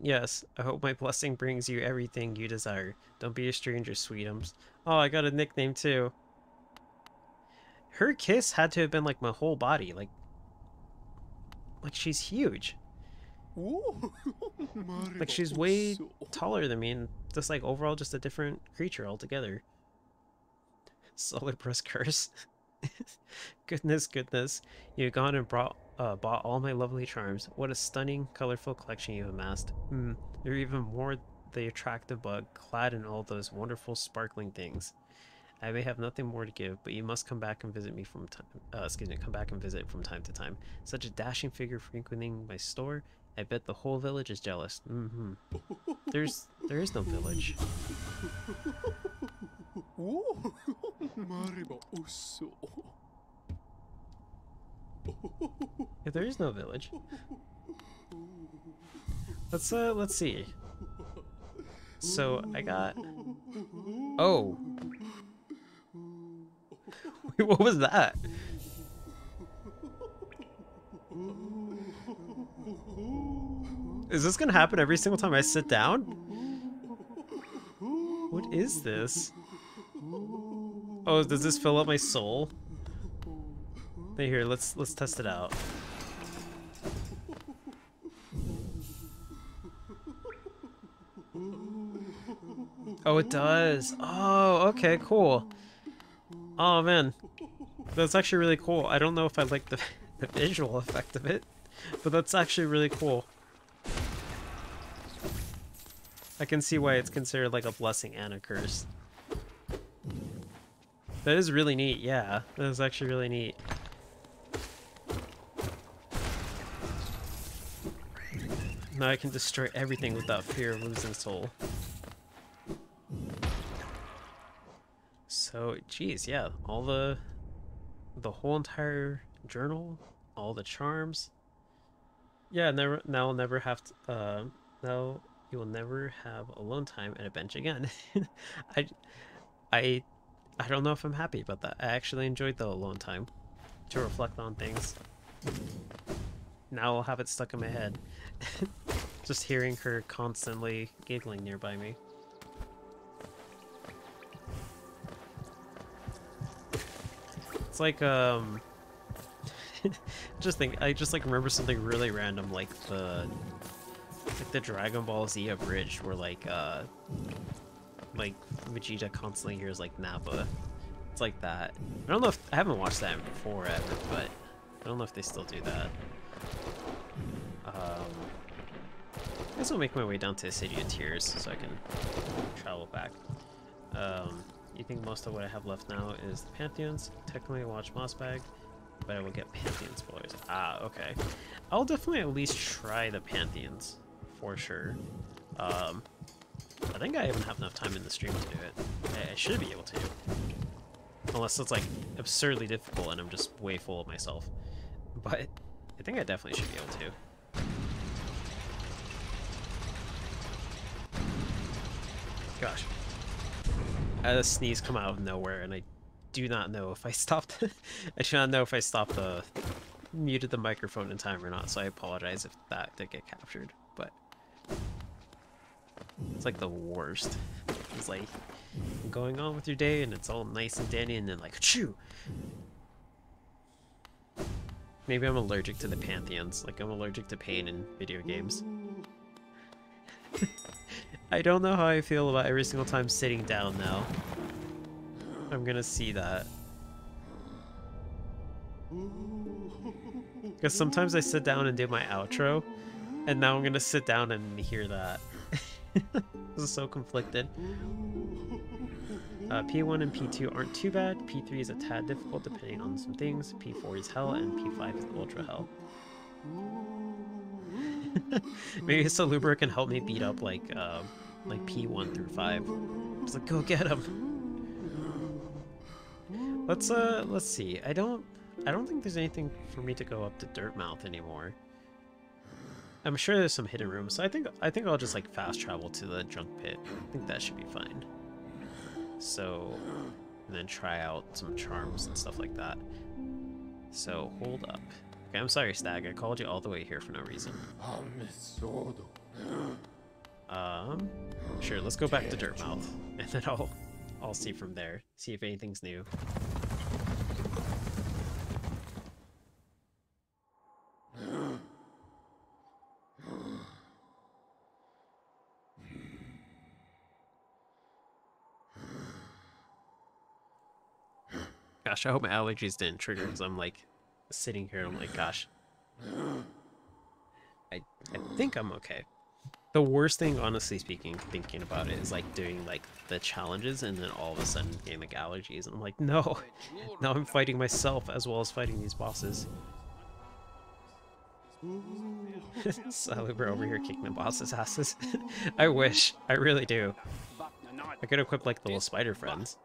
Yes, I hope my blessing brings you everything you desire. Don't be a stranger, sweetums. Oh, I got a nickname too. Her kiss had to have been like my whole body, like she's huge. Like she's way taller than me, and just like overall just a different creature altogether. Salubra's curse. Goodness, goodness. You've gone and bought all my lovely charms. What a stunning, colorful collection you've amassed. You're even more the attractive bug, clad in all those wonderful, sparkling things. I may have nothing more to give, but you must come back and visit me from time. Come back and visit from time to time. Such a dashing figure frequenting my store. I bet the whole village is jealous. There is no village. Yeah, there is no village. Let's see. So I got. Oh. Wait, what was that? Is this gonna happen every single time I sit down? What is this? Oh, does this fill up my soul? Hey, here, let's test it out. Oh, it does. Oh, okay, cool. Oh man, that's actually really cool. I don't know if I like the the visual effect of it, but that's actually really cool. I can see why it's considered like a blessing and a curse. That is really neat, yeah. That is actually really neat. Now I can destroy everything without fear of losing soul. So, geez, yeah, all the whole entire journal, all the charms. Yeah, now I'll never have to, now you will never have alone time at a bench again. I, I, I don't know if I'm happy about that. I actually enjoyed the alone time to reflect on things. Now I'll have it stuck in my head. Just hearing her constantly giggling nearby me. It's like, I just like remember something really random, like the Dragon Ball Z abridged, where like Vegeta constantly hears like Nappa. It's like that. I don't know if I haven't watched that before ever, but I don't know if they still do that. I guess I'll make my way down to City of Tears so I can travel back. You think most of what I have left now is the Pantheons? Technically I watch Mossbag, but I will get Pantheon spoilers. Ah, okay. I'll definitely at least try the Pantheons, for sure. I think I even have enough time in the stream to do it. I should be able to. Unless it's like absurdly difficult and I'm just way full of myself. But I think I definitely should be able to. Gosh. I had a sneeze come out of nowhere, and I do not know if I stopped. I do not know if I stopped muted the microphone in time or not, so I apologize if that did get captured. But it's like the worst. It's like going on with your day, and it's all nice and dandy, and then like, achoo! Maybe I'm allergic to the Pantheons. Like I'm allergic to pain in video games. I don't know how I feel about every single time sitting down now. I'm gonna see that. Because sometimes I sit down and do my outro, and now I'm gonna sit down and hear that. This is so conflicted. P1 and P2 aren't too bad. P3 is a tad difficult depending on some things. P4 is hell, and P5 is ultra hell. Maybe Salubra can help me beat up like P1 through 5. Just like go get him. Let's see. I don't think there's anything for me to go up to Dirtmouth anymore. I'm sure there's some hidden rooms, so I think I'll just like fast travel to the junk pit. I think that should be fine. So, and then try out some charms and stuff like that. So hold up. Okay, I'm sorry, Stag. I called you all the way here for no reason. Sure. Let's go back to Dirtmouth, and then I'll see from there. See if anything's new. Gosh, I hope my allergies didn't trigger because I'm like sitting here and I'm like, gosh. I think I'm okay. The worst thing, honestly speaking, thinking about it, is like doing like the challenges and then all of a sudden getting like allergies. And I'm like, no. Now I'm fighting myself as well as fighting these bosses. Salubra over here kicking the boss's asses. I wish. I really do. I could equip like the little spider friends.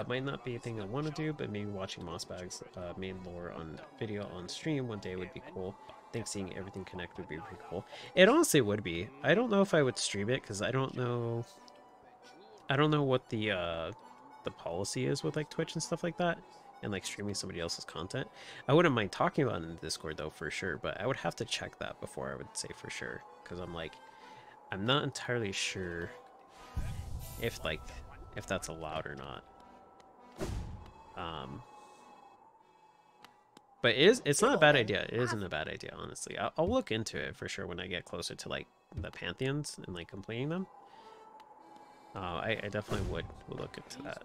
Might not be a thing I want to do, but maybe watching Mossbag's main lore on video on stream one day would be cool. I think seeing everything connect would be pretty cool. It honestly would be. I don't know if I would stream it because I don't know what the policy is with like Twitch and stuff like that. and like streaming somebody else's content. I wouldn't mind talking about it in the Discord though, for sure, but I would have to check that before I would say for sure, because I'm not entirely sure if that's allowed or not. But it's not a bad idea. It isn't a bad idea, honestly. I'll look into it for sure when I get closer to like the pantheons and like completing them. I definitely would look into that.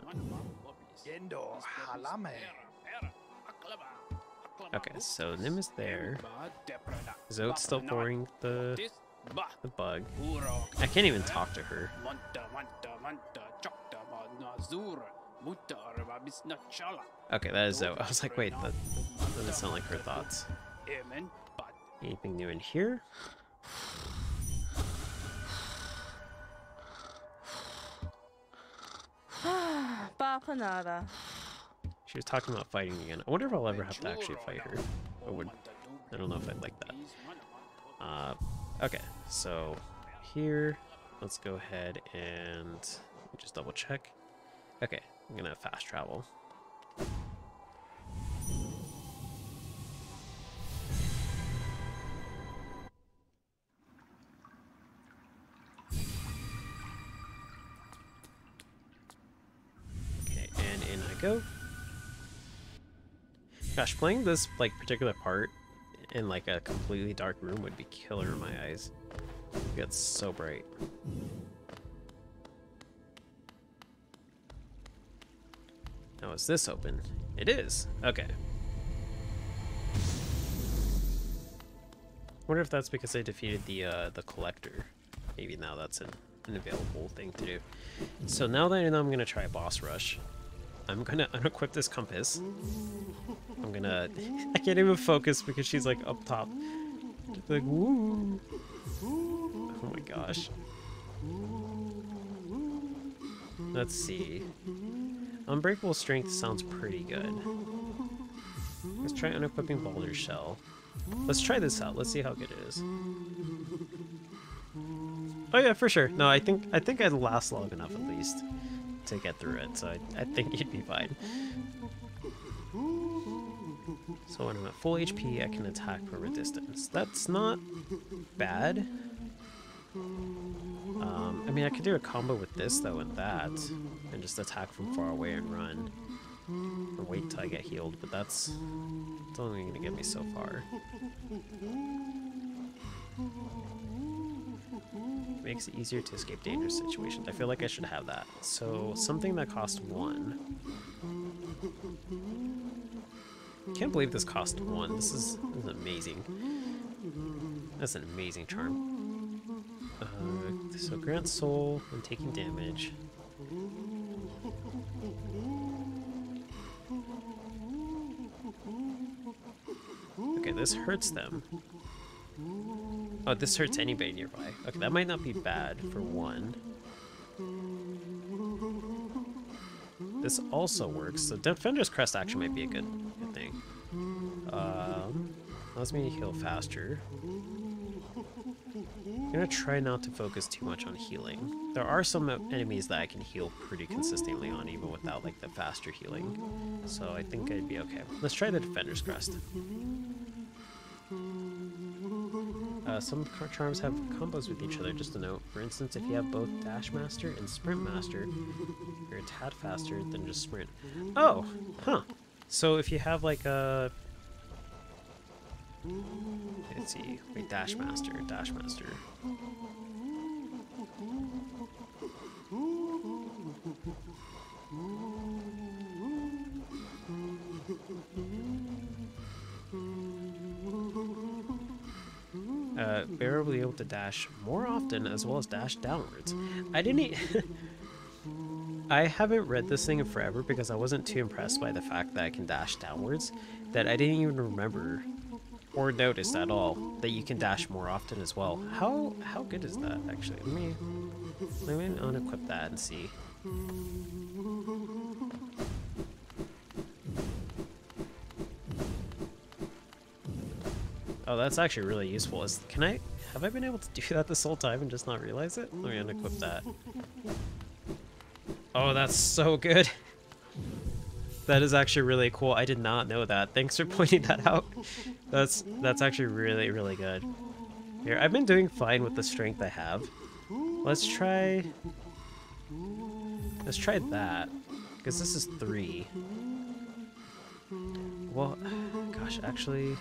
Okay, so Nim is there. Zote's still pouring the bug. I can't even talk to her. Okay, that is Zote. I was like, wait, that doesn't sound like her thoughts. Anything new in here? She was talking about fighting again. I wonder if I'll ever have to actually fight her. I don't know if I'd like that. Okay, so here, let's go ahead and just double check. Okay, I'm gonna fast travel. Okay, and in I go. Gosh, playing this like particular part in like a completely dark room would be killer in my eyes. It gets so bright. Now is this open? It is. Okay. Wonder if that's because I defeated the collector. Maybe now that's an available thing to do. So now that I know I'm gonna try a boss rush, I'm gonna unequip this compass. I'm gonna I can't even focus because she's like up top. Like woo. Oh my gosh. Let's see. Unbreakable Strength sounds pretty good. Let's try unequipping Boulder Shell. Let's try this out. Let's see how good it is. Oh yeah, for sure. No, I think I'd last long enough at least to get through it, so I think you'd be fine. So when I'm at full HP, I can attack from a distance. That's not bad. I mean, I could do a combo with this though and that, and just attack from far away and run, or wait till I get healed. But that's only gonna get me so far. It makes it easier to escape dangerous situations. I feel like I should have that. So something that costs 1. Can't believe this cost 1. This is amazing. That's an amazing charm. So grant soul when taking damage. Okay, this hurts them. Oh, this hurts anybody nearby. Okay, that might not be bad for 1. This also works. So Defender's Crest actually might be a good thing. Allows me to heal faster. I'm gonna try not to focus too much on healing. There are some enemies that I can heal pretty consistently on, even without like the faster healing. So I think I'd be okay. Let's try the Defender's Crest. Some charms have combos with each other, just a note. For instance, if you have both Dash Master and Sprint Master, you're a tad faster than just Sprint. Oh! Huh. So if you have like a... Let's see. Wait, Dash Master. Bear will be able to dash more often as well as dash downwards. I haven't read this thing in forever because I wasn't too impressed by the fact that I can dash downwards that I didn't even remember or notice at all that you can dash more often as well. How good is that actually? Let me unequip that and see. Oh, that's actually really useful. Have I been able to do that this whole time and just not realize it? Let me unequip that. Oh, that's so good. That is actually really cool. I did not know that. Thanks for pointing that out. That's actually really, really good. Here, I've been doing fine with the strength I have. Let's try that. Because this is 3. Well, gosh, actually,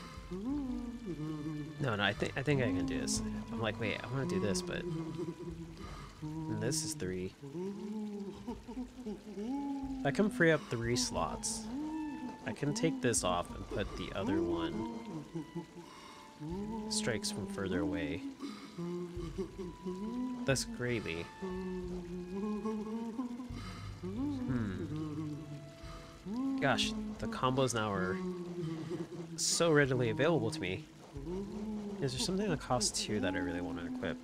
no, I think I can do this. I'm like, wait, I want to do this, but this is 3. I can free up 3 slots. I can take this off and put the other one. Strikes from further away. That's greatly. Gosh, the combos now are so readily available to me. Is there something that costs 2 that I really want to equip?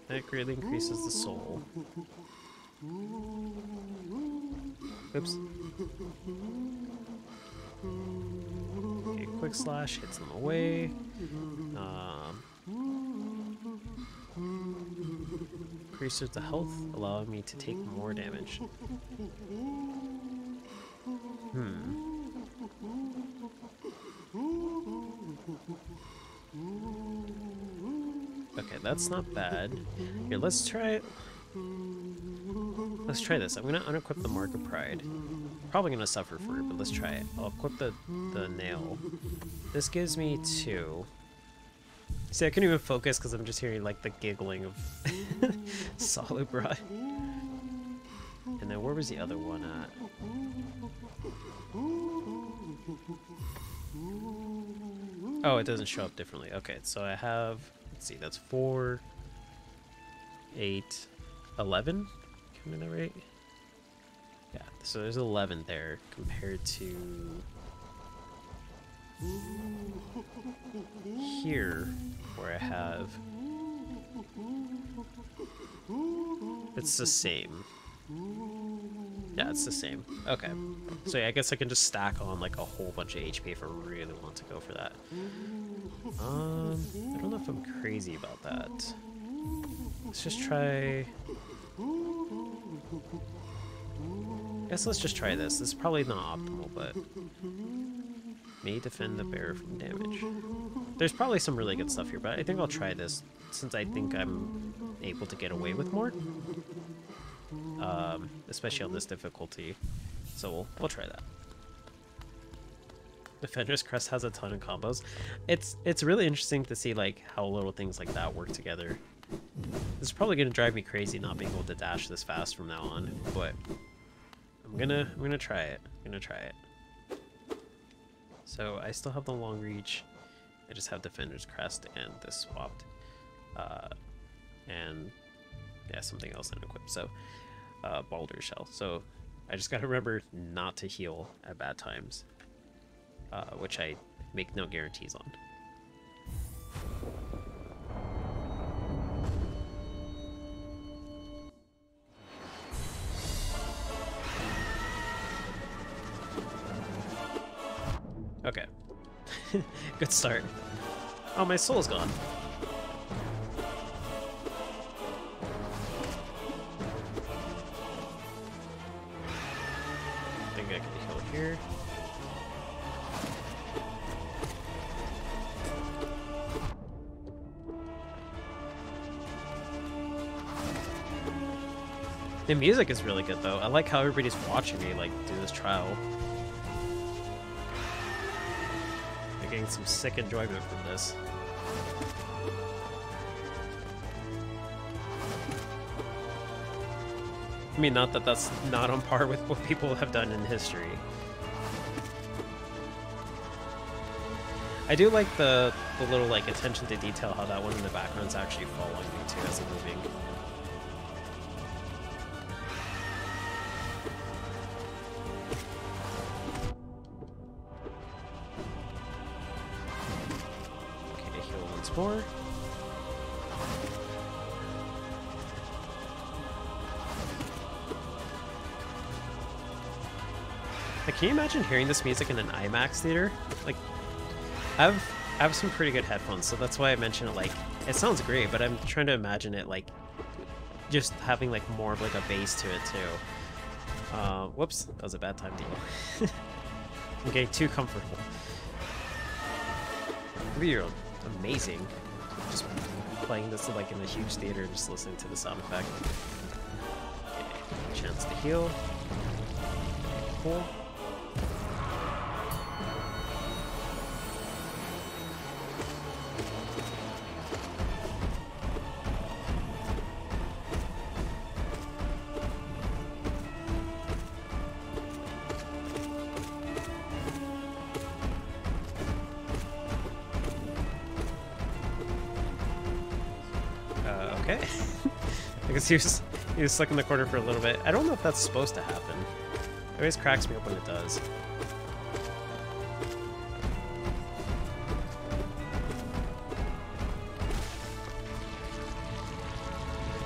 That greatly increases the soul. Oops. Okay, quick slash hits them away. Increases the health, allowing me to take more damage. Okay, that's not bad. Here, let's try it. Let's try this. I'm gonna unequip the Mark of Pride. Probably gonna suffer for it, but let's try it. I'll equip the nail. This gives me 2. See, I couldn't even focus because I'm just hearing like the giggling of Solid Bride. And then where was the other one at? Oh, it doesn't show up differently. Okay, so I have, let's see, that's 4, 8, 11. Am I that right? Yeah, so there's 11 there compared to here, where I have, it's the same. Yeah, it's the same. Okay, so yeah, I guess I can just stack on like a whole bunch of HP if I really want to go for that. I don't know if I'm crazy about that. Let's just try. I guess let's just try this. This is probably not optimal, but may defend the bearer from damage. There's probably some really good stuff here, but I think I'll try this since I think I'm able to get away with more. Especially on this difficulty. So we'll try that. Defender's Crest has a ton of combos. It's really interesting to see like how little things like that work together. This is probably gonna drive me crazy not being able to dash this fast from now on, but I'm gonna try it. I'm gonna try it. So I still have the long reach. I just have Defender's Crest and this swapped. And yeah, something else unequipped. So Boulder Shell. So I just gotta remember not to heal at bad times, which I make no guarantees on. Okay. Good start. Oh, my soul's gone. I think I can heal here. The music is really good, though. I like how everybody's watching me, like, do this trial. I'm getting some sick enjoyment from this. I mean, not that that's not on par with what people have done in history. I do like the little, like, attention to detail, how that one in the background's actually following me, too, as I'm moving. More. Like, can you imagine hearing this music in an IMAX theater? Like, I have some pretty good headphones, so that's why I mentioned it. Like, it sounds great, but I'm trying to imagine it like just having like more of like a bass to it too. Whoops, that was a bad time to heal. I'm getting too comfortable. You're amazing. Just playing this like in a huge theater, just listening to the sound effect. Okay, chance to heal. Cool. Okay. I guess he was stuck in the corner for a little bit. I don't know if that's supposed to happen. It always cracks me up when it does.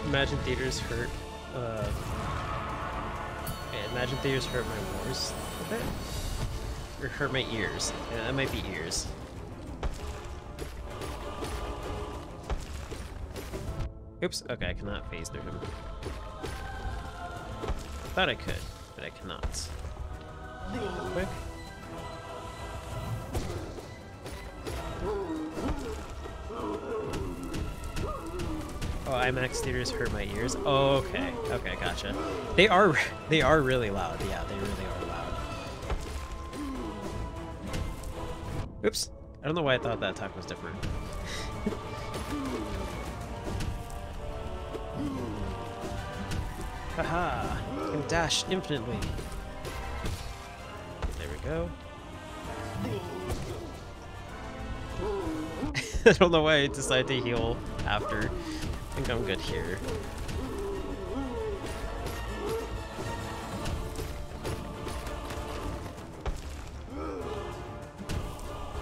Imagine theaters hurt. Imagine theaters hurt my wars a bit, or hurt my ears. Yeah, that might be ears. Oops, okay, I cannot phase through him. Thought I could, but I cannot. Real quick. Oh, IMAX theaters hurt my ears? Oh, okay. Okay, gotcha. They are really loud. Yeah, they really are loud. Oops. I don't know why I thought that attack was different. Haha! I can dash infinitely. There we go. I don't know why I decided to heal after. I think I'm good here.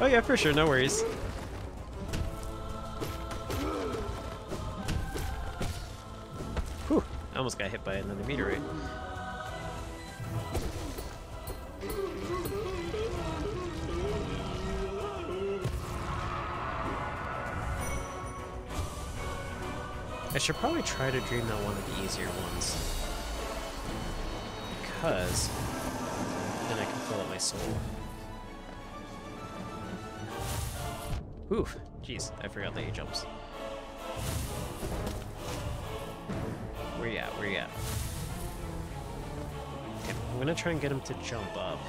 Oh yeah, for sure, no worries. Whew, I almost got hit by another meteorite. I should probably try to dream that one of the easier ones. Because then I can fill up my soul. Ooh, jeez, I forgot that he jumps. Where you at? Where you at? Okay, I'm gonna try and get him to jump up.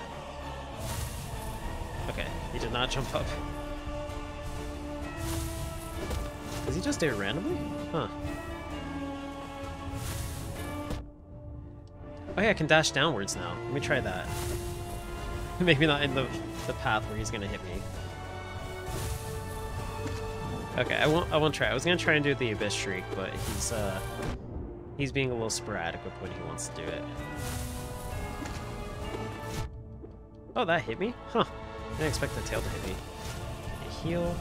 Okay, he did not jump up. Does he just do it randomly? Huh. Oh yeah, I can dash downwards now. Let me try that. Maybe not in the path where he's gonna hit me. Okay, I won't try. I was gonna try and do the Abyss Shriek, but he's being a little sporadic with when he wants to do it. Oh, that hit me? Huh. I didn't expect the tail to hit me. Okay, heal.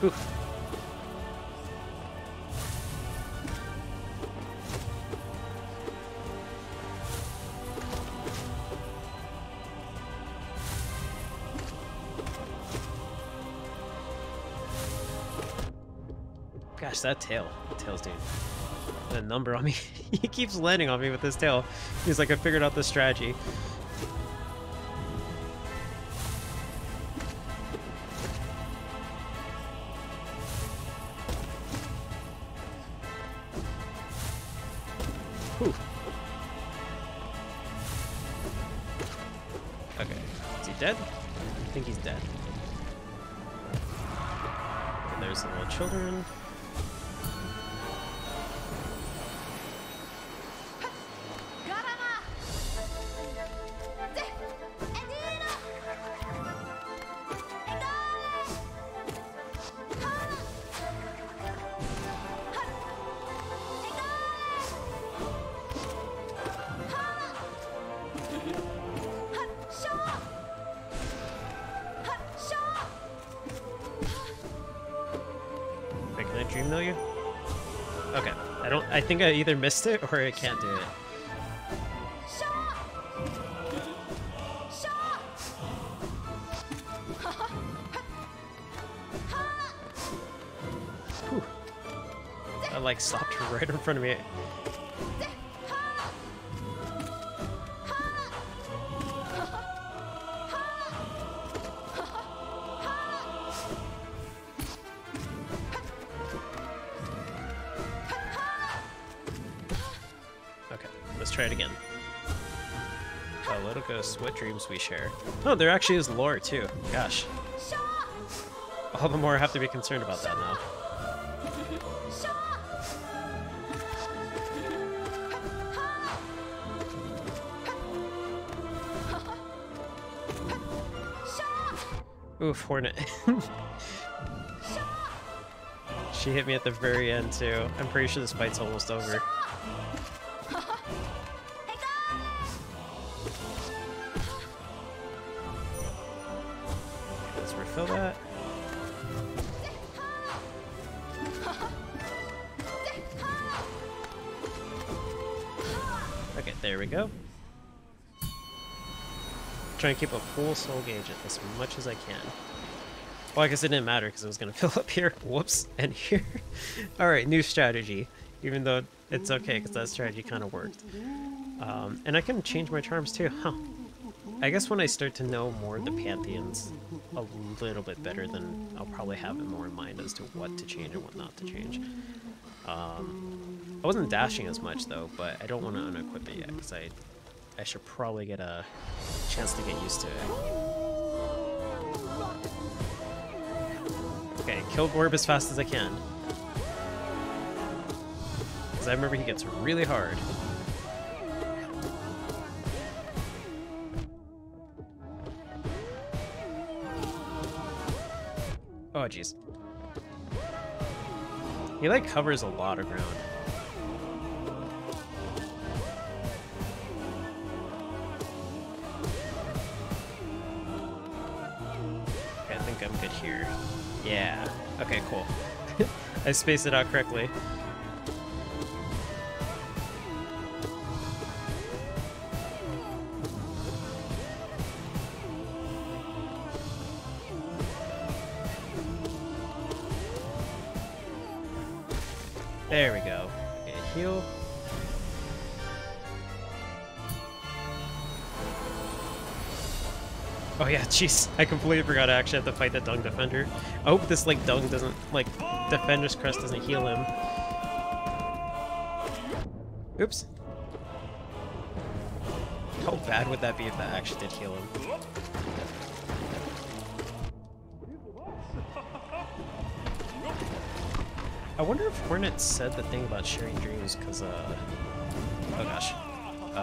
Oof. Gosh, that tail. The tail's doing a number on me. He keeps landing on me with his tail. He's like, I figured out the strategy. Whew. Okay. Is he dead? I think he's dead. And there's the little children. Can I dream mill you? Okay. I think I either missed it or I can't do it. Whew. I like stopped right in front of me. try it again. Oh, little ghost, what dreams we share. Oh, there actually is lore too. Gosh. All the more I have to be concerned about that now. Oof, Hornet. She hit me at the very end too. I'm pretty sure this fight's almost over. Let's refill that. Okay, there we go. Try and keep a full soul gauge as much as I can. Well, I guess it didn't matter because it was going to fill up here. Whoops, and here. Alright, new strategy. Even though it's okay because that strategy kind of worked. And I can change my charms too. Huh. I guess when I start to know more of the pantheons a little bit better, then I'll probably have it more in mind as to what to change and what not to change. I wasn't dashing as much though, but I don't want to unequip it yet because I should probably get a chance to get used to it. Okay, kill Gorb as fast as I can. Because I remember he gets really hard. Oh, jeez. He, like, covers a lot of ground. Okay, I think I'm good here. Yeah. Okay, cool. I spaced it out correctly. There we go. Okay, heal. Oh yeah, jeez. I completely forgot I actually have to fight the Dung Defender. I hope this, like, Dung doesn't, like, Defender's Crest doesn't heal him. Oops. How bad would that be if that actually did heal him? I wonder if Hornet said the thing about sharing dreams because, oh gosh.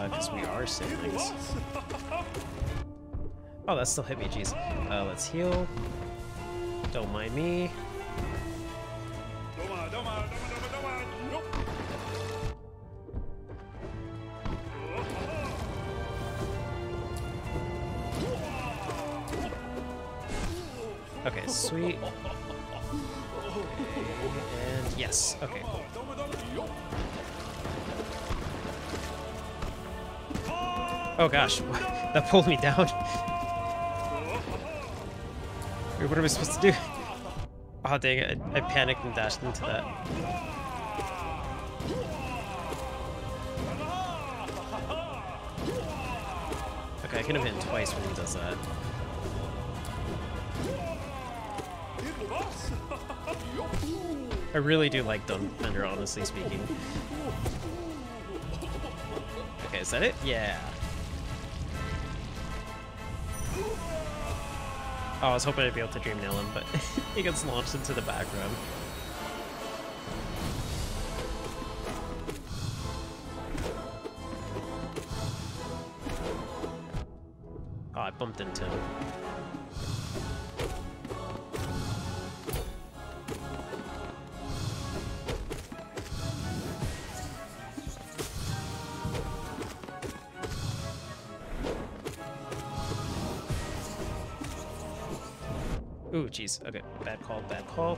Because we are siblings. Oh, that still hit me, jeez. Let's heal. Don't mind me. Okay, sweet. And yes, okay, cool. Oh gosh, that pulled me down. Wait, what am I supposed to do? Oh dang it, I panicked and dashed into that. Okay, I can have hit him twice when he does that. I really do like Dung Defender, honestly speaking. Okay, is that it? Yeah. Oh, I was hoping I'd be able to Dream Nail him, but he gets launched into the background. Oh, I bumped into him. Ooh, jeez. Okay, bad call, bad call.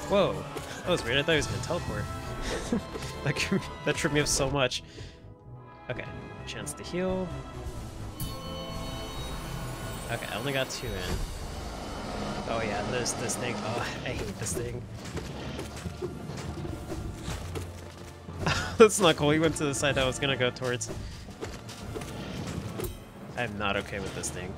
Whoa, that was weird. I thought he was gonna teleport. that tripped me up so much. Okay, chance to heal. Okay, I only got 2 in. Oh yeah, there's this thing. Oh, I hate this thing. That's not cool. He went to the side I was gonna go towards. I'm not okay with this thing.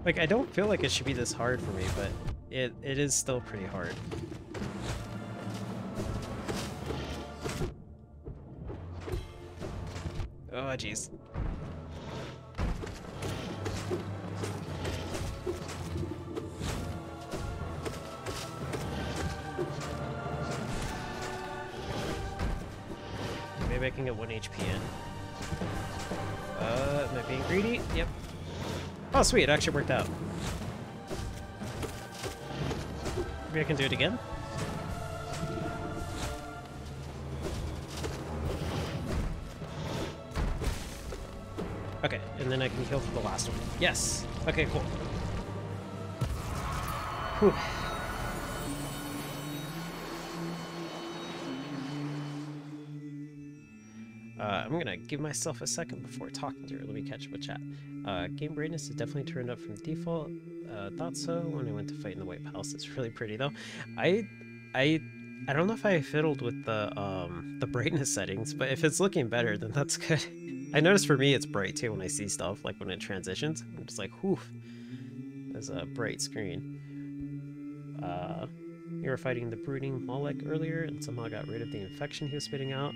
Like, I don't feel like it should be this hard for me, but it is still pretty hard. Oh, jeez. Maybe I can get 1 HP in. Am I being greedy? Yep. Oh, sweet, it actually worked out. Maybe I can do it again? Okay, and then I can heal for the last one. Yes! Okay, cool. Whew. I'm gonna give myself a second before talking to her. Let me catch up with chat. Game brightness is definitely turned up from default. Thought so when I went to fight in the White Palace. It's really pretty though. I don't know if I fiddled with the brightness settings, but if it's looking better, then that's good. I notice for me it's bright too when I see stuff, like when it transitions. I'm just like, whew, there's a bright screen. You were fighting the brooding Molech earlier and somehow got rid of the infection he was spitting out.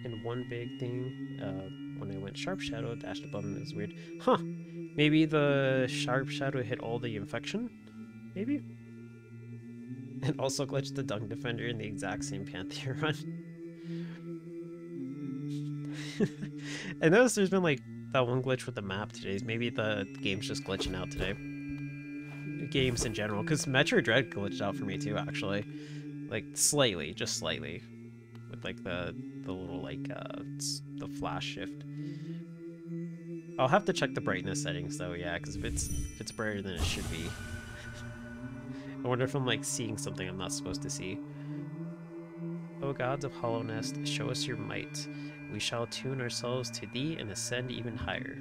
And one big thing, when I went Sharp Shadow, dashed above him, it was weird. Huh, maybe the Sharp Shadow hit all the infection? Maybe? And also glitched the Dung Defender in the exact same Pantheon run. I noticed there's been like that one glitch with the map today. Maybe the game's just glitching out today. Games in general, because Metro Dread glitched out for me too, actually. Like, slightly, just slightly. With like the little like the flash shift. I'll have to check the brightness settings though, yeah, because if it's brighter than it should be. I wonder if I'm like seeing something I'm not supposed to see. O gods of Hollow Nest, show us your might. We shall tune ourselves to thee and ascend even higher.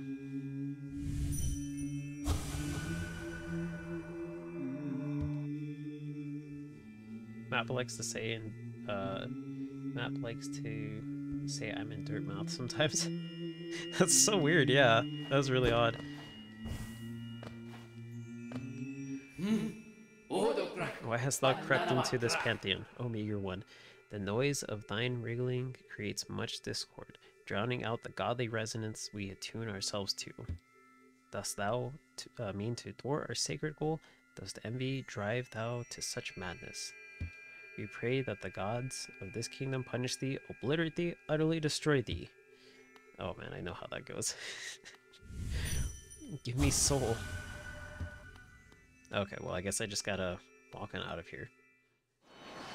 Map likes to say Map likes to say I'm in dirt mouth sometimes. That's so weird, yeah. That was really odd. Why hast thou crept into this pantheon, O meager one? The noise of thine wriggling creates much discord, drowning out the godly resonance we attune ourselves to. Dost thou mean to thwart our sacred goal? Dost envy drive thou to such madness? We pray that the gods of this kingdom punish thee, obliterate thee, utterly destroy thee. Oh man, I know how that goes. Give me soul. Okay, well I guess I just gotta walk on out of here.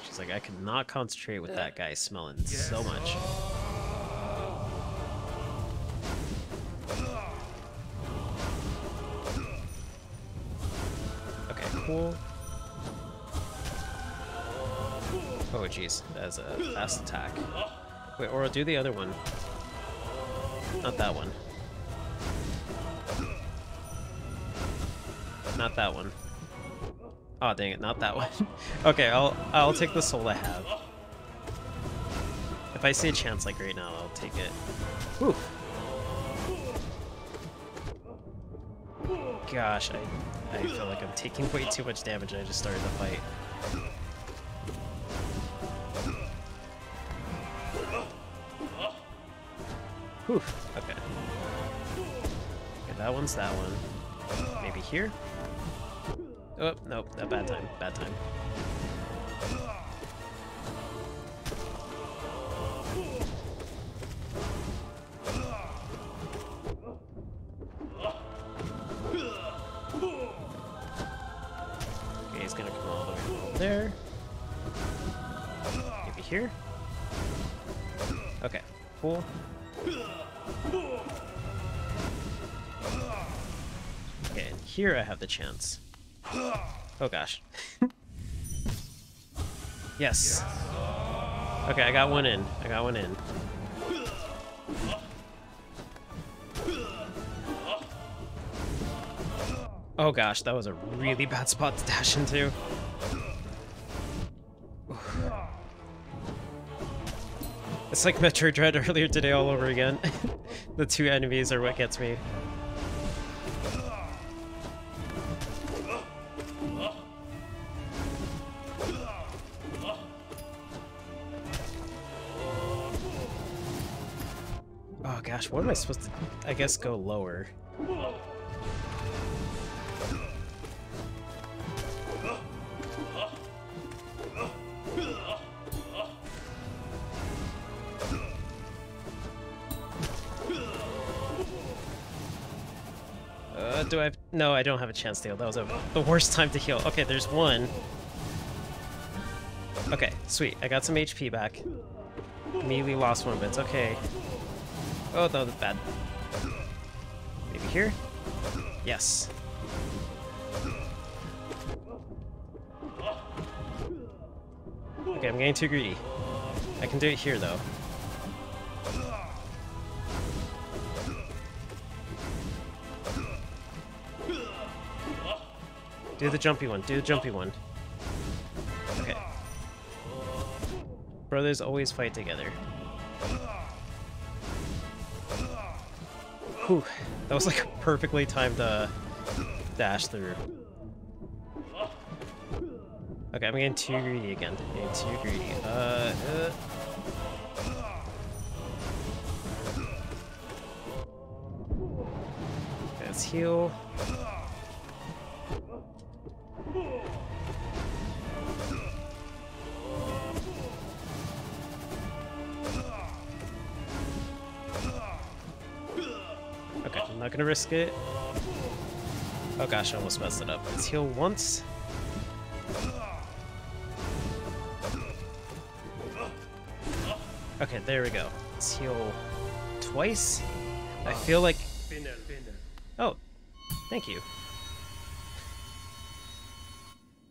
She's like, I could not concentrate with that guy smelling so much. Okay, cool. Oh jeez, that's a fast attack. Wait, or I'll do the other one. Not that one. Not that one. Oh dang it, not that one. Okay, I'll take the soul I have. If I see a chance like right now, I'll take it. Whew. Gosh, I feel like I'm taking way too much damage and I just started the fight. Whew, okay. Okay, that one's that one. Maybe here? Oh, nope, a bad time, bad time. Okay, he's gonna come all the way over there. Maybe here? Okay, cool. Okay, and here I have the chance. Oh gosh. Yes. Okay, I got one in. I got one in. Oh gosh, that was a really bad spot to dash into. It's like Metro Dread earlier today all over again. The two enemies are what gets me. Oh gosh, what am I supposed to... I guess go lower. Do I have... No, I don't have a chance to heal. That was the worst time to heal. Okay, there's one. Okay, sweet. I got some HP back. Immediately lost one, but it's okay. Oh, that was bad. Maybe here? Yes. Okay, I'm getting too greedy. I can do it here, though. Do the jumpy one. Do the jumpy one. Okay. Brothers always fight together. Whew. That was like a perfectly timed dash through. Okay, I'm getting too greedy again. I'm getting too greedy. Okay, let's heal. Okay, I'm not gonna risk it. Oh gosh, I almost messed it up. Let's heal once. Okay, there we go. Let's heal twice. I feel like... Oh, thank you.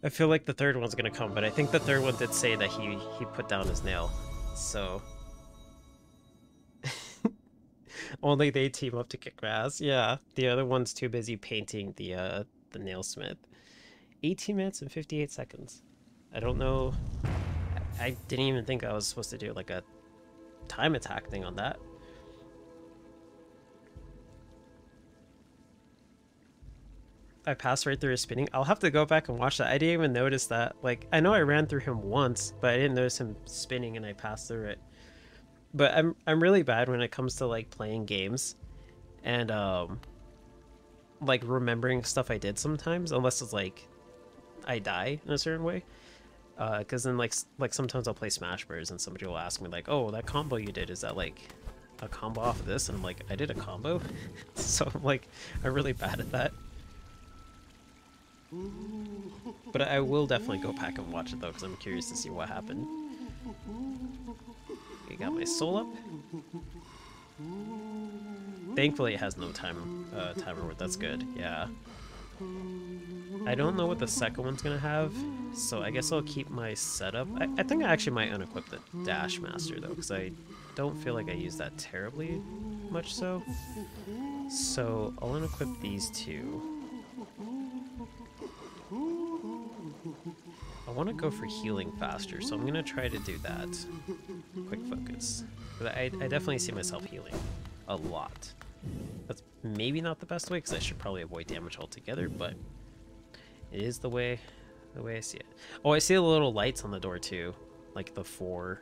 I feel like the third one's gonna come, but I think the third one did say that he put down his nail, so... Only they team up to kick ass. Yeah, the other one's too busy painting the nailsmith. 18 minutes and 58 seconds. I don't know... I didn't even think I was supposed to do like a time attack thing on that. I passed right through his spinning. I'll have to go back and watch that. I didn't even notice that. Like, I know I ran through him once, but I didn't notice him spinning and I passed through it. But I'm really bad when it comes to like playing games and like remembering stuff I did sometimes, unless it's like I die in a certain way. Because then like sometimes I'll play Smash Bros and somebody will ask me like, oh, that combo you did, is that like a combo off of this? And I'm like, I did a combo. So I'm like, I'm really bad at that. But I will definitely go back and watch it though, because I'm curious to see what happened. Okay, got my soul up. Thankfully it has no timer, but that's good. Yeah. I don't know what the second one's gonna have, so I guess I'll keep my setup. I think I actually might unequip the Dash Master though, because I don't feel like I use that terribly much so. So I'll unequip these two. I want to go for healing faster, so I'm going to try to do that. Quick focus. But I definitely see myself healing a lot. That's maybe not the best way, because I should probably avoid damage altogether, but it is the way I see it. Oh, I see the little lights on the door too, like the four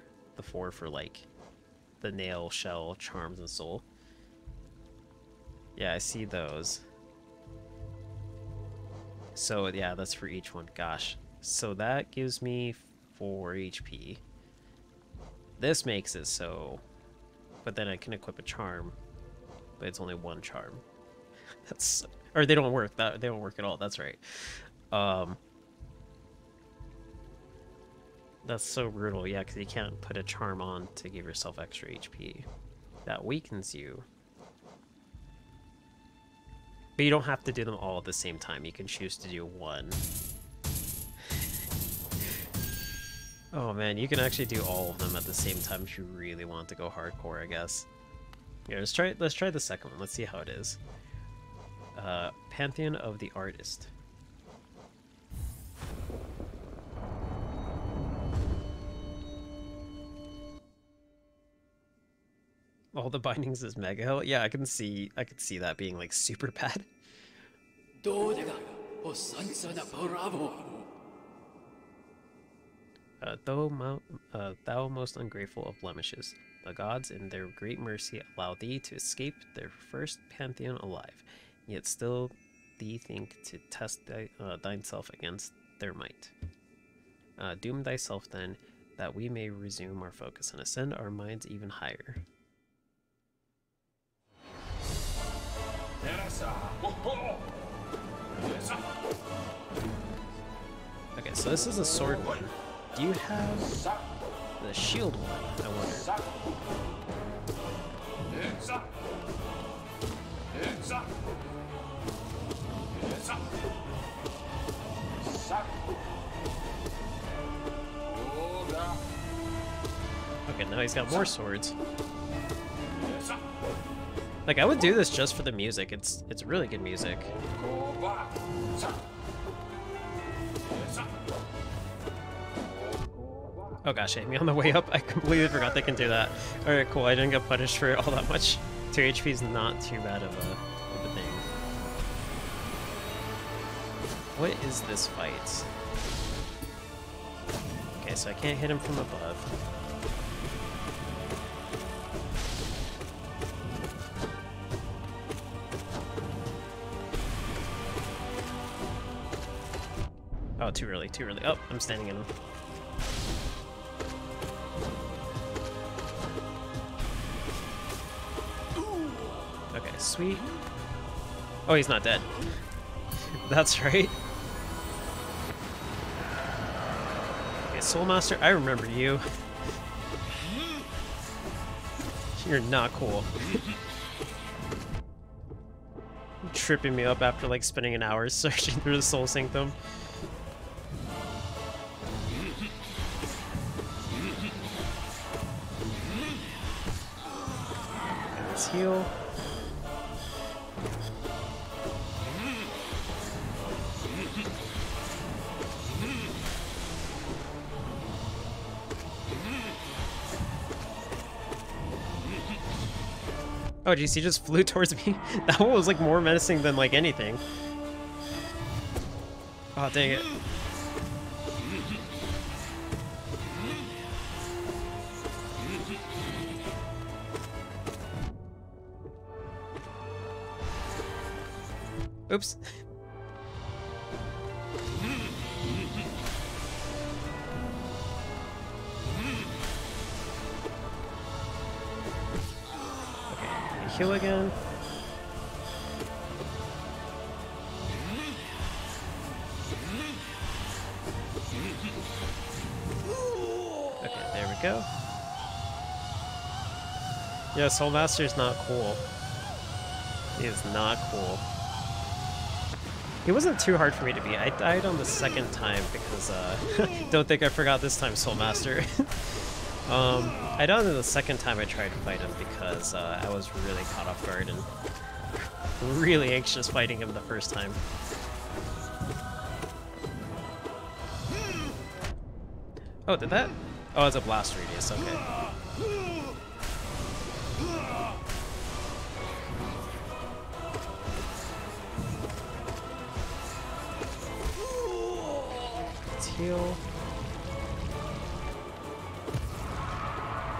for like the nail, shell, charms, and soul. Yeah, I see those. So yeah, that's for each one. Gosh. So that gives me 4 HP. This makes it so... But then I can equip a charm. But it's only 1 charm. That's... Or they don't work. They don't work at all. That's right. That's so brutal. Yeah, because you can't put a charm on to give yourself extra HP. That weakens you. But you don't have to do them all at the same time. You can choose to do one. Oh man, you can actually do all of them at the same time if you really want to go hardcore, I guess. Yeah, let's try the second one. Let's see how it is. Pantheon of the Artist. All the bindings is mega hell. Yeah, I could see that being like super bad. Thou most ungrateful of blemishes, The gods, in their great mercy, allow thee to escape their first pantheon alive, yet still thee think to test thyself against their might. Doom thyself, then, that we may resume our focus and ascend our minds even higher. Okay, so this is a sword one. Do you have the shield one, I wonder? Okay, now he's got more swords. Like, I would do this just for the music. It's really good music. Oh gosh, hit me on the way up. I completely forgot they can do that. Alright, cool. I didn't get punished for it all that much. 2 HP is not too bad of a thing. What is this fight? Okay, so I can't hit him from above. Oh, too early, too early. Oh, I'm standing in him. Okay, sweet. Oh, he's not dead. That's right. Okay, Soul Master, I remember you. You're not cool. Tripping me up after like spending an hour searching through the Soul Sanctum. Let's heal. Oh geez, he just flew towards me. That one was like more menacing than like anything. Oh dang it. Oops. Heal again. Okay, there we go. Yeah, Soul Master's not cool. He is not cool. He wasn't too hard for me to beat. I died on the second time because, don't think I forgot this time, Soul Master. I died on the second time I tried to fight him because I was really caught off guard and really anxious fighting him the first time. Oh, did that? Oh, it's a blast radius, okay. Let's heal.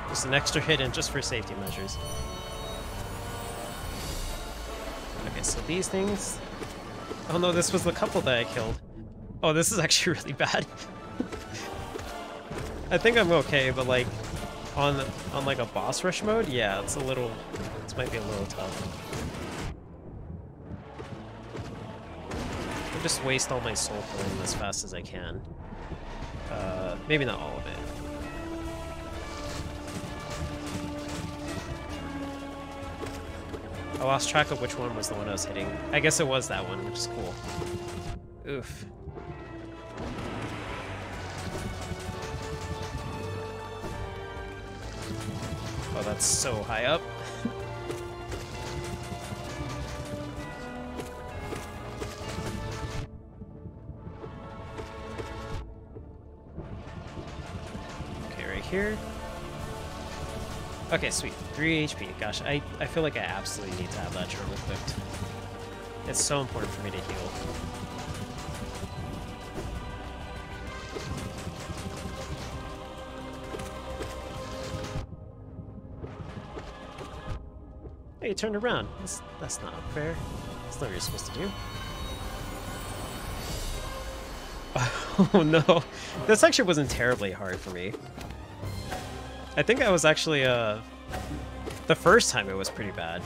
Just an extra hit in just for safety measures. Okay, so these things... Oh no, this was the couple that I killed. Oh, this is actually really bad. I think I'm okay, but like, on like a boss rush mode, yeah, it's a little... This might be a little tough. I'll just waste all my soul for him as fast as I can. Maybe not all of it. I lost track of which one was the one I was hitting. I guess it was that one, which is cool. Oof. Oh, that's so high up. Okay, right here. Okay, sweet. 3 HP. Gosh, I feel like I absolutely need to have that charm equipped. It's so important for me to heal. Hey, you turned around. That's not fair. That's not what you're supposed to do. Oh no. This actually wasn't terribly hard for me. I think I was actually, the first time it was pretty bad.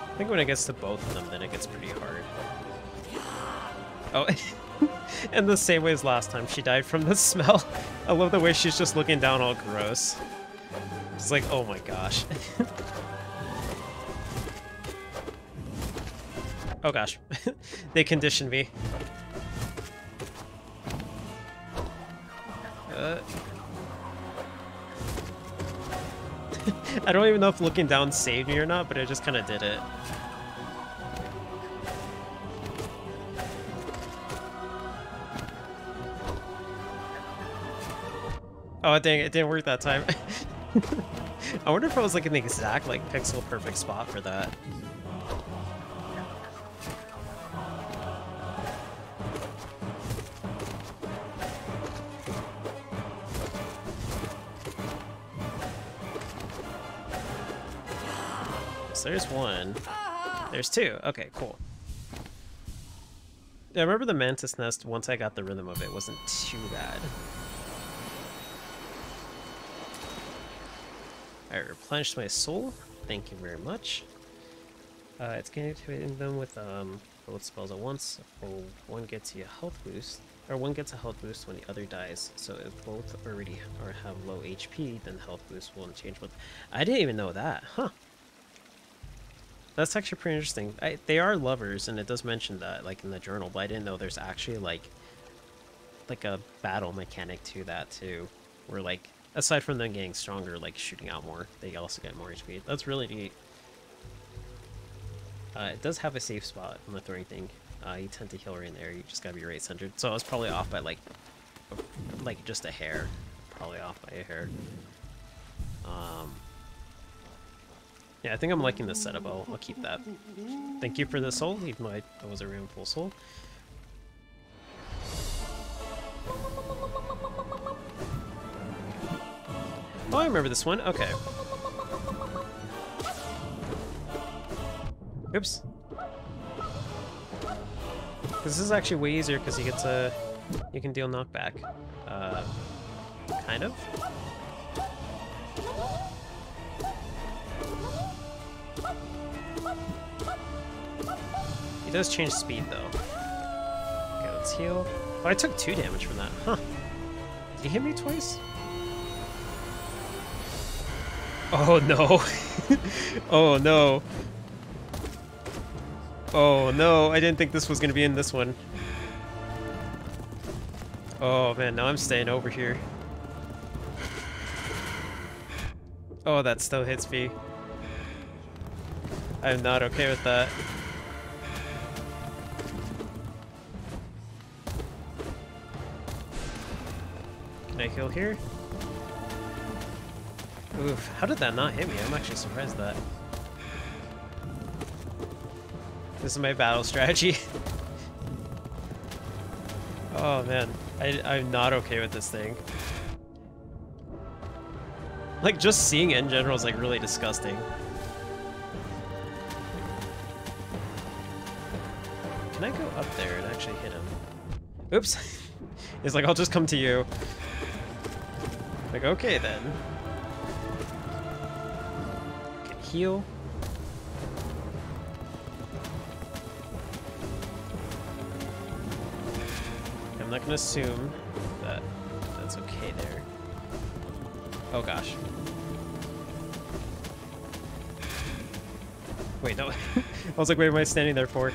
I think when it gets to both of them, then it gets pretty hard. Oh, and the same way as last time, she died from the smell. I love the way she's just looking down all gross. It's like, oh my gosh. Oh gosh, they conditioned me. I don't even know if looking down saved me or not, but I just kind of did it. Oh dang, it didn't work that time. I wonder if I was like in the exact like pixel perfect spot for that. So there's one. There's two. Okay, cool. Yeah, I remember the mantis nest, once I got the rhythm of it, wasn't too bad. I replenished my soul. Thank you very much. It's hitting them with both spells at once. Oh, one gets you a health boost, or one gets a health boost when the other dies. So if both already have low HP, then the health boost won't change. But I didn't even know that, huh? That's actually pretty interesting. They are lovers, and it does mention that, like in the journal. But I didn't know there's actually like a battle mechanic to that too, where like aside from them getting stronger, like shooting out more, they also get more HP. That's really neat. It does have a safe spot on the throwing thing. You tend to heal right in there. You just gotta be right centered. So I was probably off by like just a hair. Probably off by a hair. Yeah, I think I'm liking this setup. I'll keep that. Thank you for the soul, even though I was around full soul. Oh, I remember this one. Okay. Oops. This is actually way easier because you can deal knockback. Kind of. He does change speed though. Okay, let's heal. Oh, I took 2 damage from that. Huh. Did he hit me twice? Oh no. Oh no. Oh no, I didn't think this was gonna be in this one. Oh man, now I'm staying over here. Oh, that still hits me. I'm not okay with that. Can I heal here? Oof, how did that not hit me? I'm actually surprised at that. This is my battle strategy. Oh man, I'm not okay with this thing. Like, just seeing it in general is like really disgusting. Can I go up there and actually hit him? Oops. It's like, I'll just come to you. Like, okay then. Can heal. I'm not gonna assume that that's okay there. Oh gosh. Wait, no. I was like, wait, am I standing there for?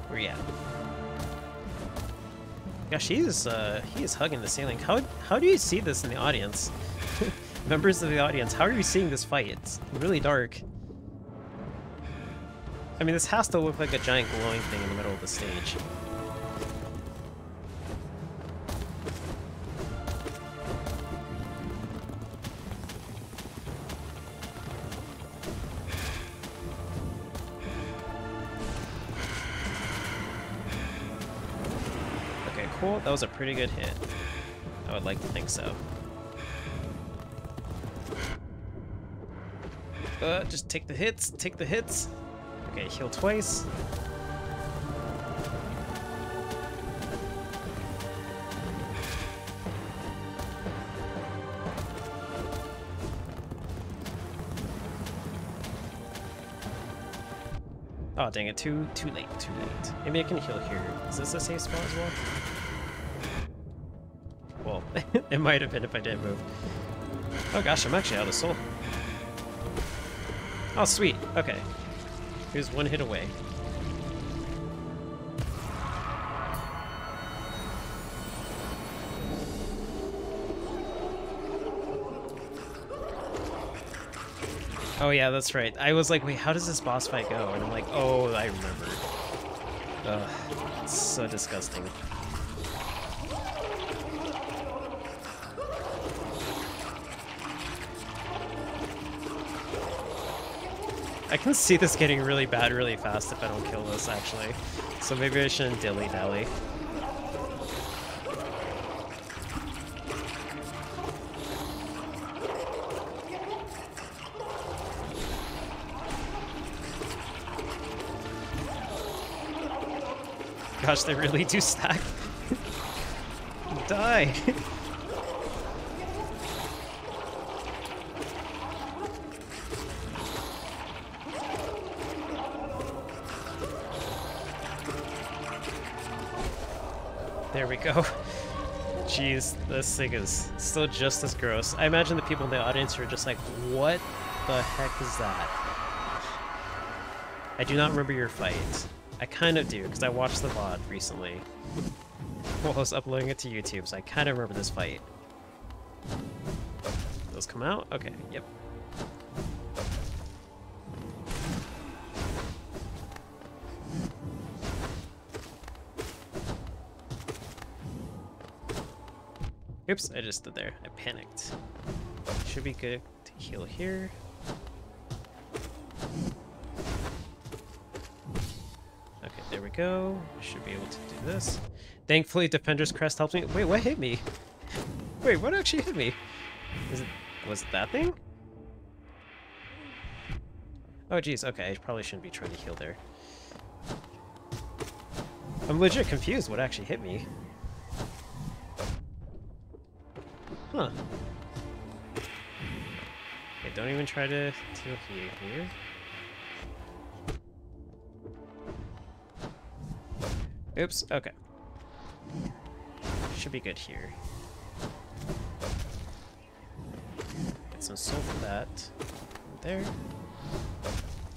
Where you at? Gosh, he is hugging the ceiling. How do you see this in the audience? Members of the audience, how are you seeing this fight? It's really dark. I mean, this has to look like a giant glowing thing in the middle of the stage. Okay, cool. That was a pretty good hit. I would like to think so. Just take the hits, take the hits. Okay, heal twice. Oh, dang it, too late, too late. Maybe I can heal here. Is this a safe spot as well? Well, it might have been if I didn't move. Oh gosh, I'm actually out of soul. Oh, sweet. Okay. Here's one hit away. Oh yeah, that's right. I was like, wait, how does this boss fight go? And I'm like, oh, I remember. Ugh, it's so disgusting. I can see this getting really bad really fast if I don't kill this, actually. So maybe I shouldn't dilly-dally. Gosh, they really do stack. Die! There we go. Jeez, this thing is still just as gross. I imagine the people in the audience are just like, what the heck is that? I do not remember your fight. I kind of do, because I watched the VOD recently while I was uploading it to YouTube, so I kind of remember this fight. Those come out? Okay, yep. Oops, I just stood there. I panicked. Should be good to heal here. Okay, there we go. Should be able to do this. Thankfully, Defender's Crest helps me. Wait, what hit me? Wait, what actually hit me? Was it that thing? Oh, geez. Okay, I probably shouldn't be trying to heal there. I'm legit confused what actually hit me. Huh. Okay, don't even try to heal here. Oops, okay. Should be good here. Get some soul for that. There.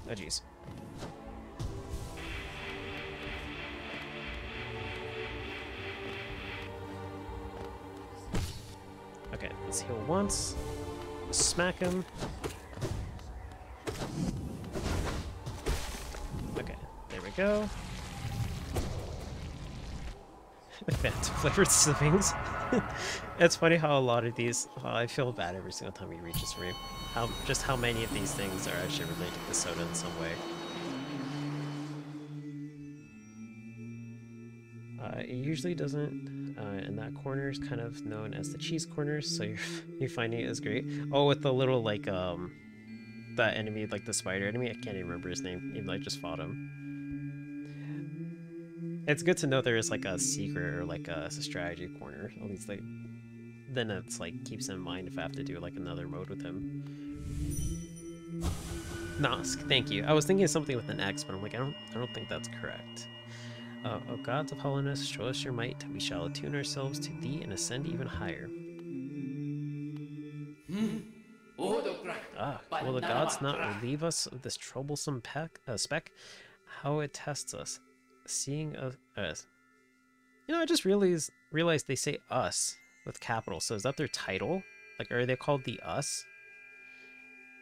Oh, jeez. Okay, let's heal once. Smack him. Okay, there we go. Phantom flavored slippings. It's funny how a lot of these, I feel bad every single time we reach this room. Just how many of these things are actually related to soda in some way. It usually doesn't, and that corner is kind of known as the cheese corner, so you're finding it is great. Oh, with the little, like, that enemy, like the spider enemy, I can't even remember his name, even though I just fought him. It's good to know there is, like, a secret or, like, a strategy corner, at least, like, then it's, like, keeps in mind if I have to do, like, another mode with him. Nosk, thank you. I was thinking of something with an X, but I'm like, I don't think that's correct. O gods of holiness, show us your might. We shall attune ourselves to thee and ascend even higher. Will the gods not relieve us of this troublesome speck? How it tests us. Seeing us. You know, I just realized they say us with capital. So is that their title? Like, are they called the us?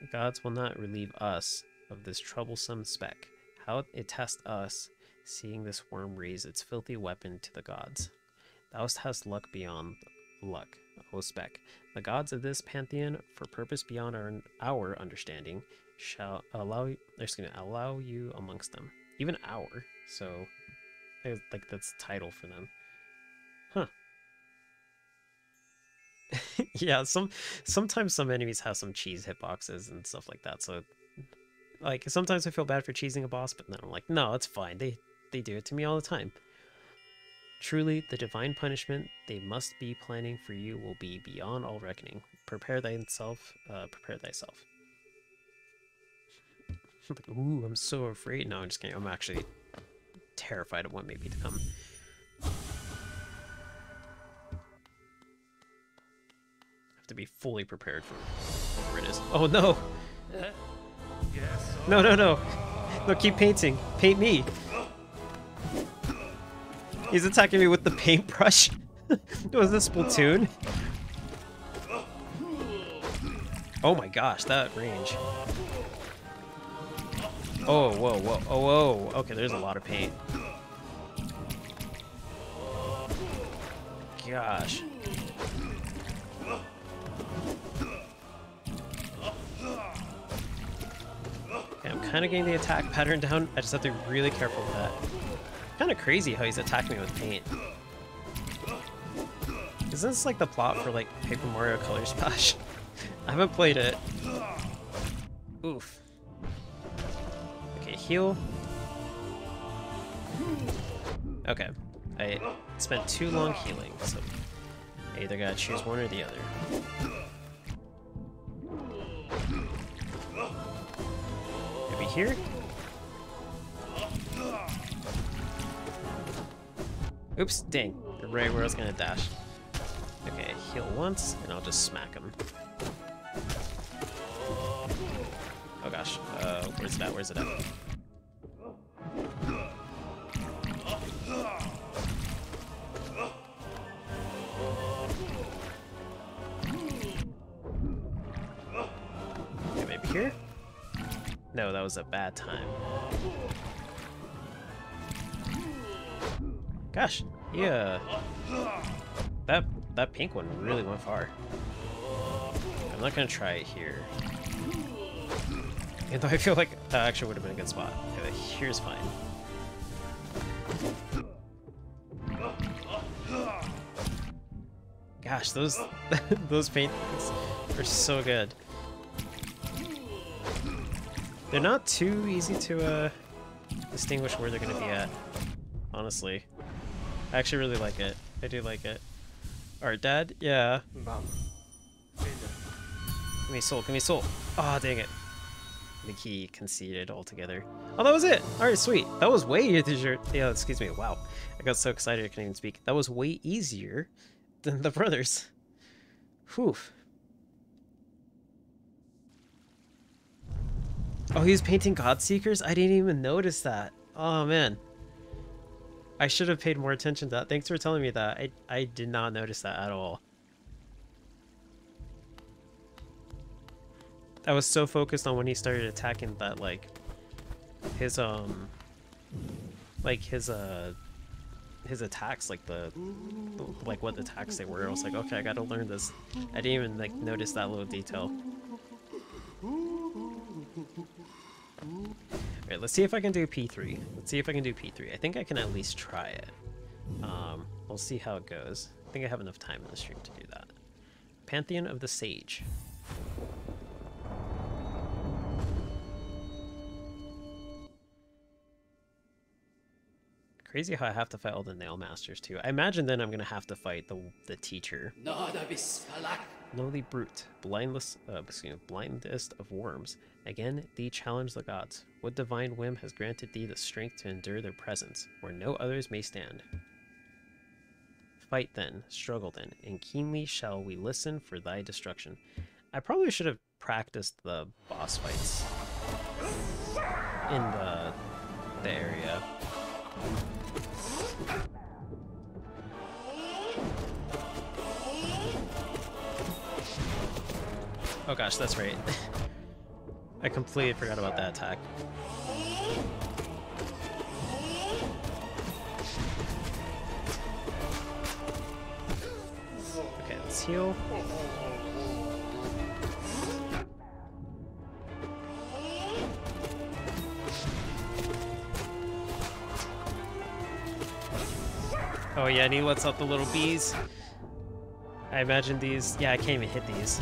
The gods will not relieve us of this troublesome speck. How it tests us, seeing this worm raise its filthy weapon to the gods. Thou hast luck beyond luck, O Spec. The gods of this pantheon, for purpose beyond our understanding, shall allow you amongst them. Even our, so like that's the title for them. Huh. Yeah, sometimes some enemies have some cheese hitboxes and stuff like that, so like sometimes I feel bad for cheesing a boss, but then I'm like, no, it's fine. They do it to me all the time. Truly, the divine punishment they must be planning for you will be beyond all reckoning. Prepare thyself, prepare thyself. Ooh, I'm so afraid. No, I'm just kidding. I'm actually terrified of what may be to come. Have to be fully prepared for whatever it is. Oh no! No, no, no! No, keep painting. Paint me! He's attacking me with the paintbrush. Was this Splatoon? Oh my gosh, that range. Oh, whoa, whoa, oh, whoa. Okay, there's a lot of paint. Gosh. Okay, I'm kind of getting the attack pattern down. I just have to be really careful with that. Kind of crazy how he's attacking me with paint. Isn't this like the plot for like Paper Mario Color Splash? I haven't played it. Oof. Okay, heal. Okay, I spent too long healing, so I either gotta choose one or the other. Maybe here? Oops, dang. Right where I was gonna dash. Okay, heal once, and I'll just smack him. Oh gosh, where's it at? Where's it at? Okay, maybe here? No, that was a bad time. Gosh, yeah. That pink one really went far. I'm not gonna try it here. Even though I feel like that actually would have been a good spot. Okay, here's fine. Gosh, those those paintings are so good. They're not too easy to distinguish where they're gonna be at, honestly. I actually really like it. I do like it. Art Dad? Yeah. Give me soul, give me soul. Ah, oh, dang it. I think he conceded altogether. Oh, that was it! Alright, sweet. That was way easier. Yeah, excuse me. Wow. I got so excited I couldn't even speak. That was way easier than the brothers. Whew. Oh, he was painting Godseekers? I didn't even notice that. Oh, man. I should have paid more attention to that. Thanks for telling me that. I did not notice that at all. I was so focused on when he started attacking that, like, his attacks, like like what attacks they were. I was like, okay, I gotta learn this. I didn't even, like, notice that little detail. Alright, let's see if I can do P3. Let's see if I can do P3. I think I can at least try it. We'll see how it goes. I think I have enough time in the stream to do that. Pantheon of the Sage. Crazy how I have to fight all the nail masters too. I imagine then I'm gonna have to fight the teacher. Lowly brute, blindest of worms. Again, thee challenge the gods. What divine whim has granted thee the strength to endure their presence, where no others may stand? Fight then, struggle then, and keenly shall we listen for thy destruction. I probably should have practiced the boss fights in the area. Oh gosh, that's right. I completely forgot about that attack. this heal. Oh yeah, and he lets out the little bees. I imagine these... Yeah, I can't even hit these.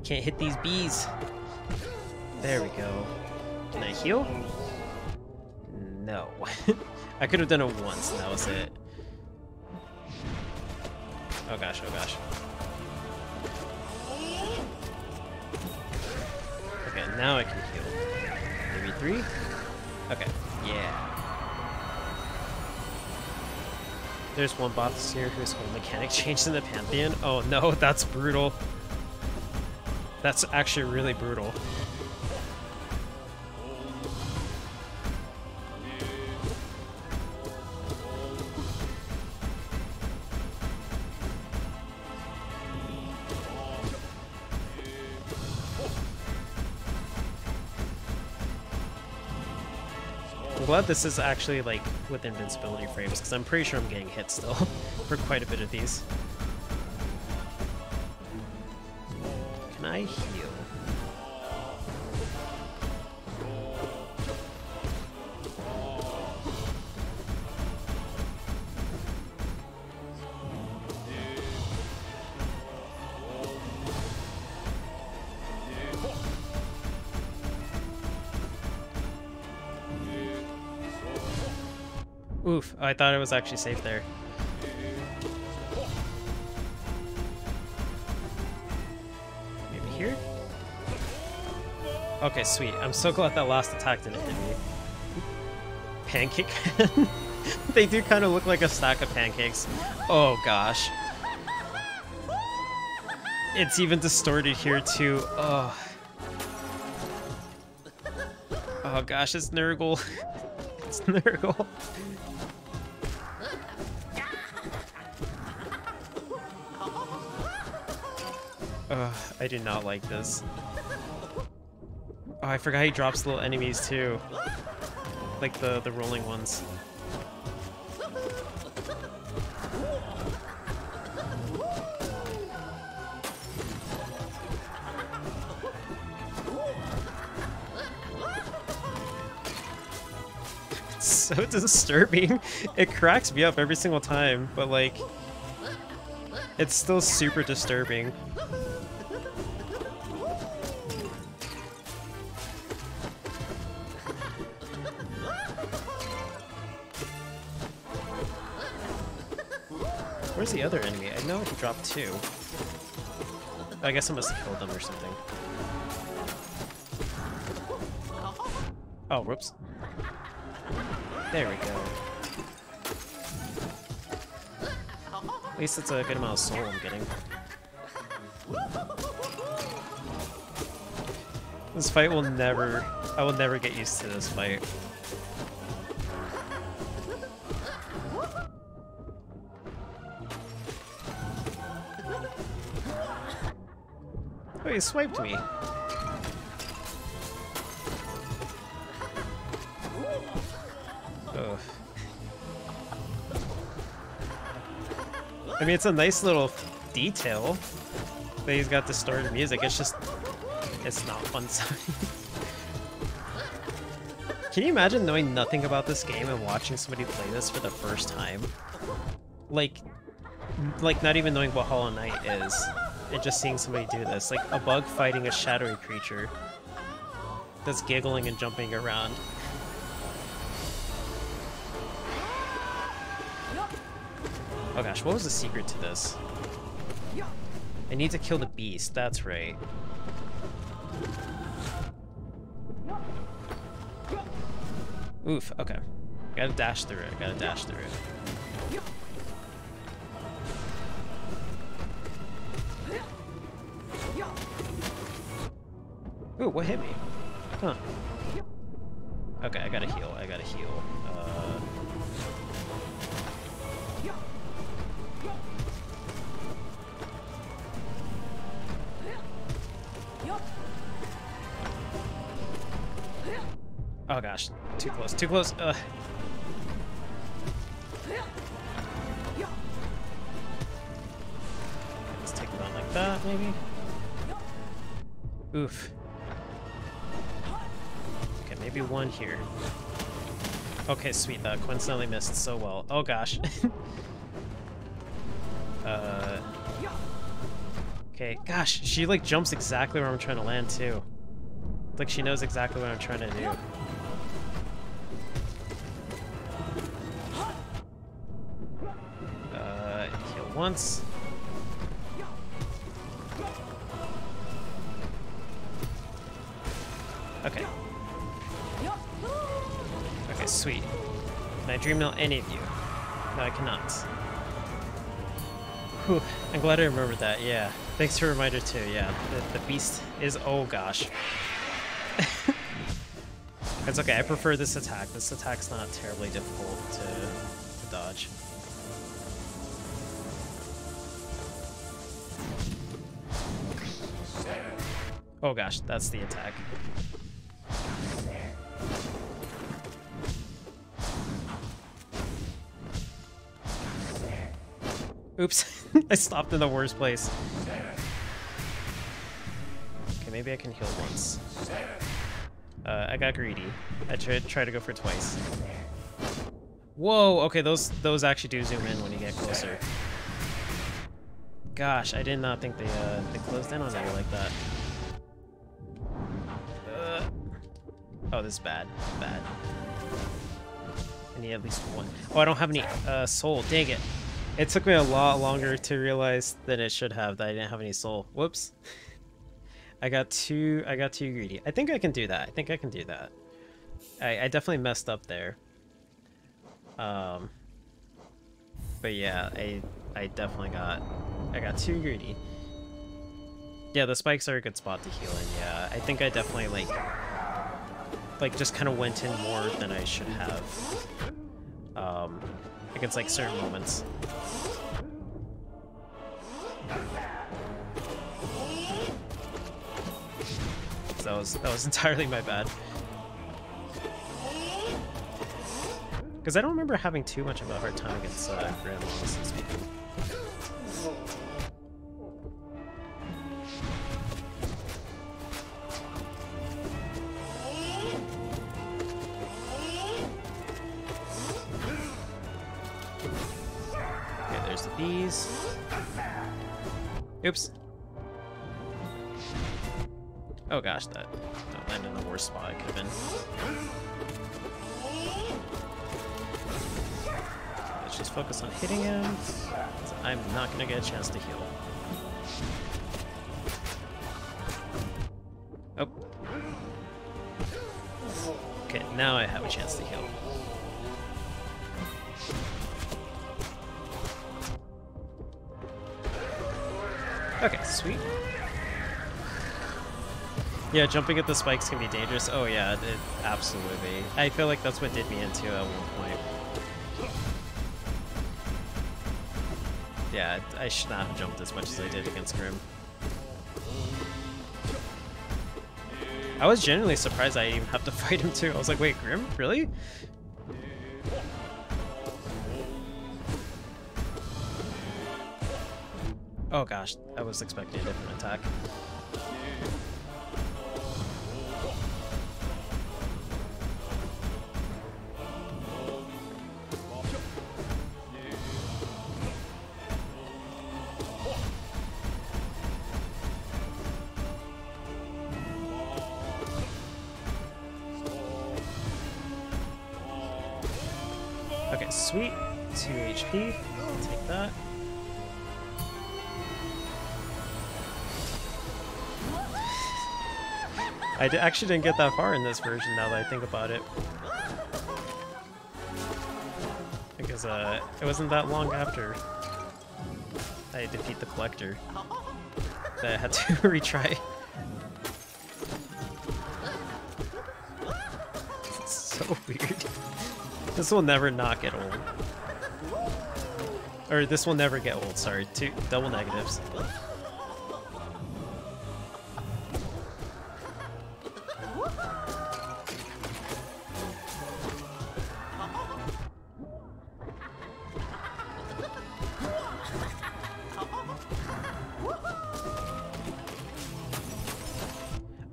Can't hit these bees. There we go. Can I heal? No. I could have done it once and that was it. Oh gosh, oh gosh. Okay, now I can heal. Maybe 3? Okay, yeah. There's one boss here whose whole mechanic changed in the Pantheon. Oh no, that's brutal. That's actually really brutal. I'm glad this is actually like with invincibility frames, because I'm pretty sure I'm getting hit still for quite a bit of these. Can I heal? Oof, I thought it was actually safe there. Maybe here? Okay, sweet. I'm so glad that last attack didn't hit me. Pancake? They do kind of look like a stack of pancakes. Oh gosh. It's even distorted here too. Oh. Oh gosh, it's Nurgle. It's Nurgle. I do not like this. Oh, I forgot he drops little enemies too. Like the rolling ones. It's so disturbing. It cracks me up every single time, but like, it's still super disturbing. Where's the other enemy? I know he dropped 2. I guess I must have killed them or something. Oh, whoops. There we go. At least it's a good amount of soul I'm getting. This fight will never... I will never get used to this fight. Oh, he swiped me. Ugh. I mean, it's a nice little detail that he's got distorted music. It's just, it's not fun. Can you imagine knowing nothing about this game and watching somebody play this for the first time? Like not even knowing what Hollow Knight is, and just seeing somebody do this. Like a bug fighting a shadowy creature that's giggling and jumping around. Oh gosh, what was the secret to this? I need to kill the beast, that's right. Oof, okay. Gotta dash through it, gotta dash through it. Ooh, what hit me? Huh. Okay, I gotta heal, I gotta heal. Oh gosh, too close, too close. Let's take them that, maybe? Oof. Okay, maybe one here. Okay, sweet. That coincidentally missed so well. Oh gosh. Okay, gosh, she like jumps exactly where I'm trying to land too. Like she knows exactly what I'm trying to do. Heal once. Okay. Okay, sweet. Can I dream melt any of you? No, I cannot. Whew, I'm glad I remembered that, yeah. Thanks for a reminder too, yeah. The beast is... oh gosh. It's okay, I prefer this attack. This attack's not terribly difficult to dodge. Oh gosh, that's the attack. Oops, I stopped in the worst place. Okay, maybe I can heal once. I got greedy. I tried to go for twice. Whoa, okay, those actually do zoom in when you get closer. Gosh, I did not think they closed in on me like that. Oh, this is bad. Bad. I need at least one. Oh, I don't have any soul. Dang it. It took me a lot longer to realize than it should have that I didn't have any soul. Whoops. I got too greedy. I think I can do that. I think I can do that. I definitely messed up there. But yeah, I definitely got too greedy. Yeah, the spikes are a good spot to heal in. Yeah, I think I definitely like just kind of went in more than I should have. Against like certain moments. So that was entirely my bad. Because I don't remember having too much of a hard time against Grim, honestly speaking. Okay, there's the bees. Oops. Oh gosh, that landed in the worst spot it could have been. Let's just focus on hitting him. So I'm not gonna get a chance to heal. Oh. Okay, now I have a chance to heal. Okay, sweet. Yeah, jumping at the spikes can be dangerous. Oh yeah, absolutely. I feel like that's what did me into at one point. Yeah, I should not have jumped as much as I did against Grim. I was genuinely surprised I even have to fight him too. I was like, wait, Grim? Really? Oh gosh, I was expecting a different attack. Okay, sweet. 2 HP. I'll take that. I actually didn't get that far in this version now that I think about it. Because it wasn't that long after I defeat the Collector that I had to retry. It's so weird. This will never not get old. Or this will never get old, sorry. Two double negatives.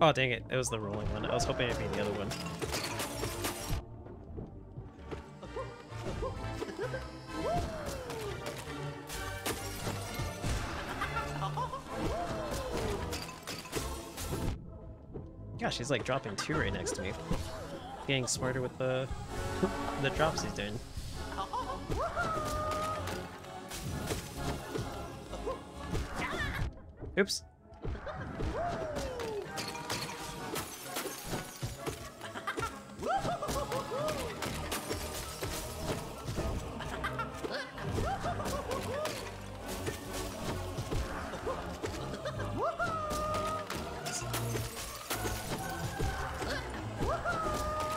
Oh, dang it. It was the rolling one. I was hoping it'd be the other one. Gosh, he's like dropping 2 right next to me. Getting smarter with the the drops he's doing. Oops.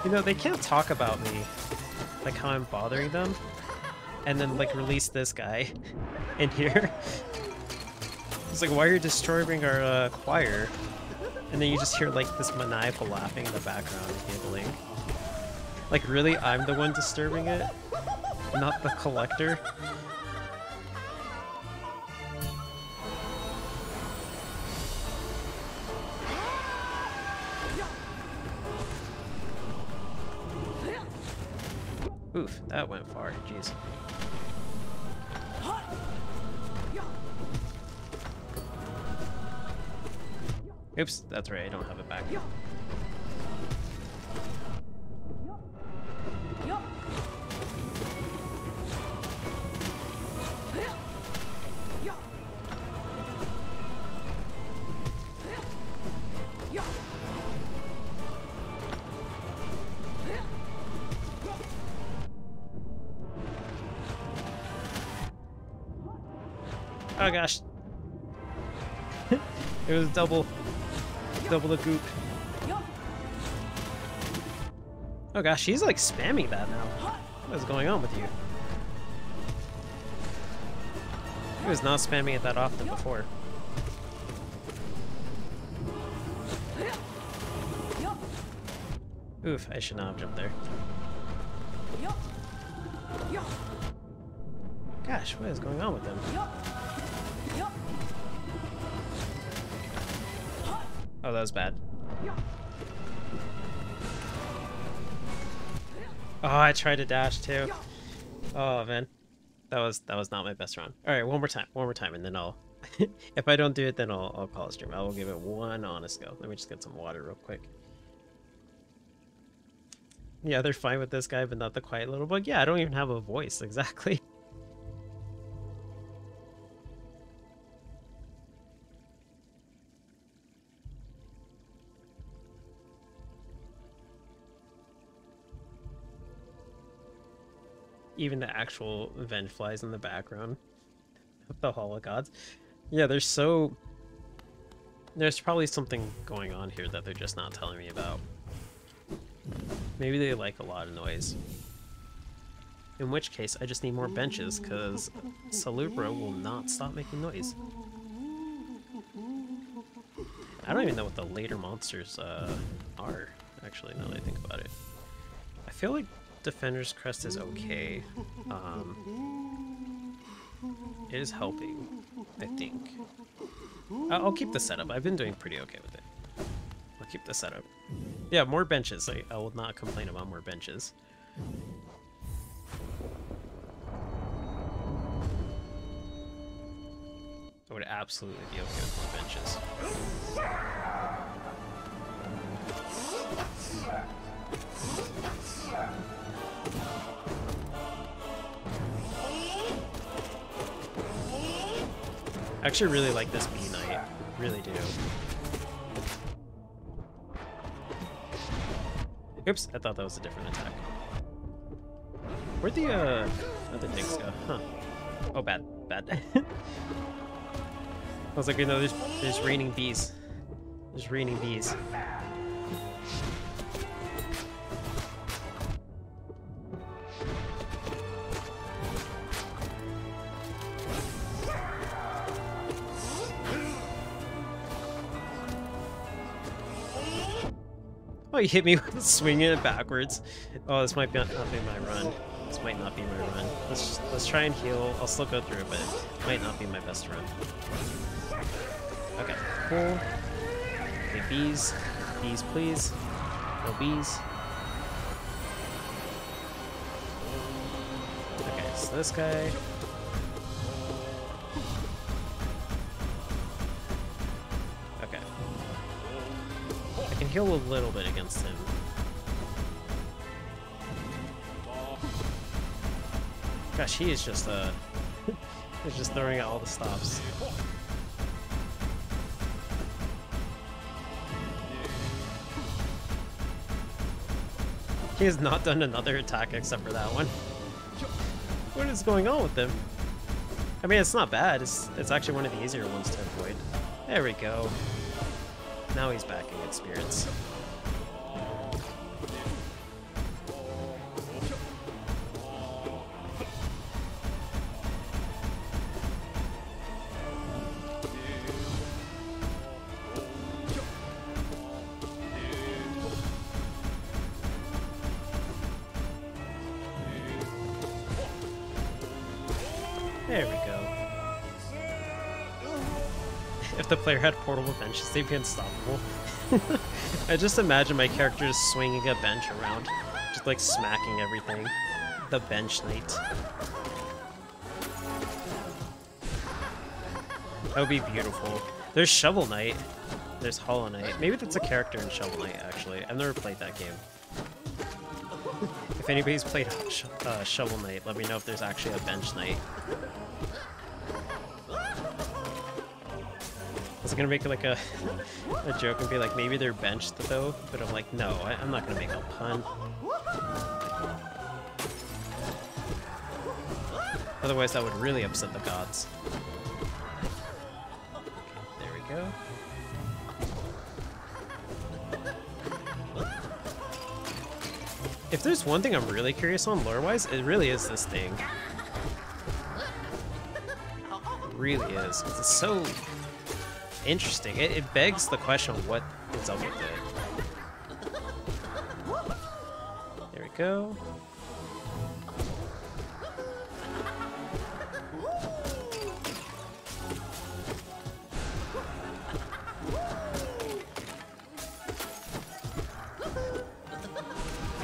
You know, they can't talk about me, like how I'm bothering them, and then like release this guy in here. It's like, why are you disturbing our choir? And then you just hear like this maniacal laughing in the background and giggling. Like, really, I'm the one disturbing it, not the collector? Oof, that went far, jeez. Oops, that's right, I don't have it back. Oh gosh. It was double the goop. Oh gosh, she's like spamming that now. What is going on with you? He was not spamming it that often before. Oof, I should not have jumped there. Gosh, what is going on with them? Oh, that was bad. Oh, I tried to dash too. Oh man, that was not my best run. All right, one more time, and then I'll. If I don't do it, then I'll call a stream. I will give it one honest go. Let me just get some water real quick. Yeah, they're fine with this guy, but not the quiet little bug. Yeah, I don't even have a voice exactly. Even the actual vent flies in the background of the Hall of Gods. Yeah, there's probably something going on here that they're just not telling me about. Maybe they like a lot of noise. In which case, I just need more benches, because Salubro will not stop making noise. I don't even know what the later monsters are, actually, now that I think about it. I feel like Defender's Crest is okay. It is helping, I think. I'll keep the setup. I've been doing pretty okay with it. I'll keep the setup. Yeah, more benches. I will not complain about more benches. I would absolutely be okay with more benches. I actually really like this Bee Knight. Really do. Oops, I thought that was a different attack. Where'd the other things go? Huh. Oh, bad. I was like, you know, there's raining bees. There's raining bees. Oh, you hit me with swinging it backwards. Oh, this might not be my run. This might not be my run. Let's try and heal. I'll still go through it, but it might not be my best run. Okay, cool. Okay, bees. Bees, please. No bees. Okay, so this guy. Okay. I can heal a little bit against him. Gosh, he is just he's just throwing out all the stops. He has not done another attack except for that one. What is going on with him? I mean, it's not bad. It's actually one of the easier ones to avoid. There we go. Now he's back in experience. There we go. If the player had portable benches, they'd be unstoppable. I just imagine my character just swinging a bench around, just like smacking everything. The bench knight. That would be beautiful. There's Shovel Knight. There's Hollow Knight. Maybe that's a character in Shovel Knight, actually. I've never played that game. If anybody's played Shovel Knight, let me know if there's actually a bench knight. I was gonna make like a joke and be like, maybe they're benched though, but I'm like, no, I'm not gonna make a pun. Otherwise that would really upset the gods. Okay, there we go. If there's one thing I'm really curious on lore-wise, it really is this thing. It really is, because it's so interesting. It begs the question of what is up with it. There we go.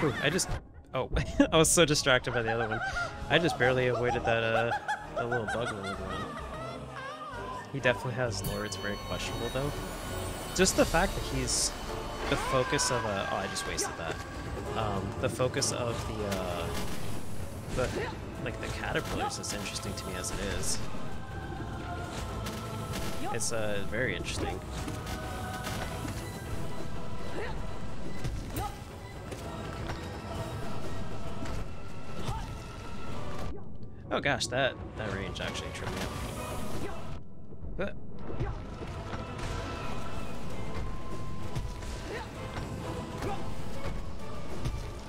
Ooh, oh, I was so distracted by the other one. I just barely avoided that, that little bug in the one. He definitely has lore, it's very questionable though. Just the fact that he's the focus of oh, I just wasted that. The focus of the caterpillars is interesting to me as it is. It's, very interesting. Oh gosh, that range actually tripped me up.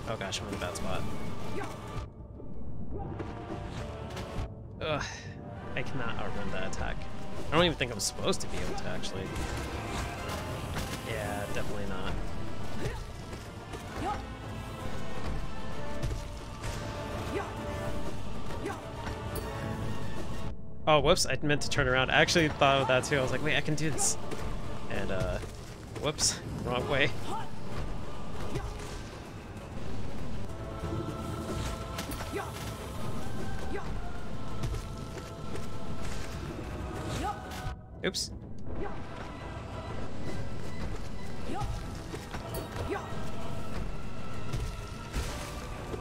Oh gosh, I'm in a bad spot. Ugh, I cannot outrun that attack. I don't even think I'm supposed to be able to, actually. Yeah, definitely not. Oh, whoops, I meant to turn around. I actually thought of that too. I was like, wait, I can do this. And, whoops, wrong way. Oops.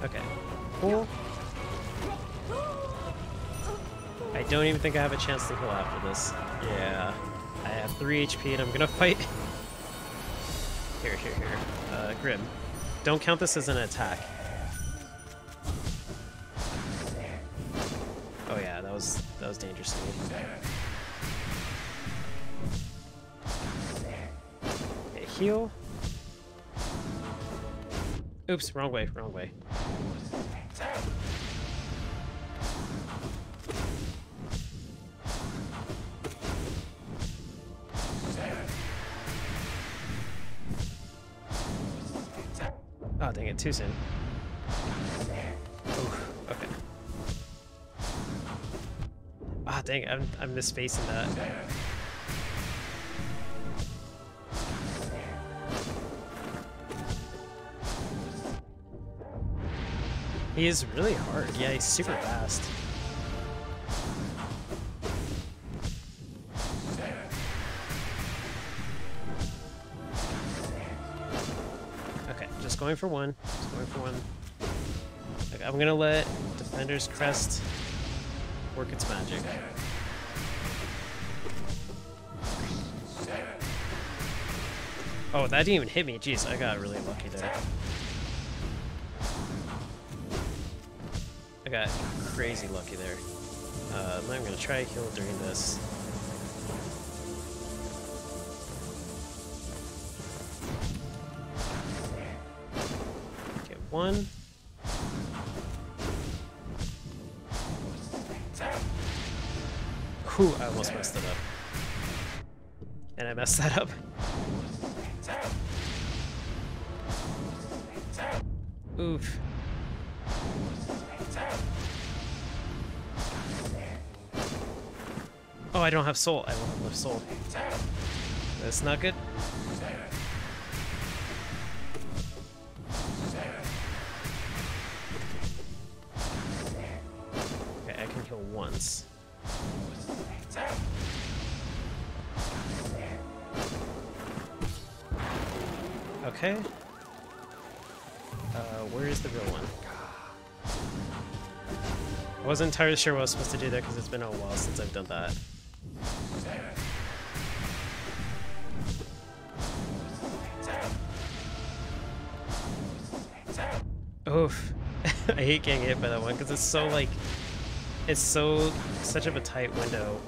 Okay, cool. I don't even think I have a chance to heal after this. Yeah, I have 3 HP and I'm gonna fight. Here. Grim. Don't count this as an attack. Oh yeah, that was dangerous to me. Okay, heal. Oops, wrong way. Oh, dang it, too soon. Oof, okay. Ah, dang it, I'm misspacing that. He is really hard. Yeah, he's super fast. Okay, just going for one. Just going for one. Okay, I'm gonna let Defender's Crest work its magic. Oh, that didn't even hit me. Jeez, I got really lucky there. I got crazy lucky there. I'm gonna try heal during this. Okay, one. Whew, I almost messed it up. And I messed that up. Oof. Oh, I don't have soul. I don't have enough soul. That's not good. Okay, I can heal once. Okay. Where is the real one? I wasn't entirely sure what I was supposed to do there because it's been a while since I've done that. Oof. I hate getting hit by that one because it's so like, it's such of a tight window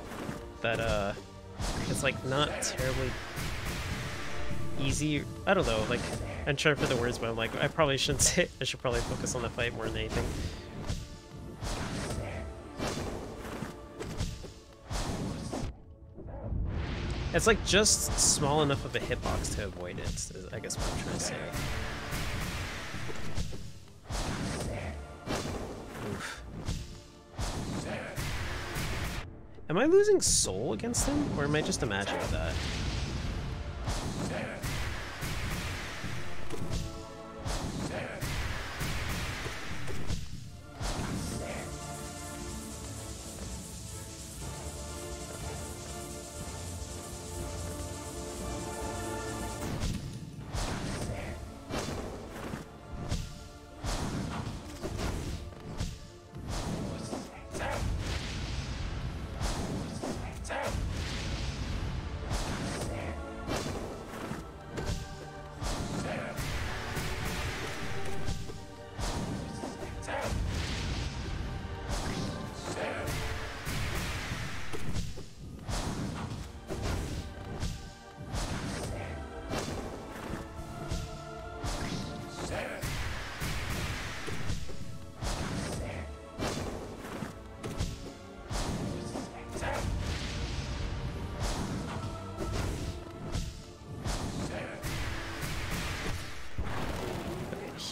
that it's like not terribly easy. I don't know, like I'm trying for the words, but I'm like I probably shouldn't say. I should probably focus on the fight more than anything. It's like just small enough of a hitbox to avoid it, is I guess what I'm trying to say. Oof. Am I losing soul against him, or am I just imagining that?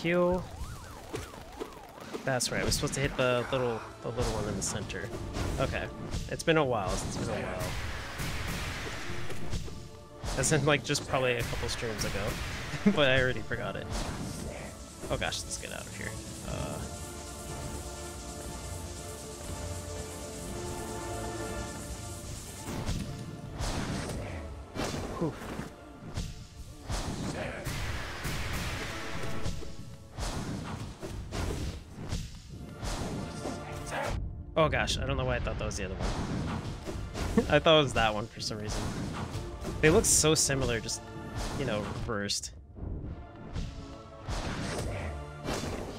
Heal. That's right. I was supposed to hit the little one in the center. Okay. It's been a while. It's been a while. As in, like, just probably a couple streams ago. But I already forgot it. Oh gosh, let's get out of here. Whew. Oh gosh, I don't know why I thought that was the other one. I thought it was that one for some reason. They look so similar, just, you know, reversed.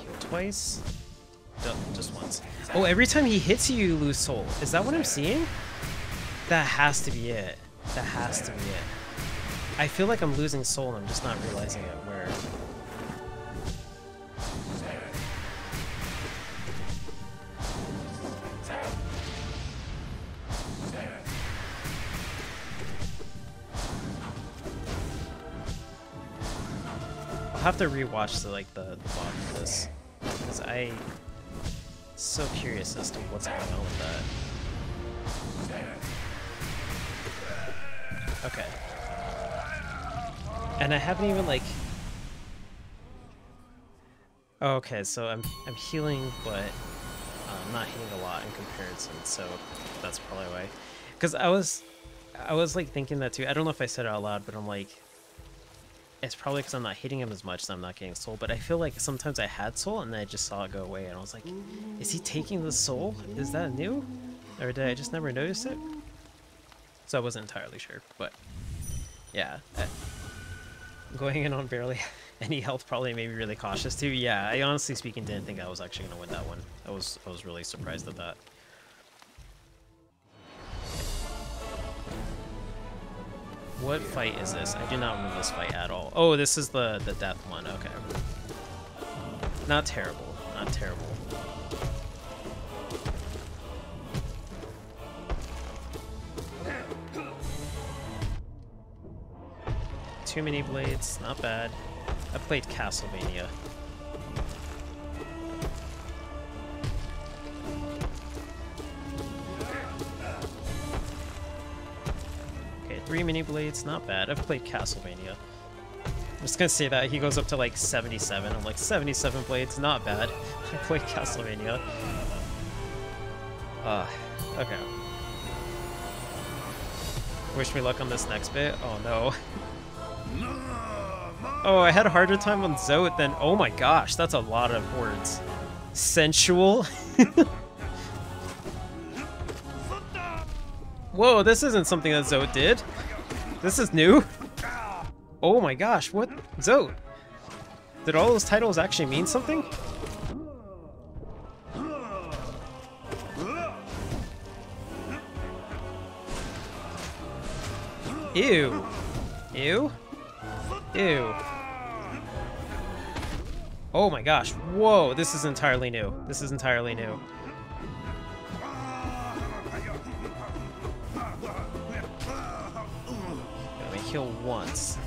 Heal twice? No, just once. Oh, every time he hits you, you lose soul. Is that what I'm seeing? That has to be it. That has to be it. I feel like I'm losing soul and I'm just not realizing it. Where? I'll have to rewatch the bottom of this because I'm so curious as to what's going on with that. Okay. And I haven't even like. Okay, so I'm healing, but I'm not hitting a lot in comparison, so that's probably why. Because I was like thinking that too. I don't know if I said it out loud, but I'm like, it's probably because I'm not hitting him as much, so I'm not getting soul. But I feel like sometimes I had soul, and then I just saw it go away, and I was like, is he taking the soul? Is that new? Or did I just never notice it? So I wasn't entirely sure, but yeah. Going in on barely any health probably made me really cautious too. Yeah, I honestly speaking didn't think I was actually going to win that one. I was really surprised at that. What fight is this? I do not remember this fight at all. Oh, this is the death one. Okay. Not terrible. Not terrible. Too many blades. Not bad. I played Castlevania. Okay, 3 mini blades. Not bad. I've played Castlevania. I'm just gonna say that he goes up to like 77. I'm like 77 blades. Not bad. I played Castlevania. Okay. Wish me luck on this next bit. Oh no. Oh, I had a harder time on Zote than... Oh my gosh, that's a lot of words. Sensual? Whoa, this isn't something that Zote did. This is new. Oh my gosh, what? Zote? Did all those titles actually mean something? Ew. Ew? Ew. Oh my gosh. Whoa, this is entirely new. This is entirely new. Let me heal once.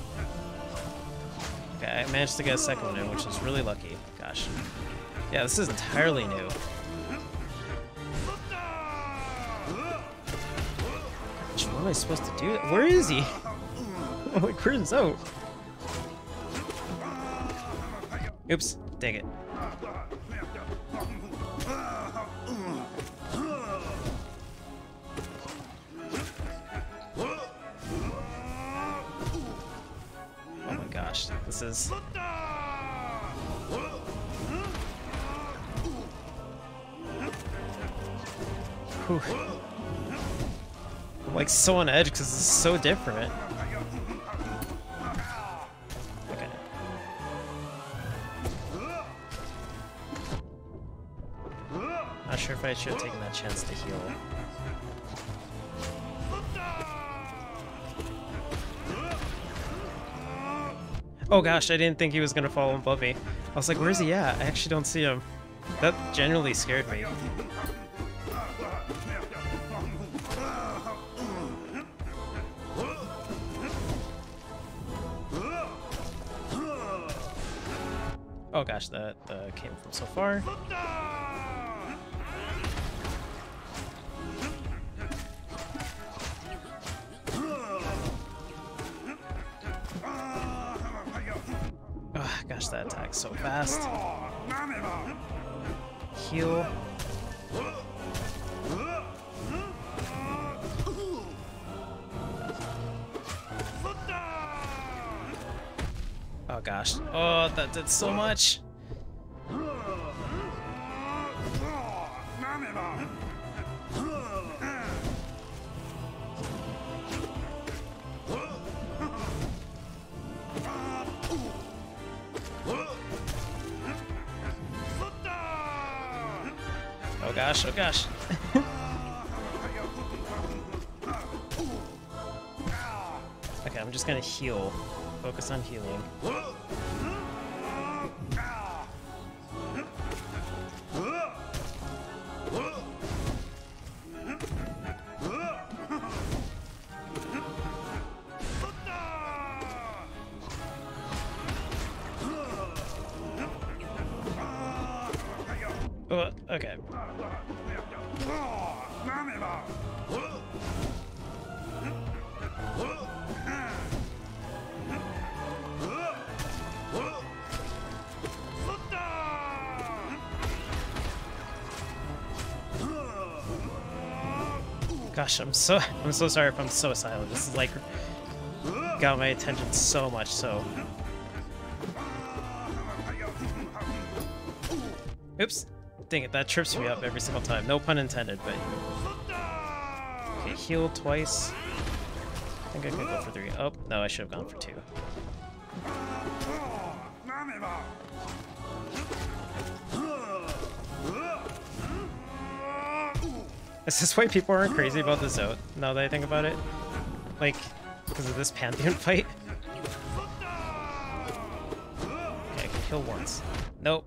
Okay, I managed to get a second one in, which is really lucky. Gosh. Yeah, this is entirely new. Gosh, what am I supposed to do? Where is he? Oh, my curtain's out. Oops, dang it. Oh my gosh, this is... Whew. I'm like so on edge because this is so different. Okay. Not sure if I should have taken that chance to heal. Oh gosh, I didn't think he was gonna fall above me. I was like, where's he at? I actually don't see him. That genuinely scared me. Oh gosh, that came from so far. Oh gosh, that attacks so fast. Heal. Oh gosh. Oh, that did so much. Oh gosh, oh gosh. Okay, I'm just gonna heal. Focus on healing. Okay. Gosh, I'm so sorry if I'm so silent. This is like got my attention so much so. Oops. Dang it, that trips me up every single time. No pun intended, but okay, heal twice. I think I could go for 3. Oh, no, I should have gone for 2. Is this why people aren't crazy about the Zote, now that I think about it? Like, because of this Pantheon fight? Okay, I can kill once. Nope.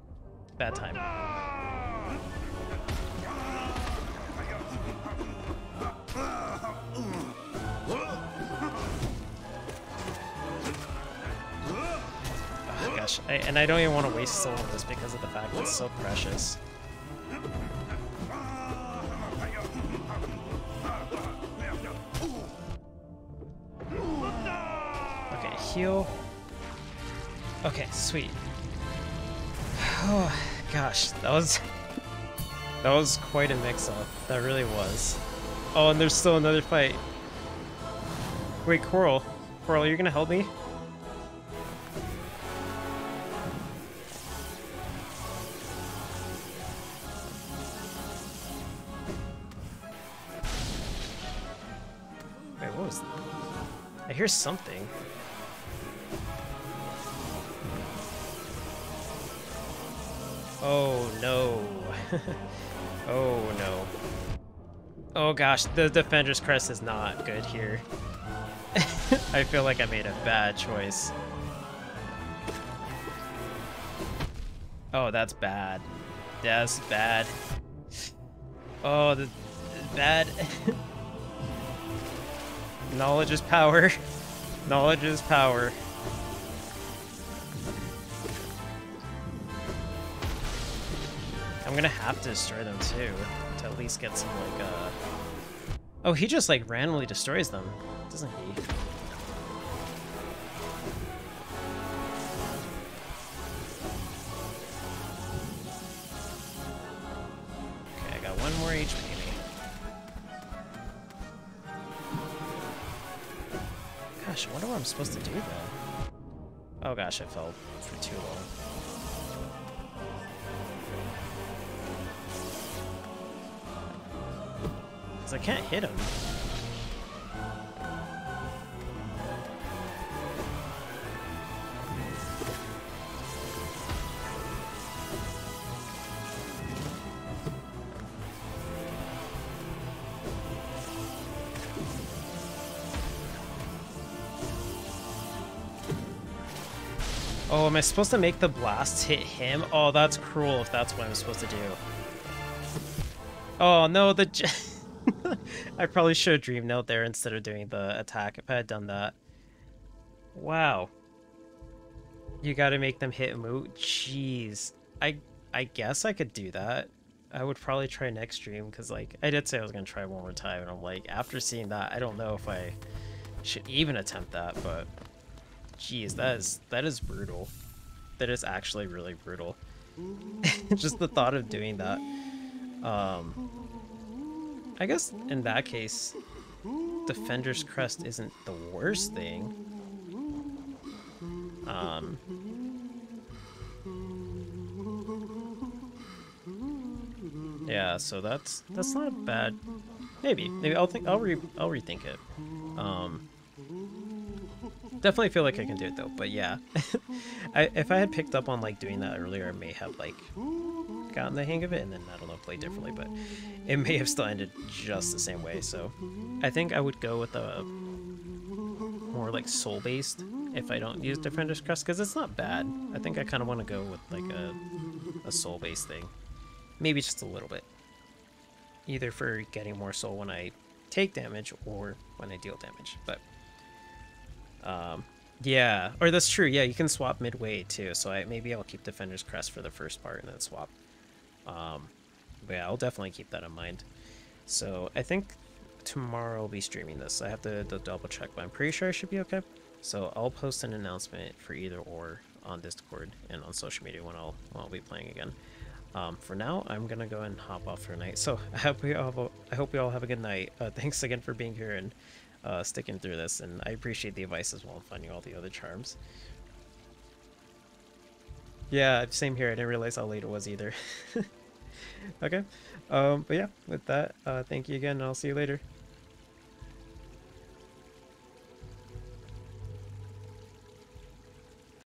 Bad time. Oh gosh, and I don't even want to waste soul on this because of the fact that it's so precious. Okay, heal. Okay, sweet. Oh gosh, that was quite a mix-up. That really was. Oh, and there's still another fight. Wait, Coral, you're gonna help me? Wait, what was that? I hear something. Oh no. Oh no. Oh gosh, the Defender's Crest is not good here. I feel like I made a bad choice. Oh, that's bad. That's bad. Oh, the bad. Knowledge is power. Knowledge is power. I'm gonna have to destroy them too, to at least get some like Oh, he just like randomly destroys them, doesn't he? Okay, I got 1 more HP maybe. Gosh, I wonder what I'm supposed to do though. Oh gosh, I fell for too long. I can't hit him. Oh, am I supposed to make the blast hit him? Oh, that's cruel if that's what I'm supposed to do. Oh no, I probably should have dreamed out there instead of doing the attack if I had done that. Wow. You gotta make them hit Moot? Jeez. I guess I could do that. I would probably try next stream, because like, I did say I was gonna try one more time, and I'm like, after seeing that, I don't know if I should even attempt that, but jeez, that is brutal. That is actually really brutal. Just the thought of doing that. I guess in that case, Defender's Crest isn't the worst thing. Yeah, so that's not bad. Maybe I'll rethink it. Definitely feel like I can do it though, but yeah. If I had picked up on like doing that earlier, I may have like gotten the hang of it and then, I don't know, played differently, but it may have still ended just the same way. So I think I would go with a more like soul based if I don't use Defender's Crest, because it's not bad. I think I kind of want to go with like a soul based thing, maybe just a little bit, either for getting more soul when I take damage or when I deal damage. But yeah, or that's true, yeah, you can swap midway too, so maybe I'll keep Defender's Crest for the first part and then swap. But yeah, I'll definitely keep that in mind. So I think tomorrow I'll be streaming this. I have to double check, but I'm pretty sure I should be okay. So I'll post an announcement for either or on Discord and on social media when I'll be playing again. For now, I'm gonna go and hop off for a night. So I hope we all have a good night. Thanks again for being here and sticking through this, and I appreciate the advice as well and finding all the other charms. Yeah, same here. I didn't realize how late it was either. Okay. But yeah, with that, thank you again, and I'll see you later.